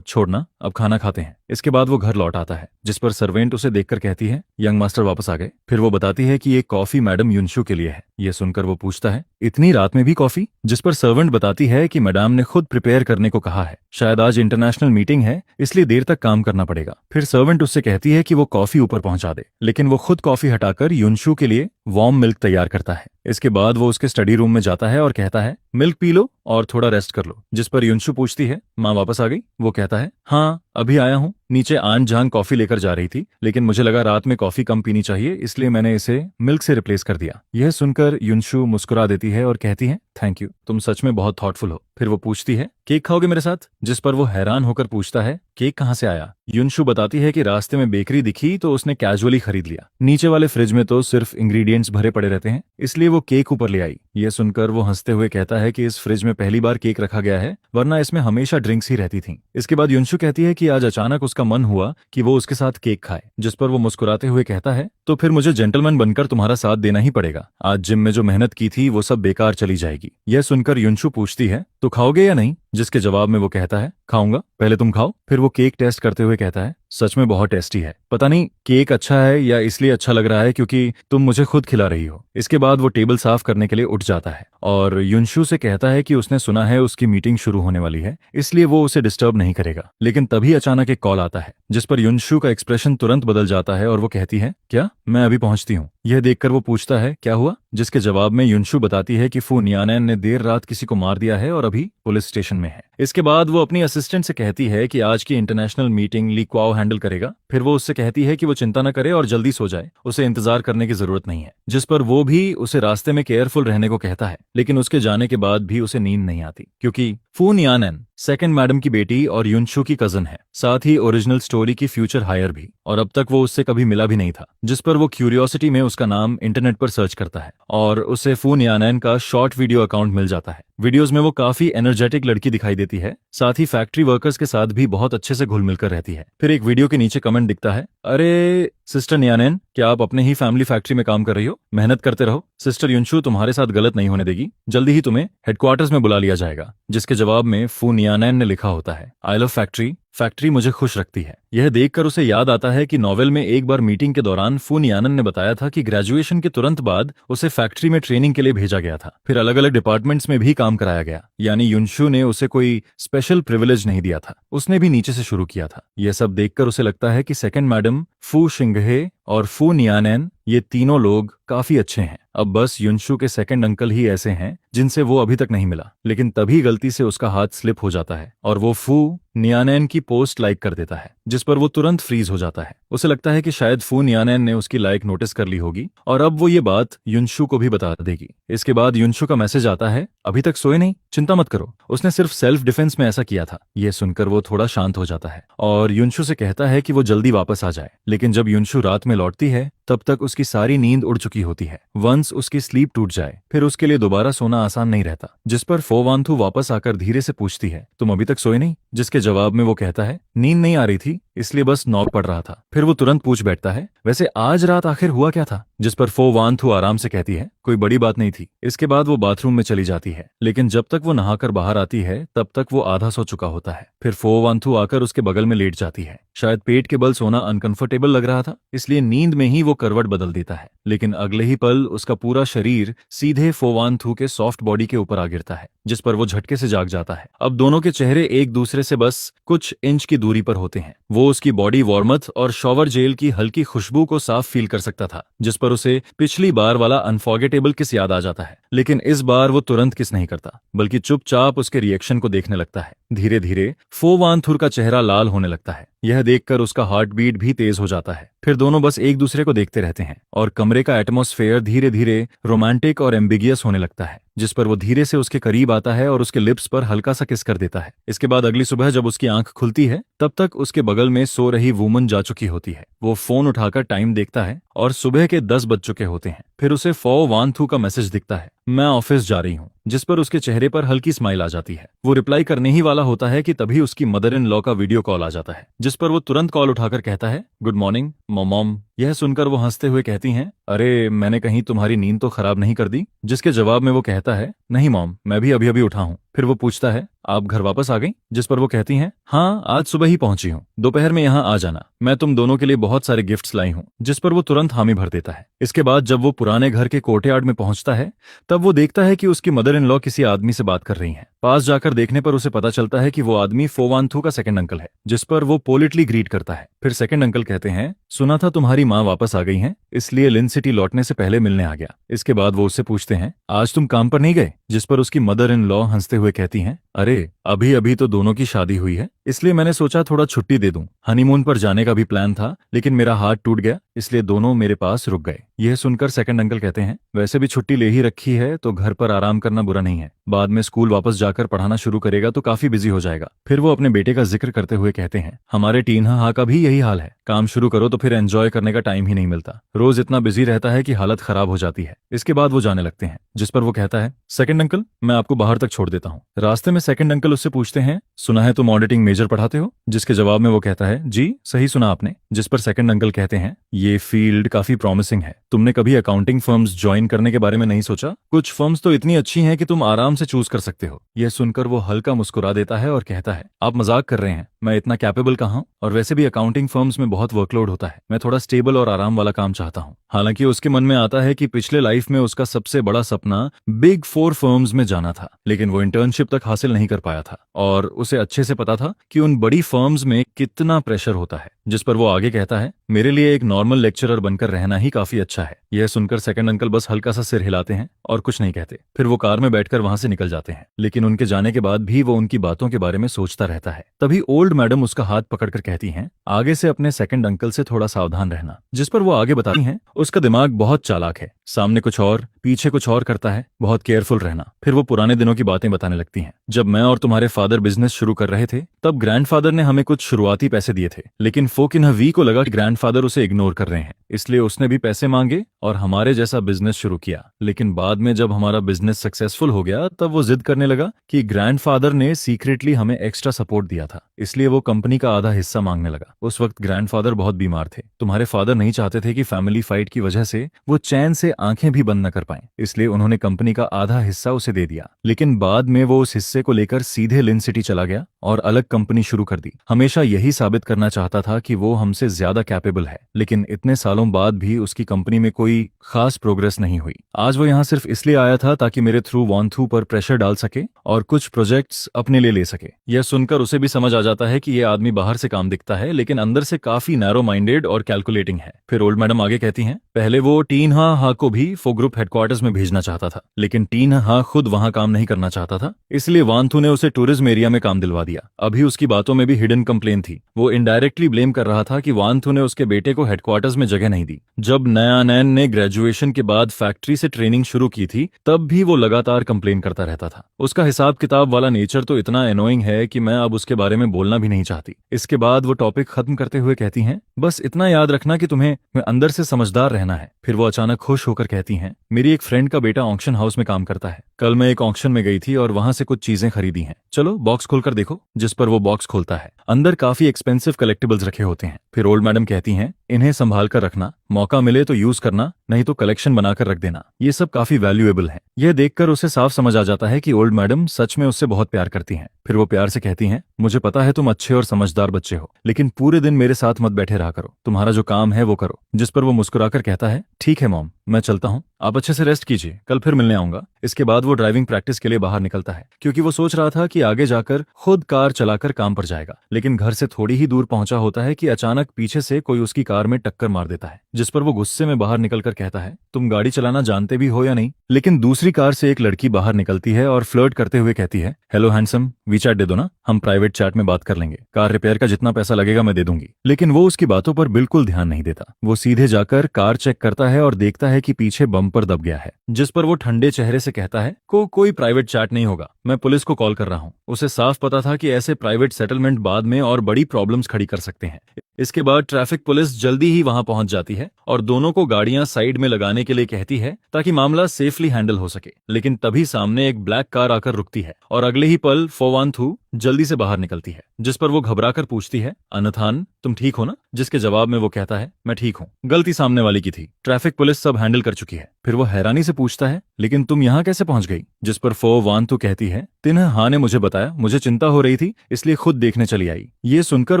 छोड़ना, अब खाना खाते हैं। इसके बाद वो घर लौट आता है, जिस पर सर्वेंट उसे देखकर कहती है, यंग मास्टर वापस आ गए। फिर वो बताती है कि ये कॉफी मैडम युनशु के लिए है। ये सुनकर वो पूछता है, इतनी रात में भी कॉफी? जिस पर सर्वेंट बताती है कि मैडम ने खुद प्रिपेयर करने को कहा है, शायद आज इंटरनेशनल मीटिंग है इसलिए देर तक काम करना पड़ेगा। फिर सर्वेंट उससे कहती है कि वो कॉफी ऊपर पहुंचा दे, लेकिन वो खुद कॉफी हटाकर युनशु के लिए वार्म मिल्क तैयार करता है। इसके बाद वो उसके स्टडी रूम में जाता है और कहता है मिल्क पी लो और थोड़ा रेस्ट कर लो, जिस पर युनशु पूछती है माँ वापस आ गई? वो कहता है हाँ अभी आया हूँ, नीचे आन जान कॉफी लेकर जा रही थी, लेकिन मुझे लगा रात में कॉफी कम पीनी चाहिए, इसलिए मैंने इसे मिल्क से रिप्लेस कर दिया। यह सुनकर युनशु मुस्कुरा देती है और कहती है थैंक यू, तुम सच में बहुत थॉटफुल हो। फिर वो पूछती है केक खाओगे मेरे साथ? जिस पर वो हैरान होकर पूछता है केक कहाँ से आया? युनशु बताती है कि रास्ते में बेकरी दिखी तो उसने कैजुअली खरीद लिया, नीचे वाले फ्रिज में तो सिर्फ इंग्रेडिएंट्स भरे पड़े रहते हैं, इसलिए वो केक ऊपर ले आई। ये सुनकर वो हंसते हुए कहता है कि इस फ्रिज में पहली बार केक रखा गया है, वरना इसमें हमेशा ड्रिंक्स ही रहती थी। इसके बाद युनशु कहती है कि आज अचानक उसका मन हुआ कि वो उसके साथ केक खाए, जिस पर वो मुस्कुराते हुए कहता है तो फिर मुझे जेंटलमैन बनकर तुम्हारा साथ देना ही पड़ेगा, आज जिम में जो मेहनत की थी वो सब बेकार चली जाएगी। यह सुनकर युनशु पूछती है तो खाओगे या नहीं? जिसके जवाब में वो कहता है खाऊंगा, पहले तुम खाओ। फिर वो केक टेस्ट करते हुए कहता है सच में बहुत टेस्टी है, पता नहीं केक अच्छा है या इसलिए अच्छा लग रहा है क्योंकि तुम मुझे खुद खिला रही हो। इसके बाद वो टेबल साफ करने के लिए उठ जाता है और युनशु से कहता है कि उसने सुना है उसकी मीटिंग शुरू होने वाली है, इसलिए वो उसे डिस्टर्ब नहीं करेगा। लेकिन तभी अचानक एक कॉल आता है, जिस पर युनशु का एक्सप्रेशन तुरंत बदल जाता है और वो कहती है क्या? मैं अभी पहुंचती हूँ। यह देखकर वो पूछता है क्या हुआ? जिसके जवाब में युनशु बताती है कि फू नियानैन ने देर रात किसी को मार दिया है और अभी पुलिस स्टेशन में है। इसके बाद वो अपनी असिस्टेंट से कहती है कि आज की इंटरनेशनल मीटिंग ली क्वाओ हैंडल करेगा। फिर वो उससे कहती है कि वो चिंता न करे और जल्दी सो जाए, उसे इंतजार करने की जरूरत नहीं है। जिस पर वो भी उसे रास्ते में केयरफुल रहने को कहता है, लेकिन उसके जाने के बाद भी उसे नींद नहीं आती क्योंकि फू नियानैन सेकंड मैडम की बेटी और युनशु की कजन है, साथ ही ओरिजिनल स्टोरी की फ्यूचर हायर भी, और अब तक वो उससे कभी मिला भी नहीं था। जिस पर वो क्यूरियोसिटी में उसका नाम इंटरनेट पर सर्च करता है और उसे फू नियानैन का शॉर्ट वीडियो अकाउंट मिल जाता है। वीडियोस में वो काफी एनर्जेटिक लड़की दिखाई देती है, साथ ही फैक्ट्री वर्कर्स के साथ भी बहुत अच्छे से घुल मिलकर रहती है। फिर एक वीडियो के नीचे कमेंट दिखता है, अरे सिस्टर नियानैन, क्या आप अपने ही फैमिली फैक्ट्री में काम कर रही हो? मेहनत करते रहो, सिस्टर युनशु तुम्हारे साथ गलत नहीं होने देगी, जल्दी ही तुम्हें हेडक्वार्टर्स में बुला लिया जाएगा। जिसके जवाब में फू नियानैन ने लिखा होता है आई लव फैक्ट्री, फैक्ट्री मुझे खुश रखती है। यह देखकर उसे याद आता है कि नॉवेल में एक बार मीटिंग के दौरान फू नियानन ने बताया था कि ग्रेजुएशन के तुरंत बाद उसे फैक्ट्री में ट्रेनिंग के लिए भेजा गया था, फिर अलग अलग डिपार्टमेंट्स में भी काम कराया गया, यानी युनशु ने उसे कोई स्पेशल प्रिविलेज नहीं दिया था, उसने भी नीचे से शुरू किया था। यह सब देखकर उसे लगता है कि सेकंड मैडम, फू शिंगहे और फू नियानैन, ये तीनों लोग काफी अच्छे हैं। अब बस युनशु के सेकंड अंकल ही ऐसे हैं जिनसे वो अभी तक नहीं मिला। लेकिन तभी गलती से उसका हाथ स्लिप हो जाता है और वो फू नियानैन की पोस्ट लाइक कर देता है, जिस पर वो तुरंत फ्रीज हो जाता है। उसे लगता है कि शायद फू नियानैन ने उसकी लाइक नोटिस कर ली होगी और अब वो ये बात युनशु को भी बता देगी। इसके बाद युनशु का मैसेज आता है, अभी तक सोए नहीं, चिंता मत करो, उसने सिर्फ सेल्फ डिफेंस में ऐसा किया था। ये सुनकर वो थोड़ा शांत हो जाता है और युनशु से कहता है कि वो जल्दी वापस आ जाए। लेकिन जब युनशु रात में लौटती है तब तक उसकी सारी नींद उड़ चुकी होती है। वंस उसकी स्लीप टूट जाए फिर उसके लिए दोबारा सोना आसान नहीं रहता। जिस पर फो वांथू वापस आकर धीरे से पूछती है, तुम अभी तक सोए नहीं? जिसके जवाब में वो कहता है, नींद नहीं आ रही थी इसलिए बस नॉक पड़ रहा था। फिर वो तुरंत पूछ बैठता है, वैसे आज रात आखिर हुआ क्या था? जिस पर फो वांथू आराम से कहती है, कोई बड़ी बात नहीं थी। इसके बाद वो बाथरूम में चली जाती है, लेकिन जब तक वो नहाकर बाहर आती है तब तक वो आधा सो चुका होता है। फिर फो वांथू आकर उसके बगल में लेट जाती है। शायद पेट के बल सोना अनकंफर्टेबल लग रहा था, इसलिए नींद में ही वो करवट बदल देता है। लेकिन अगले ही पल उसका पूरा शरीर सीधे फो वांथू के सॉफ्ट बॉडी के ऊपर आ गिरता है, जिस पर वो झटके से जाग जाता है। अब दोनों के चेहरे एक दूसरे से बस कुछ इंच की दूरी पर होते हैं। वो उसकी बॉडी वार्मथ और शॉवर जेल की हल्की खुशबू को साफ फील कर सकता था, जिस पर उसे पिछली बार वाला अनफॉरगेटेबल किस याद आ जाता है। लेकिन इस बार वो तुरंत किस नहीं करता, बल्कि चुपचाप उसके रिएक्शन को देखने लगता है। धीरे धीरे फो वांथुर का चेहरा लाल होने लगता है। यह देखकर उसका हार्ट बीट भी तेज हो जाता है। फिर दोनों बस एक दूसरे को देखते रहते हैं और कमरे का एटमॉस्फेयर धीरे धीरे रोमांटिक और एम्बिगियस होने लगता है, जिस पर वो धीरे से उसके करीब आता है और उसके लिप्स पर हल्का सा किस कर देता है। इसके बाद अगली सुबह जब उसकी आंख खुलती है तब तक उसके बगल में सो रही वुमन जा चुकी होती है। वो फोन उठाकर टाइम देखता है और सुबह के 10 बज चुके होते हैं। फिर उसे फो वांथू का मैसेज दिखता है, मैं ऑफिस जा रही हूँ, जिस पर उसके चेहरे पर हल्की स्माइल आ जाती है। वो रिप्लाई करने ही वाला होता है कि तभी उसकी मदर इन लॉ का वीडियो कॉल आ जाता है, जिस पर वो तुरंत कॉल उठाकर कहता है, गुड मॉर्निंग मॉम। यह सुनकर वो हंसते हुए कहती हैं, अरे मैंने कहीं तुम्हारी नींद तो खराब नहीं कर दी? जिसके जवाब में वो कहता है, नहीं मॉम, मैं भी अभी अभी उठा हूँ। फिर वो पूछता है, आप घर वापस आ गई? जिस पर वो कहती हैं, हाँ आज सुबह ही पहुंची हूँ, दोपहर में यहाँ आ जाना, मैं तुम दोनों के लिए बहुत सारे गिफ्ट्स लाई हूँ। जिस पर वो तुरंत हामी भर देता है। इसके बाद जब वो पुराने घर के कोर्टयार्ड में पहुंचता है तब वो देखता है कि उसकी मदर इन लॉ किसी आदमी से बात कर रही हैं। पास जाकर देखने पर उसे पता चलता है कि वो आदमी फोवानथू का सेकंड अंकल है। जिस पर वो पोलिटली ग्रीट करता है। फिर सेकंड अंकल कहते हैं, सुना था तुम्हारी माँ वापस आ गई हैं, इसलिए लिन सिटी लौटने से पहले मिलने आ गया। इसके बाद वो उससे पूछते हैं, आज तुम काम पर नहीं गए? जिस पर उसकी मदर इन लॉ हंसते हुए कहती हैं, अरे अभी अभी तो दोनों की शादी हुई है, इसलिए मैंने सोचा थोड़ा छुट्टी दे दूं। हनीमून पर जाने का भी प्लान था, लेकिन मेरा हाथ टूट गया, इसलिए दोनों मेरे पास रुक गए। यह सुनकर सेकंड अंकल कहते हैं, वैसे भी छुट्टी ले ही रखी है तो घर पर आराम करना बुरा नहीं है, बाद में स्कूल वापस जाकर पढ़ाना शुरू करेगा तो काफी बिजी हो जाएगा। फिर वो अपने बेटे का जिक्र करते हुए कहते हैं, हमारे टीना हा का भी यही हाल है, काम शुरू करो तो फिर एंजॉय करने का टाइम ही नहीं मिलता, रोज इतना बिजी रहता है कि हालत खराब हो जाती है। इसके बाद वो जाने लगते हैं। जिस पर वो कहता है, सेकंड अंकल मैं आपको बाहर तक छोड़ देता हूँ। रास्ते में सेकंड अंकल उससे पूछते हैं, सुना है तुम ऑडिटिंग मेजर पढ़ाते हो? जिसके जवाब में वो कहता है, जी सही सुना आपने। जिस पर सेकंड अंकल कहते हैं, ये फील्ड काफी प्रॉमिसिंग है, तुमने कभी अकाउंटिंग फर्म्स ज्वाइन करने के बारे में नहीं सोचा? कुछ फर्म्स तो इतनी अच्छी हैं कि तुम आराम से चूज कर सकते हो। यह सुनकर वो हल्का मुस्कुरा देता है और कहता है, आप मजाक कर रहे हैं, मैं इतना कैपेबल कहाँ हूं, और वैसे भी अकाउंटिंग फर्म्स में बहुत वर्कलोड होता है, मैं थोड़ा स्टेबल और आराम वाला काम चाहता हूँ। हालांकि उसके मन में आता है कि पिछले लाइफ में उसका सबसे बड़ा सपना बिग 4 फर्म्स में जाना था, लेकिन वो इंटर्नशिप तक हासिल नहीं कर पाया था और उसे अच्छे से पता था कि उन बड़ी फर्म्स में कितना प्रेशर होता है। जिस पर वो आगे कहता है, मेरे लिए एक नॉर्मल लेक्चरर बनकर रहना ही काफी अच्छा है। यह सुनकर सेकंड अंकल बस हल्का सा सिर हिलाते हैं और कुछ नहीं कहते। फिर वो कार में बैठकर वहां से निकल जाते हैं, लेकिन उनके जाने के बाद भी वो उनकी बातों के बारे में सोचता रहता है। तभी ओल्ड मैडम उसका हाथ पकड़कर कहती हैं, आगे से अपने सेकंड अंकल से थोड़ा सावधान रहना। जिस पर वो आगे बताती हैं, उसका दिमाग बहुत चालाक है, सामने कुछ और पीछे कुछ और करता है, बहुत केयरफुल रहना। फिर वो पुराने दिनों की बातें बताने लगती हैं। जब मैं और तुम्हारे फादर बिजनेस शुरू कर रहे थे तब ग्रैंडफादर ने हमें कुछ शुरुआती पैसे दिए थे, लेकिन फोकिनह वी को लगा कि ग्रैंडफादर उसे इग्नोर कर रहे हैं, इसलिए उसने भी पैसे मांगे और हमारे जैसा बिजनेस शुरू किया। लेकिन बाद में जब हमारा बिजनेस सक्सेसफुल हो गया तब वो जिद करने लगा कि ग्रैंडफादर ने सीक्रेटली हमें एक्स्ट्रा सपोर्ट दिया था, इसलिए वो कंपनी का आधा हिस्सा मांगने लगा। उस वक्त ग्रैंडफादर बहुत बीमार थे। तुम्हारे फादर नहीं चाहते थे कि फैमिली फाइट की वजह से वो चैन से आंखें भी बंद न कर पाएं, इसलिए उन्होंने कंपनी का आधा हिस्सा उसे दे दिया। लेकिन बाद में वो उस हिस्से को लेकर सीधे लिन सिटी चला गया और अलग कंपनी शुरू कर दी। हमेशा यही साबित करना चाहता था कि वो हमसे ज्यादा कैपेबल है, लेकिन इतने सालों बाद भी उसकी कंपनी में कोई खास प्रोग्रेस नहीं हुई। आज वो यहाँ सिर्फ इसलिए आया था ताकि मेरे थ्रू वानथू पर प्रेशर डाल सके और कुछ प्रोजेक्ट्स अपने लिए ले सके। यह सुनकर उसे भी समझ आ जाता है कि यह आदमी बाहर से काम दिखता है, लेकिन अंदर से काफी नैरो माइंडेड और कैलकुलेटिंग है। फिर ओल्ड मैडम आगे कहती हैं, पहले वो टीना हा को भी फो ग्रुप हेडक्वार्टर्स में भेजना चाहता था, लेकिन टीना हा खुद वहां काम नहीं करना चाहता था, इसलिए वानथू ने उसे टूरिज्म एरिया में काम दिलवा दिया। अभी उसकी बातों में भी हिडन कंप्लेन थी। वो इनडायरेक्टली ब्लेम कर रहा था कि वानथू ने उसके बेटे को हेडक्वार्टर्स में जगह नहीं दी। जब नयानैन ने ग्रेजुएशन के बाद फैक्ट्री से ट्रेनिंग शुरू की थी तब भी वो लगातार कंप्लेन करता रहता था। उसका हिसाब किताब वाला नेचर तो इतना एनोइंग है कि मैं अब उसके बारे में बोलना भी नहीं चाहती। इसके बाद वो टॉपिक खत्म करते हुए कहती हैं, बस इतना याद रखना कि तुम्हें अंदर से समझदार रहना है। फिर वो अचानक खुश होकर कहती हैं, मेरी एक फ्रेंड का बेटा ऑक्शन हाउस में काम करता है, कल मैं एक ऑक्शन में गई थी और वहां से कुछ चीजें खरीदी हैं, चलो बॉक्स खोलकर देखो। जिस पर वो बॉक्स खोलता है, अंदर काफी एक्सपेंसिव कलेक्टिबल्स रखे होते हैं। फिर ओल्ड मैडम कहती हैं, इन्हें संभाल कर रखना, मौका मिले तो यूज करना, नहीं तो कलेक्शन बनाकर रख देना, ये सब काफी वैल्यूएबल है। यह देखकर उसे साफ समझ आ जाता है कि ओल्ड मैडम सच में उससे बहुत प्यार करती हैं। फिर वो प्यार से कहती हैं, मुझे पता है तुम अच्छे और समझदार बच्चे हो, लेकिन पूरे दिन मेरे साथ मत बैठे रहा करो, तुम्हारा जो काम है वो करो। जिस पर वो मुस्कुराकर कहता है, ठीक है मॉम, मैं चलता हूँ, आप अच्छे से रेस्ट कीजिए, कल फिर मिलने आऊंगा। इसके बाद वो ड्राइविंग प्रैक्टिस के लिए बाहर निकलता है, क्योंकि वो सोच रहा था कि आगे जाकर खुद कार चलाकर काम पर जाएगा। लेकिन घर से थोड़ी ही दूर पहुंचा होता है कि अचानक पीछे से कोई उसकी कार में टक्कर मार देता है। जिस पर वो गुस्से में बाहर निकलकर कहता है, तुम गाड़ी चलाना जानते भी हो या नहीं? लेकिन दूसरी कार से एक लड़की बाहर निकलती है और फ्लर्ट करते हुए कहती है, हेलो हैंडसम, वीचैट दे दो ना, हम प्राइवेट चैट में बात कर लेंगे, कार रिपेयर का जितना पैसा लगेगा मैं दे दूंगी। लेकिन वो उसकी बातों पर बिल्कुल ध्यान नहीं देता। वो सीधे जाकर कार चेक करता है और देखता है कि पीछे बम्पर दब गया है। जिस पर वो ठंडे चेहरे से कहता है, कोई प्राइवेट चैट नहीं होगा, मैं पुलिस को कॉल कर रहा हूँ। उसे साफ पता था कि ऐसे प्राइवेट सेटलमेंट बाद में और बड़ी प्रॉब्लम्स खड़ी कर सकते हैं। इसके बाद ट्रैफिक पुलिस जल्दी ही वहां पहुंच जाती है और दोनों को गाड़ियां साइड में लगाने के लिए कहती है ताकि मामला सेफली हैंडल हो सके। लेकिन तभी सामने एक ब्लैक कार आकर रुकती है और अगले ही पल फोवानथू जल्दी से बाहर निकलती है। जिस पर वो घबराकर पूछती है, अनथान तुम ठीक हो ना? जिसके जवाब में वो कहता है, मैं ठीक हूँ, गलती सामने वाली की थी, ट्रैफिक पुलिस सब हैंडल कर चुकी है। फिर वो हैरानी से पूछता है, लेकिन तुम यहाँ कैसे पहुंच गई? जिस पर फो वान तू कहती है, तिन्ह हाँ ने मुझे बताया, मुझे चिंता हो रही थी इसलिए खुद देखने चली आई। ये सुनकर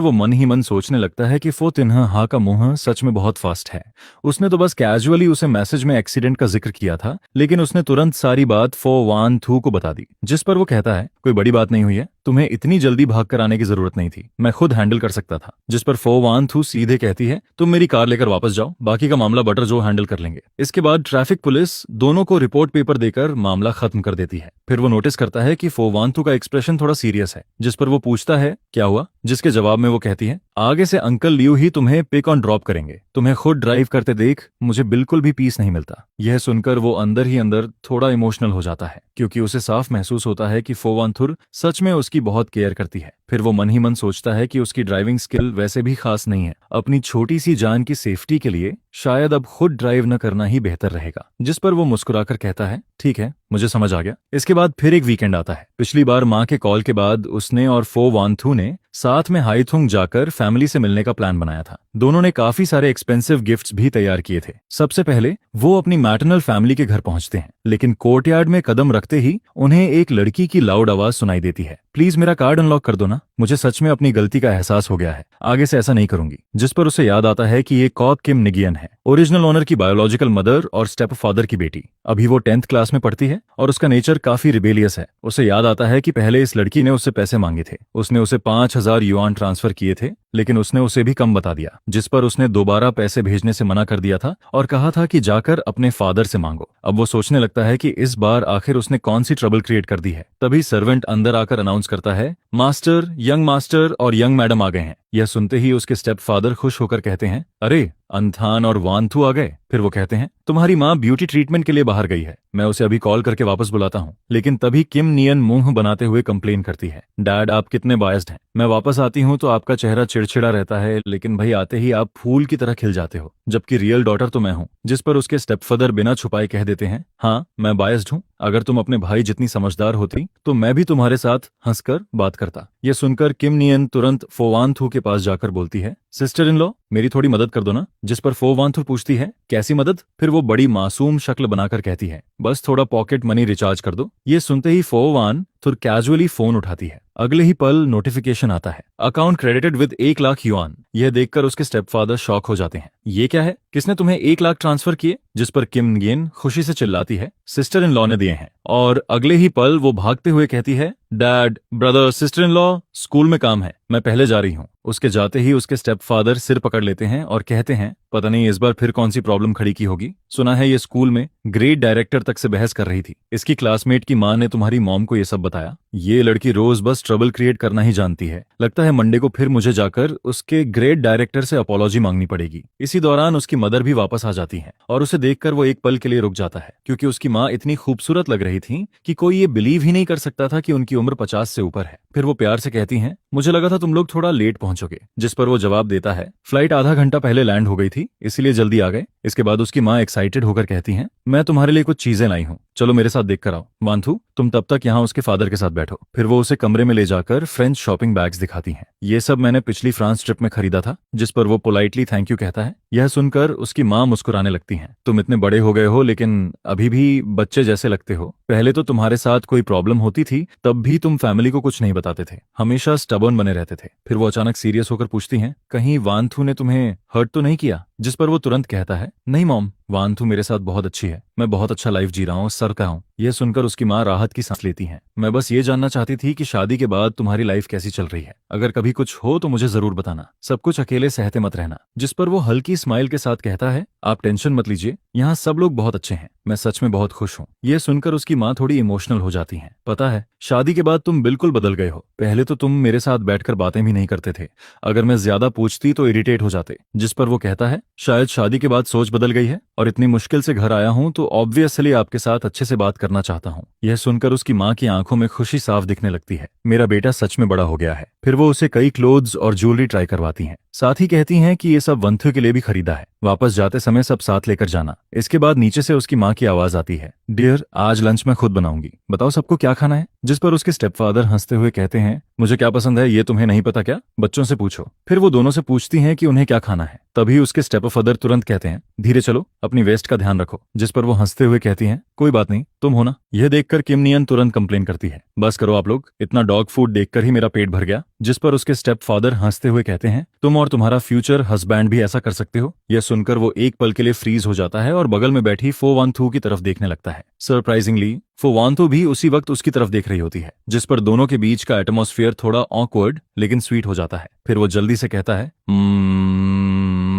वो मन ही मन सोचने लगता है कि फो तिन्ह हाँ का मुंह सच में बहुत फास्ट है। उसने तो बस कैजुअली उसे मैसेज में एक्सीडेंट का जिक्र किया था, लेकिन उसने तुरंत सारी बात फो वान थू को बता दी। जिस पर वो कहता है, कोई बड़ी बात नहीं हुई है, तुम्हें इतनी जल्दी भाग कर आने की जरूरत नहीं थी, मैं खुद हैंडल कर सकता था। जिस पर फो वान थू सीधे कहती है, तुम मेरी कार लेकर वापस जाओ, बाकी का मामला बटर जो हैंडल कर लेंगे। इसके बाद ट्रैफिक पुलिस दोनों को रिपोर्ट पेपर देकर मामला खत्म कर देती है। फिर वो नोटिस करता है कि फो वान थू का एक्सप्रेशन थोड़ा सीरियस है। जिस पर वो पूछता है, क्या हुआ? जिसके जवाब में वो कहती है, आगे से अंकल लियू ही तुम्हें पिक ऑन ड्रॉप करेंगे, तुम्हें खुद ड्राइव करते देख मुझे बिल्कुल भी पीस नहीं मिलता। यह सुनकर वो अंदर ही अंदर थोड़ा इमोशनल हो जाता है, क्योंकि उसे साफ महसूस होता है कि फो वान थुर सच में उसकी बहुत केयर करती है। फिर वो मन ही मन सोचता है कि उसकी ड्राइविंग स्किल वैसे भी खास नहीं है, अपनी छोटी सी जान की सेफ्टी के लिए शायद अब खुद ड्राइव न करना ही बेहतर रहेगा। जिस पर वो मुस्कुराकर कहता है, ठीक है, मुझे समझ आ गया। इसके बाद फिर एक वीकेंड आता है। पिछली बार माँ के कॉल के बाद उसने और फो वान थू ने साथ में हाईथुंग जाकर फैमिली से मिलने का प्लान बनाया था। दोनों ने काफी सारे एक्सपेंसिव गिफ्ट्स भी तैयार किए थे। सबसे पहले वो अपनी मैटरनल फैमिली के घर पहुंचते हैं, लेकिन कोर्टयार्ड में कदम रखते ही उन्हें एक लड़की की लाउड आवाज सुनाई देती है, प्लीज मेरा कार्ड अनलॉक कर दो ना, मुझे सच में अपनी गलती का एहसास हो गया है, आगे से ऐसा नहीं करूंगी। जिस पर उसे याद आता है कि ये कॉक किम निगियन है, ओरिजिनल ओनर की बायोलॉजिकल मदर और स्टेप फादर की बेटी। अभी वो 10th क्लास में पढ़ती है और उसका नेचर काफी रिबेलियस है। उसे याद आता है कि पहले इस लड़की ने उससे पैसे मांगे थे, उसने उसे 5000 युआन ट्रांसफर किए थे, लेकिन उसने उसे भी कम बता दिया। जिस पर उसने दोबारा पैसे भेजने से मना कर दिया था और कहा था कि जाकर अपने फादर से मांगो। अब वो सोचने लगता है कि इस बार आखिर उसने कौन सी ट्रबल क्रिएट कर दी है। तभी सर्वेंट अंदर आकर अनाउंस करता है, मास्टर और यंग मैडम आ गए हैं। यह सुनते ही उसके स्टेप फादर खुश होकर कहते हैं, अरे अंथान और वानथू आ गए। फिर वो कहते हैं, तुम्हारी माँ ब्यूटी ट्रीटमेंट के लिए बाहर गई है, मैं उसे अभी कॉल करके वापस बुलाता हूँ। लेकिन तभी किम नियन मुंह बनाते हुए कंप्लेन करती है, डैड आप कितने बायस्ड हैं, मैं वापस आती हूँ तो आपका चेहरा चिड़चिड़ा रहता है, लेकिन भाई आते ही आप फूल की तरह खिल जाते हो, जबकि रियल डॉटर तो मैं हूँ। जिस पर उसके स्टेप फादर बिना छुपाए कह देते हैं, हाँ मैं बायस्ड हूँ, अगर तुम अपने भाई जितनी समझदार होती तो मैं भी तुम्हारे साथ हंसकर बात करता। यह सुनकर किम नियन तुरंत फो वान थू के पास जाकर बोलती है, सिस्टर इन लॉ मेरी थोड़ी मदद कर दो ना। जिस पर फो वान थू पूछती है, कैसी मदद? फिर वो बड़ी मासूम शक्ल बनाकर कहती है, बस थोड़ा पॉकेट मनी रिचार्ज कर दो। ये सुनते ही फो वान थुर कैजुअली फोन उठाती है। अगले ही पल नोटिफिकेशन आता है, account credited with 1 lakh yuan. यह देखकर उसके स्टेपफादर शॉक हो जाते हैं, ये क्या है, किसने तुम्हें 1 लाख ट्रांसफर किए? जिस पर किम नियन खुशी से चिल्लाती है, सिस्टर इन लॉ ने दिए हैं। और अगले ही पल वो भागते हुए कहती है, dad brother sister in law school में काम है, मैं पहले जा रही हूँ। उसके जाते ही उसके स्टेप फादर सिर पकड़ लेते हैं और कहते हैं, पता नहीं इस बार फिर कौन सी प्रॉब्लम खड़ी की होगी, सुना है ये स्कूल में ग्रेड डायरेक्टर तक से बहस कर रही थी, इसकी क्लासमेट की माँ ने तुम्हारी मॉम को ये सब बताया। ये लड़की रोज बस ट्रबल क्रिएट करना ही जानती है, लगता है मंडे को फिर मुझे जाकर उसके ग्रेड डायरेक्टर से अपॉलॉजी मांगनी पड़ेगी। इसी दौरान उसकी मदर भी वापस आ जाती है और उसे देखकर वो एक पल के लिए रुक जाता है, क्योंकि उसकी माँ इतनी खूबसूरत लग रही थी कि कोई ये बिलीव ही नहीं कर सकता था कि उनकी उम्र 50 से ऊपर है। फिर वो प्यार से कहती हैं, मुझे लगा था तुम लोग थोड़ा लेट पहुंचोगे। जिस पर वो जवाब देता है, फ्लाइट आधा घंटा पहले लैंड हो गई थी इसलिए जल्दी आ गए। इसके बाद उसकी माँ एक्साइटेड होकर कहती हैं, मैं तुम्हारे लिए कुछ चीजें लाई हूँ, चलो मेरे साथ देख कर आओ। वानथू तुम तब तक यहाँ उसके फादर के साथ बैठो। फिर वो उसे कमरे में ले जाकर फ्रेंच शॉपिंग बैग्स दिखाती हैं। ये सब मैंने पिछली फ्रांस ट्रिप में खरीदा था। जिस पर वो पोलाइटली थैंक यू कहता है। यह सुनकर उसकी माँ मुस्कुराने लगती हैं, तुम इतने बड़े हो गए हो लेकिन अभी भी बच्चे जैसे लगते हो, पहले तो तुम्हारे साथ कोई प्रॉब्लम होती थी तब भी तुम फैमिली को कुछ नहीं बताते थे, हमेशा स्टबर्न बने रहते थे। फिर वो अचानक सीरियस होकर पूछती हैं, कहीं वानथू ने तुम्हें हर्ट तो नहीं किया? जिस पर वो तुरंत कहता है, नहीं मॉम, वानथू मेरे साथ बहुत अच्छी है, मैं बहुत अच्छा लाइफ जी रहा हूँ, सर का हूँ। यह सुनकर उसकी माँ राहत की सांस लेती हैं, मैं बस ये जानना चाहती थी कि शादी के बाद तुम्हारी लाइफ कैसी चल रही है, अगर कभी कुछ हो तो मुझे जरूर बताना, सब कुछ अकेले सहते मत रहना। जिस पर वो हल्की स्माइल के साथ कहता है, आप टेंशन मत लीजिए, यहाँ सब लोग बहुत अच्छे हैं, मैं सच में बहुत खुश हूँ। यह सुनकर उसकी माँ थोड़ी इमोशनल हो जाती हैं, पता है शादी के बाद तुम बिल्कुल बदल गए हो, पहले तो तुम मेरे साथ बैठकर बातें भी नहीं करते थे, अगर मैं ज्यादा पूछती तो इरिटेट हो जाते। जिस पर वो कहता है, शायद शादी के बाद सोच बदल गई है और इतनी मुश्किल से घर आया हूँ तो ऑब्वियसली आपके साथ अच्छे से बात करना चाहता हूँ। यह सुनकर उसकी माँ की आंखों में खुशी साफ दिखने लगती है, मेरा बेटा सच में बड़ा हो गया है। फिर वो उसे कई क्लोथ्स और ज्वेलरी ट्राई करवाती हैं, साथ ही कहती हैं कि ये सब वंथु के लिए भी खरीदा है। वापस जाते समय सब साथ लेकर जाना। इसके बाद नीचे से उसकी माँ की आवाज आती है, डियर आज लंच मैं खुद बनाऊंगी, बताओ सबको क्या खाना है। जिस पर उसके स्टेपफादर हंसते हुए कहते हैं, मुझे क्या पसंद है ये तुम्हें नहीं पता क्या, बच्चों से पूछो। फिर वो दोनों से पूछती हैं कि उन्हें क्या खाना है। तभी उसके स्टेपफादर तुरंत कहते हैं, धीरे चलो, अपनी वेस्ट का ध्यान रखो। जिस पर वो हंसते हुए कहती हैं, कोई बात नहीं, तुम हो ना। यह देखकर किम नियन तुरंत कंप्लेन करती है, बस करो आप लोग, इतना डॉग फूड देखकर ही मेरा पेट भर गया। जिस पर उसके स्टेप फादर हंसते हुए कहते हैं, तुम और तुम्हारा फ्यूचर हस्बैंड भी ऐसा कर सकते हो। यह सुनकर वो एक पल के लिए फ्रीज हो जाता है और बगल में बैठी फो वान थू की तरफ देखने लगता है। सरप्राइजिंगली फो वान थू भी उसी वक्त उसकी तरफ देख रही होती है। जिस पर दोनों के बीच का एटमॉस्फेयर थोड़ा ऑकवर्ड लेकिन स्वीट हो जाता है। फिर वो जल्दी से कहता है,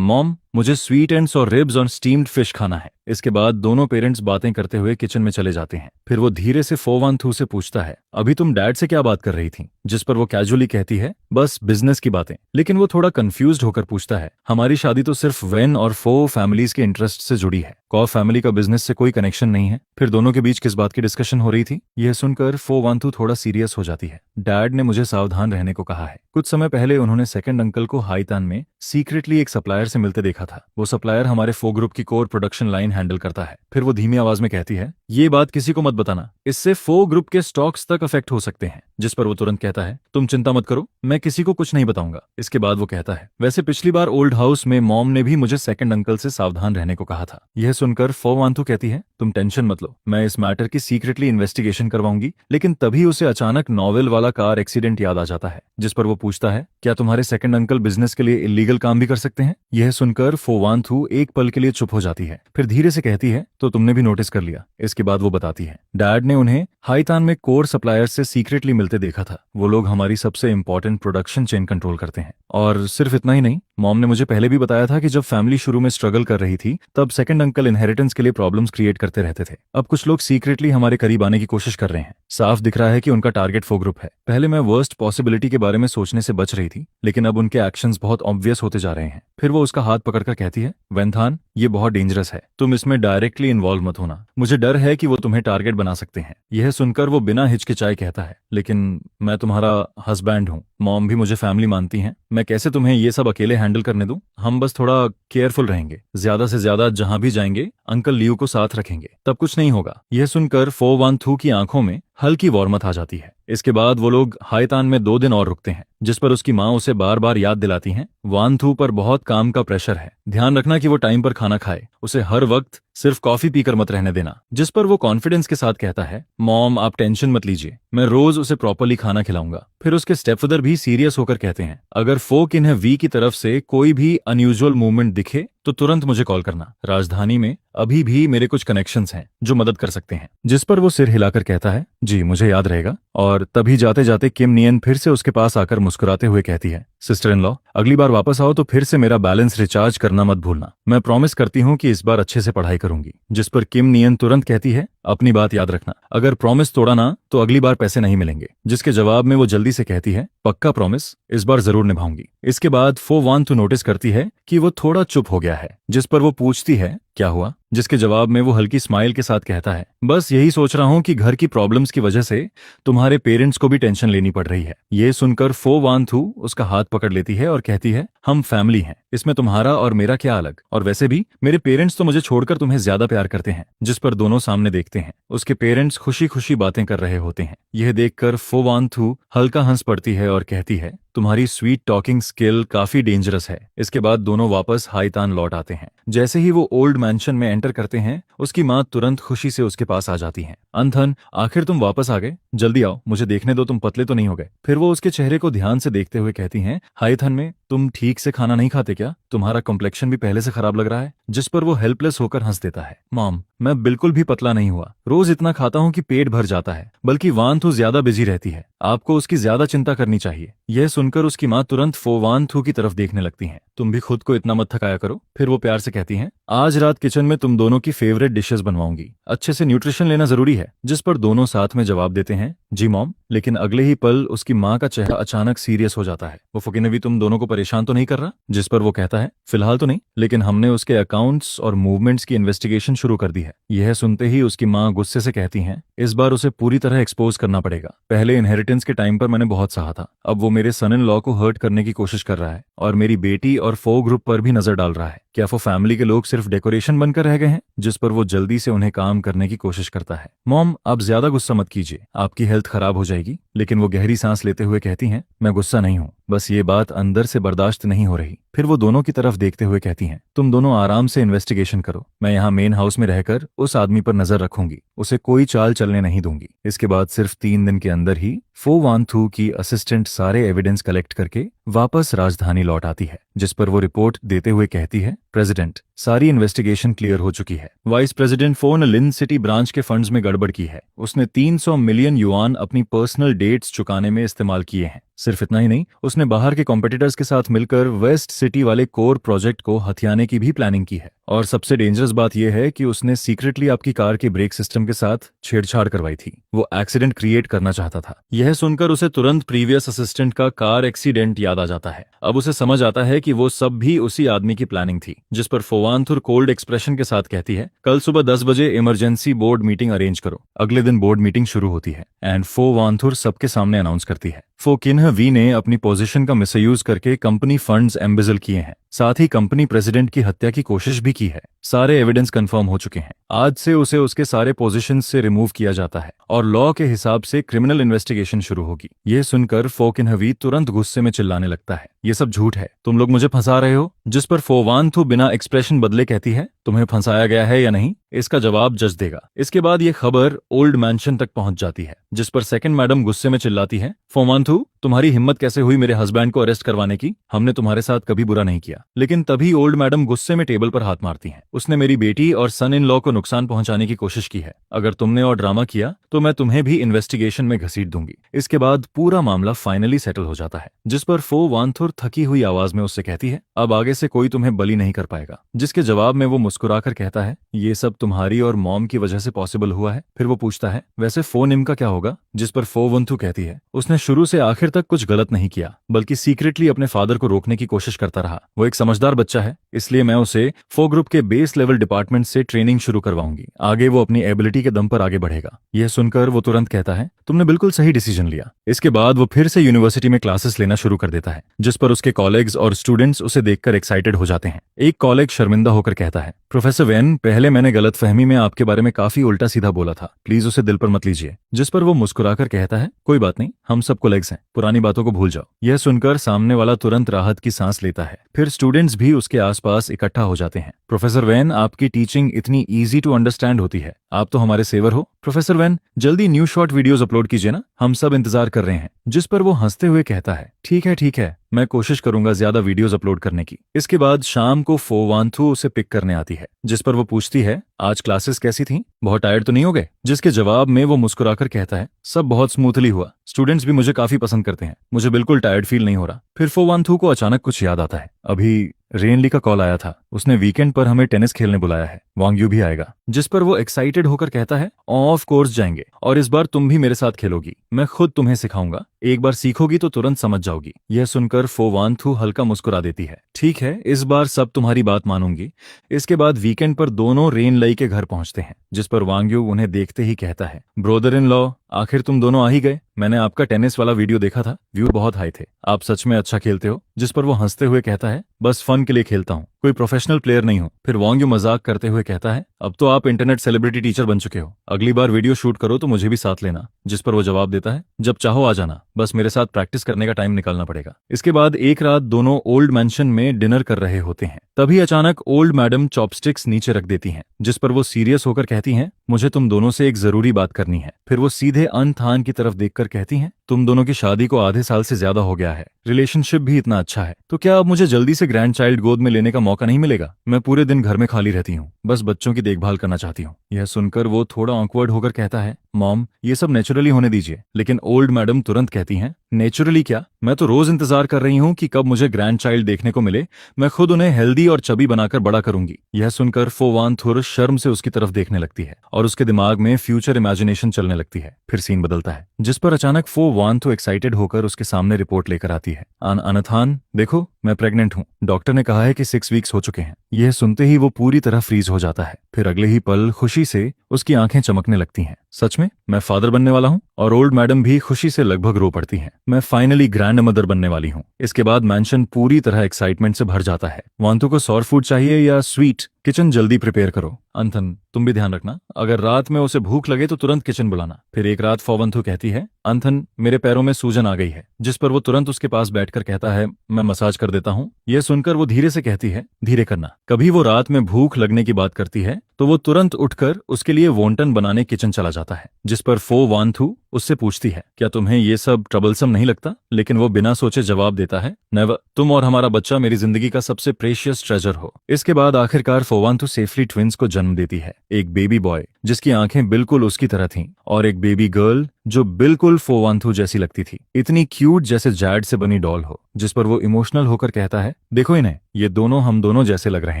मॉम मुझे स्वीट एंड्स और रिब्स और स्टीम्ड फिश खाना है। इसके बाद दोनों पेरेंट्स बातें करते हुए किचन में चले जाते हैं। फिर वो धीरे से फो वान थू से पूछता है, अभी तुम डैड से क्या बात कर रही थी। जिस पर वो कैजुअली कहती है, बस बिजनेस की बातें। लेकिन वो थोड़ा कंफ्यूज्ड होकर पूछता है, हमारी शादी तो सिर्फ वेन और फो फैमिलीज के इंटरेस्ट से जुड़ी है, कॉ फैमिली का बिजनेस से कोई कनेक्शन नहीं है। फिर दोनों के बीच किस बात की डिस्कशन हो रही थी, यह सुनकर फो वान थू थोड़ा सीरियस हो जाती है। डैड ने मुझे सावधान रहने को कहा है। कुछ समय पहले उन्होंने सेकंड अंकल को हाईतान में सीक्रेटली एक सप्लायर से मिलते देखा था। वो सप्लायर हमारे फो ग्रुप की कोर प्रोडक्शन लाइन हैंडल करता है। फिर वो धीमी आवाज में कहती है, ये बात किसी को मत बताना, इससे फो ग्रुप के स्टॉक्स तक अफेक्ट हो सकते हैं। जिस पर वो तुरंत कहता है, तुम चिंता मत करो, मैं किसी को कुछ नहीं बताऊंगा। इसके बाद वो कहता है, वैसे पिछली बार ओल्ड हाउस में मॉम ने भी मुझे सेकंड अंकल से सावधान रहने को कहा था। यह सुनकर फो वान थू कहती है, तुम टेंशन मत लो, मैं इस मैटर की सीक्रेटली इन्वेस्टिगेशन करवाऊंगी। लेकिन तभी उसे अचानक नॉवेल वाला कार एक्सीडेंट याद आ जाता है। जिस पर वो पूछता है, क्या तुम्हारे सेकंड अंकल बिजनेस के लिए इलीगल काम भी कर सकते हैं। यह सुनकर फो वान थू एक पल के लिए चुप हो जाती है। फिर धीरे से कहती है, तो तुमने भी नोटिस कर लिया। इसके बाद वो बताती है, डैड ने उन्हें हाईतान में कोर सप्लायर से सीक्रेटली मिलते देखा था। वो लोग हमारी सबसे इंपॉर्टेंट प्रोडक्शन चेन कंट्रोल करते हैं। और सिर्फ इतना ही नहीं, मॉम ने मुझे पहले भी बताया था कि जब फैमिली शुरू में स्ट्रगल कर रही थी तब सेकंड अंकल इनहेरिटेंस के लिए प्रॉब्लम्स क्रिएट करते रहते थे। अब कुछ लोग सीक्रेटली हमारे करीब आने की कोशिश कर रहे हैं। साफ दिख रहा है कि उनका टारगेट फो ग्रुप है। पहले मैं वर्स्ट पॉसिबिलिटी के बारे में सोचने से बच रही थी, लेकिन अब उनके एक्शंस बहुत ऑब्वियस होते जा रहे हैं। फिर वो उसका हाथ पकड़कर कहती है, वेंथान ये बहुत डेंजरस है, तुम इसमें डायरेक्टली इन्वॉल्व मत होना, मुझे डर है कि वो तुम्हें टारगेट बना सकते हैं। यह सुनकर वो बिना हिचकिचाए कहता है, लेकिन मैं तुम्हारा हस्बैंड हूँ, मॉम भी मुझे फैमिली मानती हैं, मैं कैसे तुम्हें ये सब अकेले हैंडल करने दूं। हम बस थोड़ा केयरफुल रहेंगे, ज्यादा से ज्यादा जहां भी जाएंगे अंकल लियू को साथ रखेंगे, तब कुछ नहीं होगा। यह सुनकर फो वान थू की आंखों में हल्की वार्मथ आ जाती है। इसके बाद वो लोग हाईतान में 2 दिन और रुकते हैं। जिस पर उसकी माँ उसे बार बार याद दिलाती हैं, वान थू पर बहुत काम का प्रेशर है, ध्यान रखना कि वो टाइम पर खाना खाए, उसे हर वक्त सिर्फ कॉफी पीकर मत रहने देना। जिस पर वो कॉन्फिडेंस के साथ कहता है, मॉम आप टेंशन मत लीजिए, मैं रोज उसे प्रॉपरली खाना खिलाऊंगा। फिर उसके स्टेपफादर भी सीरियस होकर कहते हैं, अगर फोक इन्हें वी की तरफ से कोई भी अनयूजुअल मूवमेंट दिखे तो तुरंत मुझे कॉल करना। राजधानी में अभी भी मेरे कुछ कनेक्शंस हैं जो मदद कर सकते हैं। जिस पर वो सिर हिलाकर कहता है, जी मुझे याद रहेगा। और तभी जाते जाते किम नियन फिर से उसके पास आकर मुस्कुराते हुए कहती है, सिस्टर इन लॉ अगली बार वापस आओ तो फिर से मेरा बैलेंस रिचार्ज करना मत भूलना, मैं प्रॉमिस करती हूँ कि इस बार अच्छे से पढ़ाई करूंगी। जिस पर किम नियन तुरंत कहती है, अपनी बात याद रखना, अगर प्रॉमिस तोड़ा ना तो अगली बार पैसे नहीं मिलेंगे। जिसके जवाब में वो जल्दी से कहती है, पक्का प्रॉमिस, इस बार जरूर निभाऊंगी। इसके बाद फो वान थू नोटिस करती है कि वो थोड़ा चुप हो गया है। जिस पर वो पूछती है, क्या हुआ। जिसके जवाब में वो हल्की स्माइल के साथ कहता है, बस यही सोच रहा हूं कि घर की प्रॉब्लम्स की वजह से तुम्हारे पेरेंट्स को भी टेंशन लेनी पड़ रही है। ये सुनकर फो वान थू उसका हाथ पकड़ लेती है और कहती है, हम फैमिली हैं, इसमें तुम्हारा और मेरा क्या अलग, और वैसे भी मेरे पेरेंट्स तो मुझे छोड़कर तुम्हें ज्यादा प्यार करते हैं। जिस पर दोनों सामने देखते हैं, उसके पेरेंट्स खुशी खुशी बातें कर रहे होते हैं। यह देखकर फो वान थू हल्का हंस पड़ती है और कहती है, तुम्हारी स्वीट टॉकिंग स्किल काफी डेंजरस है। इसके बाद दोनों वापस हाईतान लौट आते हैं। जैसे ही वो ओल्ड मैंशन में एंटर करते हैं, उसकी माँ तुरंत खुशी से उसके पास आ जाती हैं। अंथन, आखिर तुम वापस आ गए, जल्दी आओ, मुझे देखने दो तुम पतले तो नहीं हो गए। फिर वो उसके चेहरे को ध्यान से देखते हुए कहती हैं, हाईथन में तुम ठीक से खाना नहीं खाते क्या, तुम्हारा कॉम्प्लेक्शन भी पहले से खराब लग रहा है। जिस पर वो हेल्पलेस होकर हंस देता है, मॉम मैं बिल्कुल भी पतला नहीं हुआ, रोज इतना खाता हूँ कि पेट भर जाता है, बल्कि वान थू ज्यादा बिजी रहती है, आपको उसकी ज्यादा चिंता करनी चाहिए। यह सुनकर उसकी माँ तुरंत फो वान थू की तरफ देखने लगती हैं, तुम भी खुद को इतना मत थकाया करो। फिर वो प्यार से कहती हैं, आज रात किचन में तुम दोनों की फेवरेट डिशेस बनवाऊंगी, अच्छे से न्यूट्रिशन लेना जरूरी है। जिस पर दोनों साथ में जवाब देते हैं, जी मॉम। लेकिन अगले ही पल उसकी माँ का चेहरा अचानक सीरियस हो जाता है। वो फुकीनवी तुम दोनों को परेशान तो नहीं कर रहा। जिस पर वो कहता है, फिलहाल तो नहीं, लेकिन हमने उसके अकाउंट्स और मूवमेंट्स की इन्वेस्टिगेशन शुरू कर दी है। यह सुनते ही उसकी माँ गुस्से से कहती हैं, इस बार उसे पूरी तरह एक्सपोज करना पड़ेगा। पहले इनहेरिटेंस के टाइम पर मैंने बहुत सहा था, अब वो मेरे सन इन लॉ को हर्ट करने की कोशिश कर रहा है और मेरी बेटी और फो ग्रुप पर भी नजर डाल रहा है। क्या वो फैमिली के लोग सिर्फ डेकोरेशन बनकर रह गए हैं? जिस पर वो जल्दी से उन्हें काम करने की कोशिश करता है। मॉम, आप ज्यादा गुस्सा मत कीजिए, आपकी हेल्थ खराब हो जाएगी। लेकिन वो गहरी सांस लेते हुए कहती हैं, मैं गुस्सा नहीं हूँ, बस ये बात अंदर से बर्दाश्त नहीं हो रही। फिर वो दोनों की तरफ देखते हुए कहती हैं, तुम दोनों आराम से इन्वेस्टिगेशन करो, मैं यहाँ मेन हाउस में रहकर उस आदमी पर नजर रखूंगी, उसे कोई चाल चलने नहीं दूंगी। इसके बाद सिर्फ 3 दिन के अंदर ही फो वान थू की असिस्टेंट सारे एविडेंस कलेक्ट करके वापस राजधानी लौट आती है, जिस पर वो रिपोर्ट देते हुए कहती है, प्रेसिडेंट, सारी इन्वेस्टिगेशन क्लियर हो चुकी है। वाइस प्रेसिडेंट फो ने लिन सिटी ब्रांच के फंड्स में गड़बड़ की है। उसने 300 मिलियन युआन अपनी पर्सनल डेट्स चुकाने में इस्तेमाल किए हैं। सिर्फ इतना ही नहीं, उसने बाहर के कॉम्पिटिटर्स के साथ मिलकर वेस्ट सिटी वाले कोर प्रोजेक्ट को हथियाने की भी प्लानिंग की है। और सबसे डेंजरस बात यह है कि उसने सीक्रेटली आपकी कार के ब्रेक सिस्टम के साथ छेड़छाड़ करवाई थी। वो एक्सीडेंट क्रिएट करना चाहता था। यह सुनकर उसे तुरंत प्रीवियस असिस्टेंट का कार एक्सीडेंट याद आ जाता है। अब उसे समझ आता है कि वो सब भी उसी आदमी की प्लानिंग थी। जिस पर फोवानथुर कोल्ड एक्सप्रेशन के साथ कहती है, कल सुबह 10 बजे इमरजेंसी बोर्ड मीटिंग अरेंज करो। अगले दिन बोर्ड मीटिंग शुरू होती है एंड फोवानथुर सबके सामने अनाउंस करती है, फो किन्ह वी ने अपनी पोजीशन का मिसयूज करके कंपनी फंड्स एम्बेजल किए हैं, साथ ही कंपनी प्रेसिडेंट की हत्या की कोशिश भी की है। सारे एविडेंस कंफर्म हो चुके हैं। आज से उसे उसके सारे पोजीशन से रिमूव किया जाता है और लॉ के हिसाब से क्रिमिनल इन्वेस्टिगेशन शुरू होगी। यह सुनकर फो किन्ह वी तुरंत गुस्से में चिल्लाने लगता है, ये सब झूठ है, तुम लोग मुझे फंसा रहे हो। जिस पर फोवानथु बिना एक्सप्रेशन बदले कहती है, तुम्हें फंसाया गया है या नहीं, इसका जवाब जज देगा। इसके बाद ये खबर ओल्ड मैंशन तक पहुंच जाती है, जिस पर सेकंड मैडम गुस्से में चिल्लाती है, फोवानथु, तुम्हारी हिम्मत कैसे हुई मेरे हस्बैंड को अरेस्ट करवाने की? हमने तुम्हारे साथ कभी बुरा नहीं किया। लेकिन तभी ओल्ड मैडम गुस्से में टेबल पर हाथ मारती हैं। उसने मेरी बेटी और सन इन लॉ को नुकसान पहुंचाने की कोशिश की है। अगर तुमने और ड्रामा किया तो मैं तुम्हें भी इन्वेस्टिगेशन में घसीट दूंगी। इसके बाद पूरा मामला फाइनली सेटल हो जाता है। जिस पर फो वानथुर थकी हुई आवाज में उससे कहती है, अब आगे से कोई तुम्हें बली नहीं कर पाएगा। जिसके जवाब में वो मुस्कुराकर कहता है, ये सब तुम्हारी और मॉम की वजह से पॉसिबल हुआ है। फिर वो पूछता है, वैसे फो निम का क्या होगा? जिस पर फो वंथु कहती है, उसने शुरू से आखिर तक कुछ गलत नहीं किया, बल्कि सीक्रेटली अपने फादर को रोकने की कोशिश करता रहा। वो एक समझदार बच्चा है, इसलिए मैं उसे फो ग्रुप के बेस लेवल डिपार्टमेंट से ट्रेनिंग शुरू करवाऊंगी। आगे वो अपनी एबिलिटी के दम पर आगे बढ़ेगा। यह सुनकर वो तुरंत कहता है, तुमने बिल्कुल सही डिसीजन लिया। इसके बाद वो फिर से यूनिवर्सिटी में क्लासेस लेना शुरू कर देता है, जिस पर उसके कॉलेग्स और स्टूडेंट्स उसे देखकर एक्साइटेड हो जाते हैं। एक कॉलेग शर्मिंदा होकर कहता है, प्रोफेसर वेन, पहले मैंने गलतफहमी में आपके बारे में काफी उल्टा सीधा बोला था, प्लीज उसे दिल पर मत लीजिए। जिस पर वो मुस्कुराकर कहता है, कोई बात नहीं, हम सब कोलेग्स हैं, पुरानी बातों को भूल जाओ। यह सुनकर सामने वाला तुरंत राहत की सांस लेता है। फिर स्टूडेंट्स भी उसके आसपास इकट्ठा हो जाते हैं। प्रोफेसर वेन, आपकी टीचिंग इतनी इजी टू अंडरस्टैंड होती है, आप तो हमारे सेवर हो। प्रोफेसर वेन, जल्दी न्यू शॉर्ट वीडियोस अपलोड कीजिए ना, हम सब इंतजार कर रहे हैं। जिस पर वो हंसते हुए कहता है, ठीक है, मैं कोशिश करूंगा ज्यादा वीडियोस अपलोड करने की। इसके बाद शाम को फो वानथु उसे पिक करने आती है, जिस पर वो पूछती है, आज क्लासेस कैसी थीं? बहुत टायर्ड तो नहीं हो गए? जिसके जवाब में वो मुस्कुराकर कहता है, सब बहुत स्मूथली हुआ, स्टूडेंट्स भी मुझे काफी पसंद करते हैं, मुझे बिल्कुल टायर्ड फील नहीं हो रहा। फिर फो वानथु को अचानक कुछ याद आता है, अभी रेनली का कॉल आया था, उसने वीकेंड पर हमें टेनिस खेलने बुलाया है, वांग यू भी आएगा। जिस पर वो एक्साइटेड होकर कहता है, ऑफ कोर्स जाएंगे, और इस बार तुम भी मेरे साथ खेलोगी, मैं खुद तुम्हें सिखाऊंगा, एक बार सीखोगी तो तुरंत समझ जाओगी। यह सुनकर फो वानथु हल्का मुस्कुरा देती है, ठीक है, इस बार सब तुम्हारी बात मानूंगी। इसके बाद वीकेंड पर दोनों रेन लई के घर पहुंचते हैं, जिस पर वांग यू उन्हें देखते ही कहता है, ब्रोदर इन लॉ, आखिर तुम दोनों आ ही गए। मैंने आपका टेनिस वाला वीडियो देखा था, व्यू बहुत हाई थे, आप सच में अच्छा खेलते हो। जिस पर वो हंसते हुए कहता है, बस फन के लिए खेलता हूँ, कोई प्रोफेशनल प्लेयर नहीं हूँ। फिर वांग यू मजाक करते हुए कहता है, अब तो आप इंटरनेट सेलिब्रिटी टीचर बन चुके हो, अगली बार वीडियो शूट करो तो मुझे भी साथ लेना। जिस पर वो जवाब देता है, जब चाहो आ जाना, बस मेरे साथ प्रैक्टिस करने का टाइम निकालना पड़ेगा। इसके बाद एक रात दोनों ओल्ड मैंशन में डिनर कर रहे होते हैं। तभी अचानक ओल्ड मैडम चॉपस्टिक्स नीचे रख देती हैं, जिस पर वो सीरियस होकर कहती हैं, मुझे तुम दोनों से एक जरूरी बात करनी है। फिर वो सीधे अनथान की तरफ देखकर कहती हैं, तुम दोनों की शादी को आधे साल से ज्यादा हो गया है, रिलेशनशिप भी इतना अच्छा है, तो क्या अब मुझे जल्दी से ग्रैंड चाइल्ड गोद में लेने का मौका नहीं मिलेगा? मैं पूरे दिन घर में खाली रहती हूँ, बस बच्चों की देखभाल करना चाहती हूँ। यह सुनकर वो थोड़ा ऑकवर्ड होकर कहता है, मॉम, ये सब नेचुरली होने दीजिए। लेकिन ओल्ड मैडम तुरंत कहती हैं, नेचुरली क्या, मैं तो रोज इंतजार कर रही हूँ कि कब मुझे ग्रैंड चाइल्ड देखने को मिले, मैं खुद उन्हें हेल्दी और चबी बनाकर बड़ा करूंगी। यह सुनकर फो वानथुर शर्म से उसकी तरफ देखने लगती है और उसके दिमाग में फ्यूचर इमेजिनेशन चलने लगती है। फिर सीन बदलता है, जिस पर अचानक फो वानथु एक्साइटेड होकर उसके सामने रिपोर्ट लेकर आती है, अनथान देखो, मैं प्रेग्नेंट हूँ, डॉक्टर ने कहा है कि 6 वीक्स हो चुके हैं। यह सुनते ही वो पूरी तरह फ्रीज हो जाता है। फिर अगले ही पल खुशी से उसकी आंखें चमकने लगती हैं। सच में? में मैं फादर बनने वाला हूँ और ओल्ड मैडम भी खुशी से लगभग रो पड़ती हैं। मैं फाइनली ग्रैंड मदर बनने वाली हूँ। इसके बाद मैंशन पूरी तरह एक्साइटमेंट से भर जाता है। वांतु को सॉर फूड चाहिए या स्वीट? किचन जल्दी प्रिपेयर करो। अंथन, तुम भी ध्यान रखना, अगर रात में उसे भूख लगे तो तुरंत किचन बुलाना। फिर एक रात फोवंथु कहती है, अंथन मेरे पैरों में सूजन आ गई है, जिस पर वो तुरंत उसके पास बैठकर कहता है, मैं मसाज कर देता हूँ। यह सुनकर वो धीरे से कहती है, धीरे करना। कभी वो रात में भूख लगने की बात करती है तो वो तुरंत उठकर उसके लिए वोंटन बनाने किचन चला जाता है, जिस पर फो वांथु उससे पूछती है, क्या तुम्हें ये सब ट्रबलसम नहीं लगता? लेकिन वो बिना सोचे जवाब देता है, नेवर, तुम और हमारा बच्चा मेरी जिंदगी का सबसे प्रेशियस ट्रेजर हो। इसके बाद आखिरकार फोवांथु सेफली ट्विंस को जन्म देती है, एक बेबी बॉय जिसकी आंखें बिल्कुल उसकी तरह थीं और एक बेबी गर्ल जो बिल्कुल फोवांथु जैसी लगती थी, इतनी क्यूट जैसे जैड से बनी डॉल हो। जिस पर वो इमोशनल होकर कहता है, देखो इन्हें, ये दोनों हम दोनों जैसे लग रहे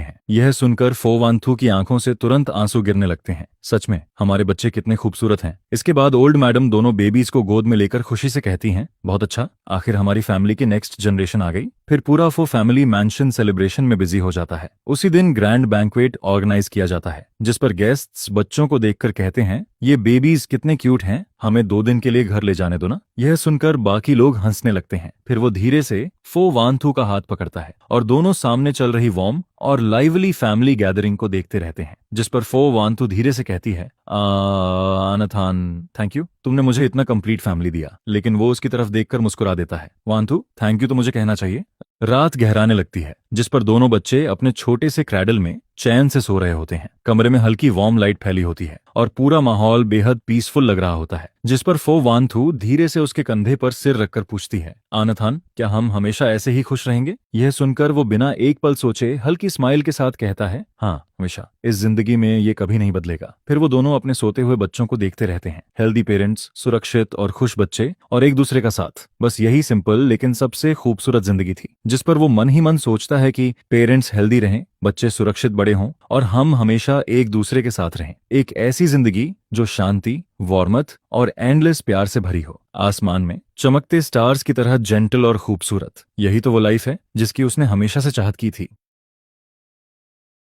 हैं। यह सुनकर फोवांथु की आंखों से तुरंत आंसू गिरने लगते हैं। सच में हमारे बच्चे कितने खूबसूरत हैं। इसके बाद ओल्ड मैडम दोनों बेबीज को गोद में लेकर खुशी से कहती हैं, बहुत अच्छा, आखिर हमारी फैमिली की नेक्स्ट जनरेशन आ गई। फिर पूरा फो फैमिली मैंशन सेलिब्रेशन में बिजी हो जाता है। उसी दिन ग्रैंड बैंक्वेट ऑर्गेनाइज किया जाता है, जिस पर गेस्ट्स बच्चों को देखकर कहते हैं, ये बेबीज कितने क्यूट हैं, हमें 2 दिन के लिए घर ले जाने दो ना। यह सुनकर बाकी लोग हंसने लगते हैं। फिर वो धीरे से फो वांथु का हाथ पकड़ता है और दोनों सामने चल रही वार्म और लाइवली फैमिली गैदरिंग को देखते रहते हैं। जिस पर फो वांथु धीरे से कहती है, अनथान, थैंक यू, तुमने मुझे इतना कंप्लीट फैमिली दिया। लेकिन वो उसकी तरफ देखकर मुस्कुरा देता है। वांथु, थैंक यू तो मुझे कहना चाहिए। रात गहराने लगती है, जिस पर दोनों बच्चे अपने छोटे से क्रैडल में चैन से सो रहे होते हैं। कमरे में हल्की वार्म लाइट फैली होती है और पूरा माहौल बेहद पीसफुल लग रहा होता है। जिस पर फो वांथु धीरे से उसके कंधे पर सिर रखकर पूछती है, आनथान, क्या हम हमेशा ऐसे ही खुश रहेंगे? यह सुनकर वो बिना एक पल सोचे हल्की स्माइल के साथ कहता है, हाँ हमेशा, इस जिंदगी में ये कभी नहीं बदलेगा। फिर वो दोनों अपने सोते हुए बच्चों को देखते रहते हैं। हेल्दी पेरेंट्स, सुरक्षित और खुश बच्चे और एक दूसरे का साथ, बस यही सिंपल लेकिन सबसे खूबसूरत जिंदगी थी। जिस पर वो मन ही मन सोचता है कि पेरेंट्स हेल्दी रहें, बच्चे सुरक्षित बड़े हों और हम हमेशा एक दूसरे के साथ रहें। एक ऐसी जिंदगी जो शांति, वार्मथ और एंडलेस प्यार से भरी हो, आसमान में चमकते स्टार्स की तरह जेंटल और खूबसूरत। यही तो वो लाइफ है जिसकी उसने हमेशा से चाहत की थी।